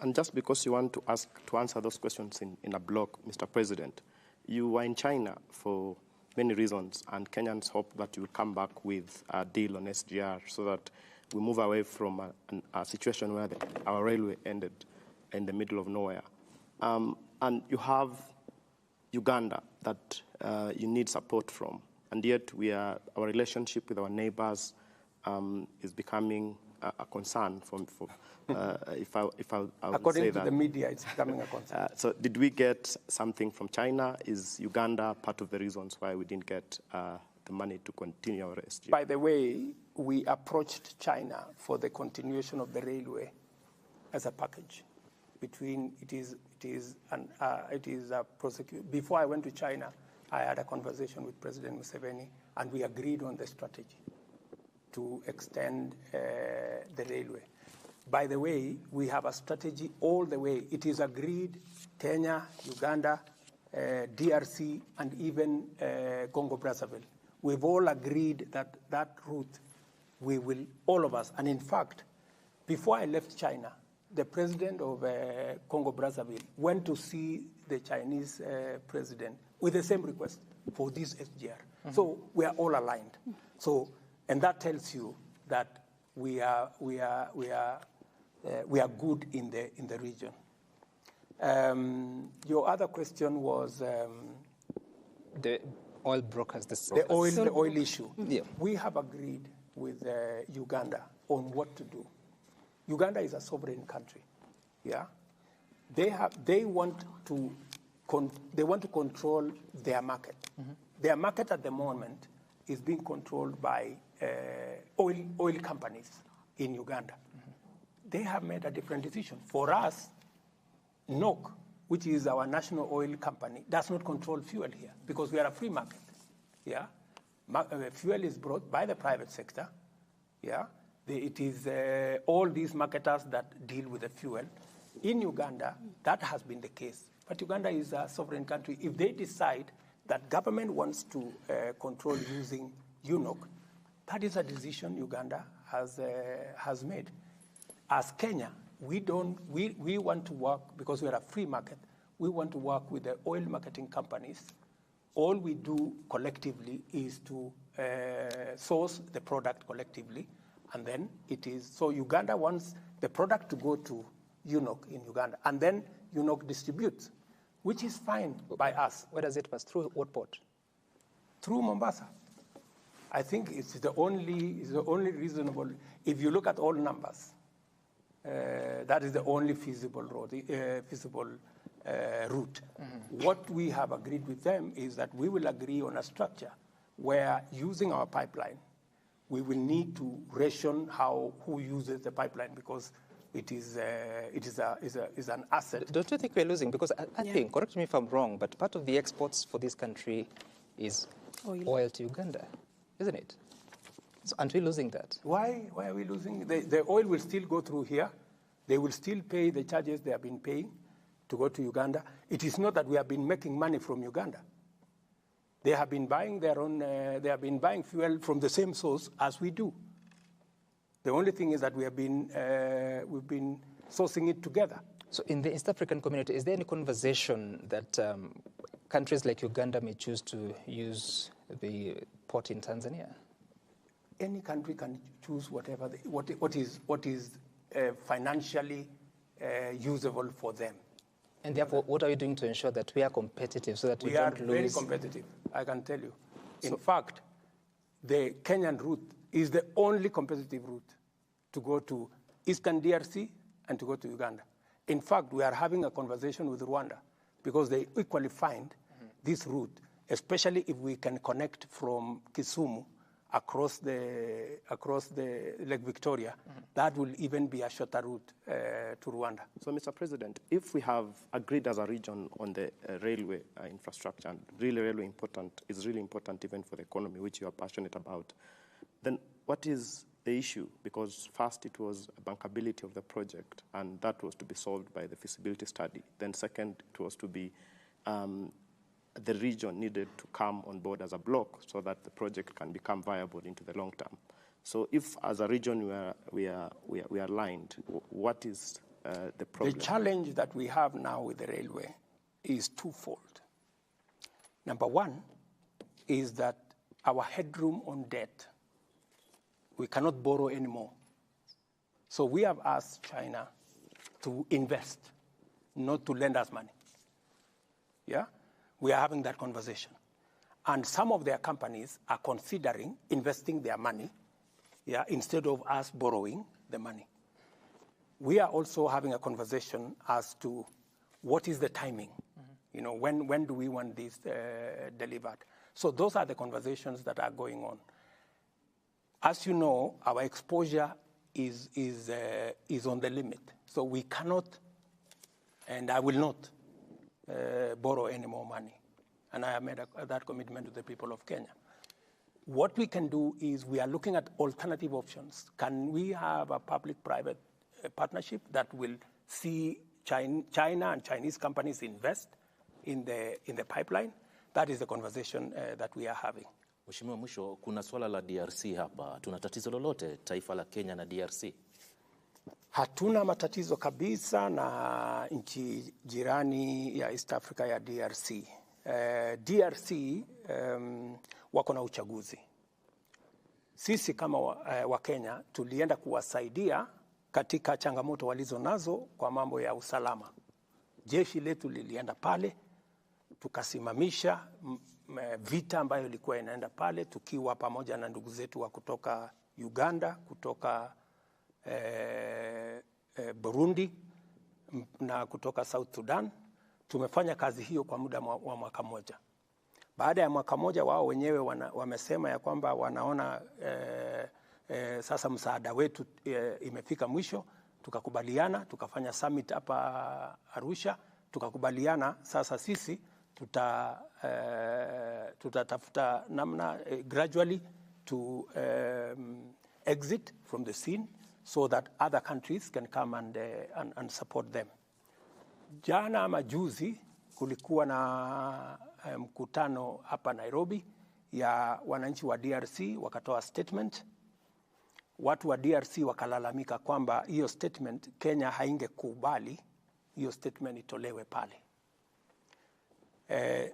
[SPEAKER 4] And just because you want to answer those questions in a block, Mr. President, you were in China for many reasons, and Kenyans hope that you will come back with a deal on SGR so that we move away from a situation where our railway ended in the middle of nowhere. And you have Uganda that you need support from, and yet our relationship with our neighbors is becoming a concern if I would
[SPEAKER 7] According
[SPEAKER 4] say
[SPEAKER 7] to
[SPEAKER 4] that.
[SPEAKER 7] the media, it's becoming a concern.
[SPEAKER 4] So did we get something from China? Is Uganda part of the reasons why we didn't get the money to continue our SGR?
[SPEAKER 7] By the way, we approached China for the continuation of the railway as a package. Before I went to China, I had a conversation with President Museveni, and we agreed on the strategy to extend the railway. By the way, we have a strategy all the way. It is agreed, Kenya, Uganda, DRC, and even Congo-Brazzaville. We've all agreed that that route, we will, all of us, and in fact, before I left China, the president of Congo-Brazzaville went to see the Chinese president with the same request for this SGR. Mm-hmm. So we are all aligned. So, and that tells you that we are good in the region. Your other question was
[SPEAKER 1] the oil brokers.
[SPEAKER 7] The oil issue.
[SPEAKER 1] Yeah.
[SPEAKER 7] We have agreed with Uganda on what to do. Uganda is a sovereign country. Yeah, they want to they want to control their market. Their market at the moment is being controlled by oil companies in Uganda. They have made a different decision. For us, NOC, which is our national oil company, does not control fuel here because we are a free market. Yeah, fuel is brought by the private sector. Yeah, it is all these marketers that deal with the fuel. In Uganda, that has been the case. But Uganda is a sovereign country. If they decide that government wants to control using UNOC, that is a decision Uganda has made. As Kenya, we want to work, because we are a free market, we want to work with the oil marketing companies. All we do collectively is to source the product collectively, and then it is, so Uganda wants the product to go to UNOC in Uganda, and then UNOC distributes, which is fine by us.
[SPEAKER 1] Where does it pass? Through what port?
[SPEAKER 7] Through Mombasa. I think it's the only reasonable, if you look at all numbers, that is the only feasible route. What we have agreed with them is that we will agree on a structure where, using our pipeline, we will need to ration who uses the pipeline, because it is an asset.
[SPEAKER 1] Don't you think we're losing? Because I think, correct me if I'm wrong, but part of the exports for this country is oil to Uganda, isn't it? So aren't we losing that?
[SPEAKER 7] Why are we losing? The oil will still go through here. They will still pay the charges they have been paying to go to Uganda. It is not that we have been making money from Uganda. They have been buying their own. They have been buying fuel from the same source as we do. The only thing is that we've been sourcing it together.
[SPEAKER 1] So in the East African community, is there any conversation that countries like Uganda may choose to use the port in Tanzania?
[SPEAKER 7] Any country can choose whatever what is financially usable for them.
[SPEAKER 1] And therefore, what are you doing to ensure that we are competitive so that we don't lose?
[SPEAKER 7] We are very competitive, I can tell you. In fact, the Kenyan route is the only competitive route to go to Eastern DRC and to go to Uganda. In fact, we are having a conversation with Rwanda because they equally find this route, especially if we can connect from Kisumu across the Lake Victoria. That will even be a shorter route to Rwanda.
[SPEAKER 4] So, Mr. President, if we have agreed as a region on the railway infrastructure, and really is really important even for the economy, which you are passionate about, then what is the issue? Because first it was bankability of the project, and that was to be solved by the feasibility study. Then second, it was to be the region needed to come on board as a block so that the project can become viable into the long term. So if as a region we are aligned, what is the problem?
[SPEAKER 7] The challenge that we have now with the railway is twofold. Number one is that our headroom on debt, we cannot borrow anymore. So we have asked China to invest, not to lend us money. Yeah? We are having that conversation. And some of their companies are considering investing their money, instead of us borrowing the money. We are also having a conversation as to what is the timing. You know, when do we want this delivered? So those are the conversations that are going on. As you know, our exposure is on the limit. So we cannot, and I will not, borrow any more money. And I have made that commitment to the people of Kenya. What we can do is we are looking at alternative options. Can we have a public-private partnership that will see China and Chinese companies invest in the pipeline? That is the conversation that we are having.
[SPEAKER 2] Mheshimiwa, mwisho, kuna swala la DRC hapa. Tuna tatizo lolote taifa la Kenya na DRC?
[SPEAKER 7] Hatuna matatizo kabisa na nchi jirani ya East Africa ya DRC. DRC wako na uchaguzi. Sisi kama wa Kenya tulienda kuwasaidia katika changamoto walizo nazo kwa mambo ya usalama. Jeshi letu lilienda pale, tukasimamisha vita ambayo ilikuwa inaenda pale, tukiwa pamoja na ndugu zetu wa kutoka Uganda, kutoka Burundi na kutoka South Sudan. Tumefanya kazi hiyo kwa muda wa mwaka mmoja. Baada ya mwaka mmoja, wao wenyewe wamesema ya kwamba wanaona sasa msaada wetu imefika mwisho. Tukakubaliana, tukafanya summit hapa Arusha, tukakubaliana sasa sisi tutatafuta namna gradually to exit from the scene so that other countries can come and support them. Jana ama juzi kulikuwa na mkutano hapa Nairobi ya wananchi wa DRC, wakatoa statement. Watu wa DRC wakalalamika kwamba hiyo statement Kenya haingekubali hiyo statement itolewe pale.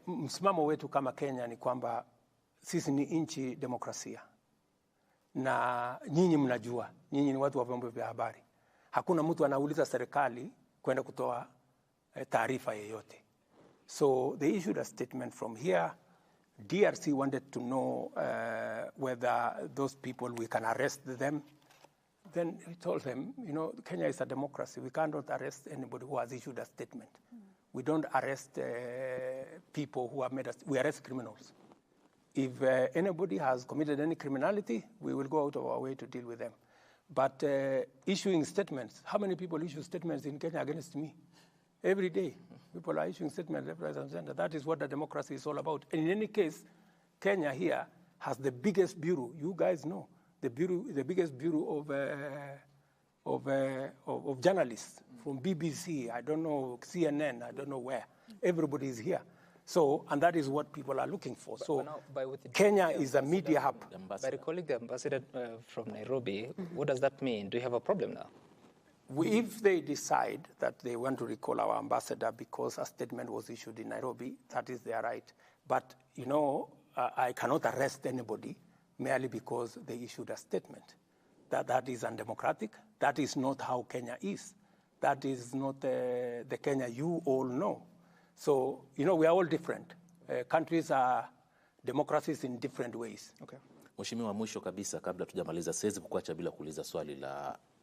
[SPEAKER 7] Msimamo wetu kama Kenya ni kwamba sisi ni nchi demokrasia, na nyinyi mnajua, nyinyi ni watu wa vyombo vya habari. Hakuna mtu anauliza serikali kwenda kutoa taarifa yeyote. So they issued a statement from here. DRC wanted to know whether those people, we can arrest them. Then we told them, you know, Kenya is a democracy. We cannot arrest anybody who has issued a statement. We don't arrest people who have made us, we arrest criminals. If anybody has committed any criminality, we will go out of our way to deal with them. But issuing statements, how many people issue statements in Kenya against me? Every day, people are issuing statements left, right, and center. That is what the democracy is all about. And in any case, Kenya here has the biggest bureau. You guys know the biggest bureau of journalists from BBC. I don't know, CNN. I don't know where. Everybody is here. So, and that is what people are looking for. So, Kenya is a media hub.
[SPEAKER 1] By recalling the ambassador from Nairobi, what does that mean? Do you have a problem now?
[SPEAKER 7] If they decide that they want to recall our ambassador because a statement was issued in Nairobi, that is their right. But, you know, I cannot arrest anybody merely because they issued a statement. That is undemocratic. That is not how Kenya is. That is not the Kenya you all know. So, you know, we are all different. Countries are democracies in different ways.
[SPEAKER 1] Okay.
[SPEAKER 2] Mheshimiwa, mwisho kabisa kabla tujamaliza, siwezi kukuacha bila kuuliza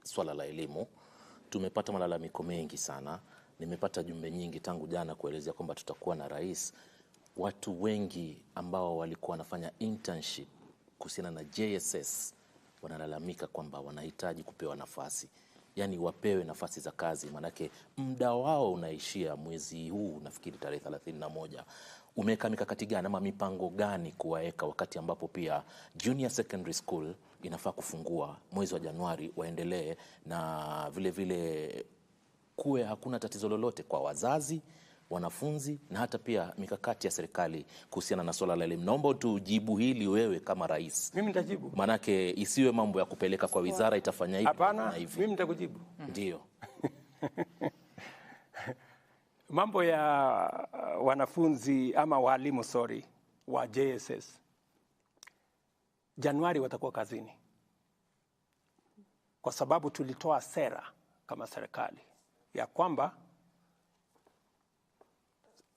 [SPEAKER 2] swala la elimu. Tumepata malalamiko mengi sana. Nimepata jumbe nyingi tangu jana kuelezea kwamba tutakuwa na rais. Watu wengi ambao walikuwa wanafanya internship kuhusiana na JSS wanalalamika kwamba wanahitaji kupewa nafasi. Yani wapewe nafasi za kazi, manake muda wao unaishia mwezi huu, nafikiri tarehe 31. Umeweka mikakati gani ama mipango gani kuwaeka wakati ambapo pia junior secondary school inafaa kufungua mwezi wa Januari, waendelee na vile vile kuwe hakuna tatizo lolote kwa wazazi, wanafunzi na hata pia mikakati ya serikali kuhusiana na swala la elimu? Naomba tujibu hili wewe kama rais.
[SPEAKER 7] Mimi nitajibu.
[SPEAKER 2] Manake isiwe mambo ya kupeleka kwa wizara itafanya hivi.
[SPEAKER 7] Hapana, mimi nitakujibu.
[SPEAKER 2] Ndio.
[SPEAKER 7] Mambo ya wanafunzi ama walimu wa JSS, Januari watakuwa kazini, kwa sababu tulitoa sera kama serikali ya kwamba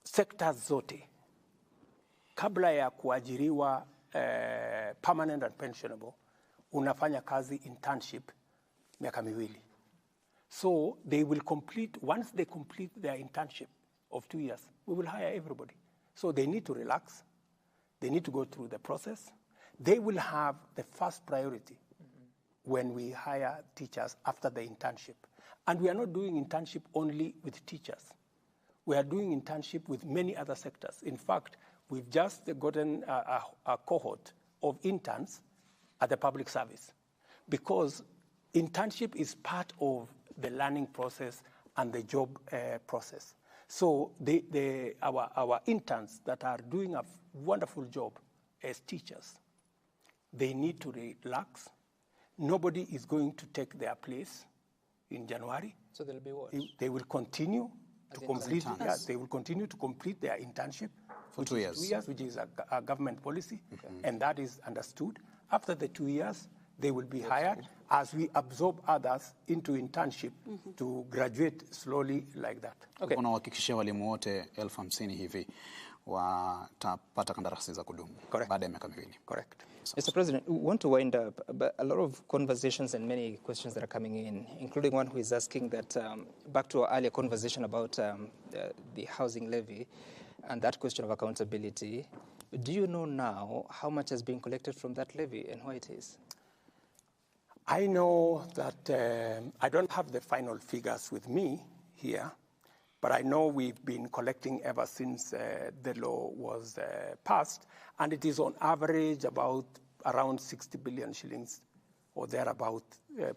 [SPEAKER 7] sekta zote kabla ya kuajiriwa permanent and pensionable unafanya kazi internship miaka miwili. So they will complete, once they complete their internship of 2 years, we will hire everybody. So they need to relax. They need to go through the process. They will have the first priority when we hire teachers after the internship. And we are not doing internship only with teachers. We are doing internship with many other sectors. In fact, we've just gotten a cohort of interns at the public service, because internship is part of the learning process and the job process. So our interns that are doing a wonderful job as teachers, they need to relax. Nobody is going to take their place in January.
[SPEAKER 1] So they'll be what?
[SPEAKER 7] They will continue to complete. Yeah, they will continue to complete their internship
[SPEAKER 5] for 2 years.
[SPEAKER 7] 2 years, which is a government policy, and that is understood. After the 2 years, they will be hired as we absorb others into internship to graduate slowly like that.
[SPEAKER 5] Okay. Unahakikishia walimu wote 50,000 hivi watapata kandarasi za kudumu baada ya miaka miwili.
[SPEAKER 1] Correct. Mr. President, we want to wind up, but a lot of conversations and many questions that are coming in, including one who is asking that, back to our earlier conversation about the housing levy and that question of accountability, do you know now how much has been collected from that levy and why it is?
[SPEAKER 7] I know that I don't have the final figures with me here, but I know we've been collecting ever since the law was passed, and it is on average about around 60 billion shillings or thereabout,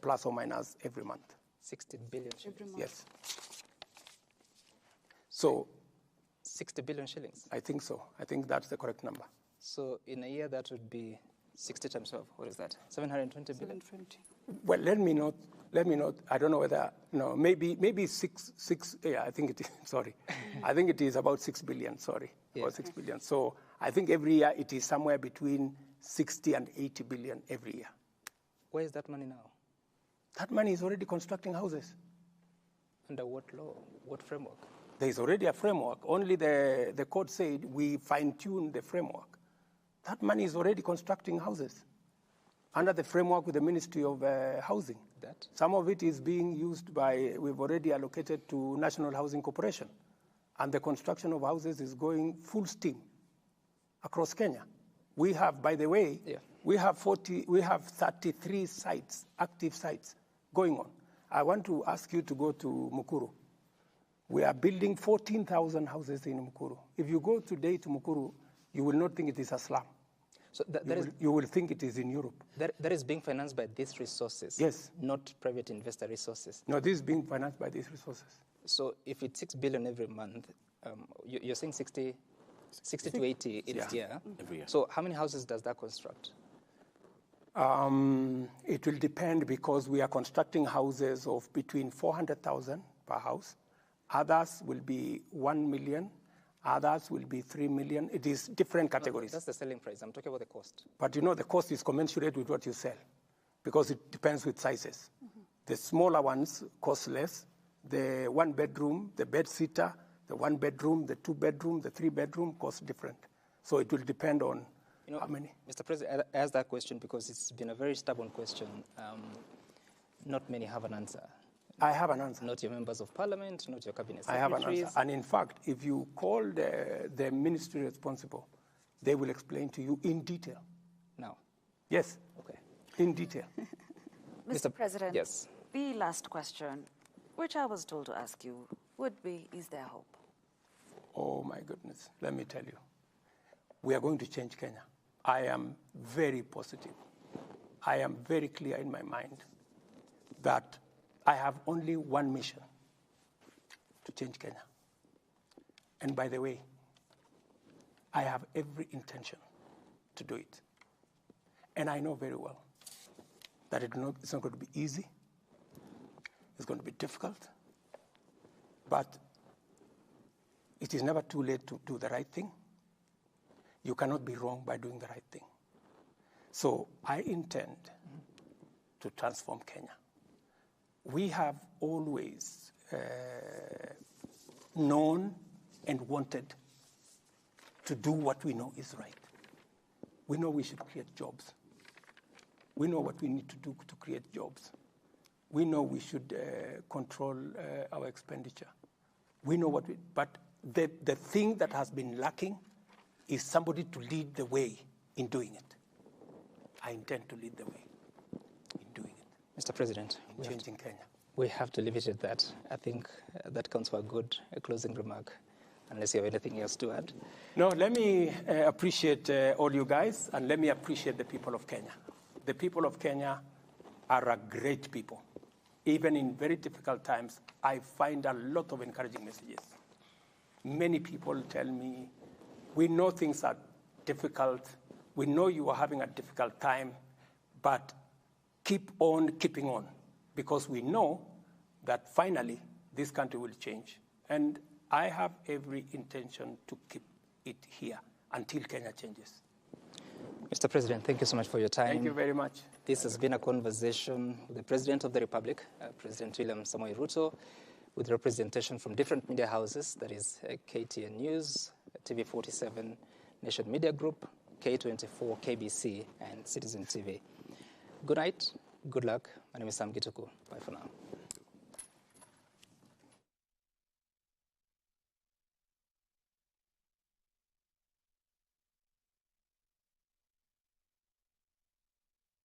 [SPEAKER 7] plus or minus every month.
[SPEAKER 1] 60 billion shillings?
[SPEAKER 6] Every month.
[SPEAKER 7] Yes. So
[SPEAKER 1] 60 billion shillings?
[SPEAKER 7] I think so. I think that's the correct number.
[SPEAKER 1] So in a year, that would be 60 times 12. What is that? 720 billion?
[SPEAKER 6] 720.
[SPEAKER 7] Well, let me not, I don't know whether, no, maybe six, yeah, I think it is, sorry. I think it is about 6 billion, sorry, about 6 billion. So I think every year it is somewhere between 60 and 80 billion every year.
[SPEAKER 1] Where is that money now?
[SPEAKER 7] That money is already constructing houses.
[SPEAKER 1] Under what law? What framework?
[SPEAKER 7] There is already a framework. Only the court said we fine-tune the framework. That money is already constructing houses under the framework with the Ministry of Housing.
[SPEAKER 1] That?
[SPEAKER 7] Some of it is being used by, we've already allocated to National Housing Corporation. And the construction of houses is going full steam across Kenya. We have, by the way, we have 33 sites, active sites going on. I want to ask you to go to Mukuru. We are building 14,000 houses in Mukuru. If you go today to Mukuru, you will not think it is a slum.
[SPEAKER 1] So
[SPEAKER 7] you will think it is in Europe.
[SPEAKER 1] That is being financed by these resources?
[SPEAKER 7] Yes.
[SPEAKER 1] Not private investor resources?
[SPEAKER 7] No, this is being financed by these resources.
[SPEAKER 1] So if it's 6 billion every month, you're saying 60 to 80 each year?
[SPEAKER 2] Every year.
[SPEAKER 1] So how many houses does that construct?
[SPEAKER 7] It will depend because we are constructing houses of between 400,000 per house. Others will be 1 million. Others will be 3 million. It is different categories.
[SPEAKER 1] No, that's the selling price. I'm talking about the cost.
[SPEAKER 7] But you know, the cost is commensurate with what you sell because it depends with sizes. Mm-hmm. The smaller ones cost less. The 1 bedroom, the bed sitter, the 1 bedroom, the 2 bedroom, the 3 bedroom cost different. So it will depend on how many.
[SPEAKER 1] Mr. President, I asked that question because it's been a very stubborn question. Not many have an answer.
[SPEAKER 7] I have an answer.
[SPEAKER 1] Not your members of parliament, not your cabinet
[SPEAKER 7] secretaries. I have an answer. And in fact, if you call the ministry responsible, they will explain to you in detail.
[SPEAKER 1] Now?
[SPEAKER 7] Yes.
[SPEAKER 1] Okay.
[SPEAKER 7] In detail.
[SPEAKER 3] Mr. President,
[SPEAKER 1] yes.
[SPEAKER 3] The last question, which I was told to ask you, would be, is there hope?
[SPEAKER 7] Oh, my goodness. Let me tell you. We are going to change Kenya. I am very positive. I am very clear in my mind that I have only one mission, to change Kenya. And by the way, I have every intention to do it. And I know very well that it's not going to be easy. It's going to be difficult. But it is never too late to do the right thing. You cannot be wrong by doing the right thing. So I intend to transform Kenya. We have always known and wanted to do what we know is right. We know we should create jobs. We know what we need to do to create jobs. We know we should control our expenditure. We know but the thing that has been lacking is somebody to lead the way in doing it. I intend to lead the way in doing it.
[SPEAKER 1] Mr. President,
[SPEAKER 7] in changing Kenya.
[SPEAKER 1] We have to leave it at that. I think that counts for a good closing remark, unless you have anything else to add.
[SPEAKER 7] No, let me appreciate all you guys, and let me appreciate the people of Kenya. The people of Kenya are a great people. Even in very difficult times, I find a lot of encouraging messages. Many people tell me, we know things are difficult. We know you are having a difficult time, but keep on keeping on, because we know that finally this country will change. And I have every intention to keep it here until Kenya changes.
[SPEAKER 1] Mr. President, thank you so much for your time.
[SPEAKER 7] Thank you very much.
[SPEAKER 1] This has been a conversation with the President of the Republic, President William Samoei Ruto, with representation from different media houses, that is KTN News, TV47, Nation Media Group, K24, KBC, and Citizen TV. Good night, good luck. My name is Sam Gituku. Bye for now.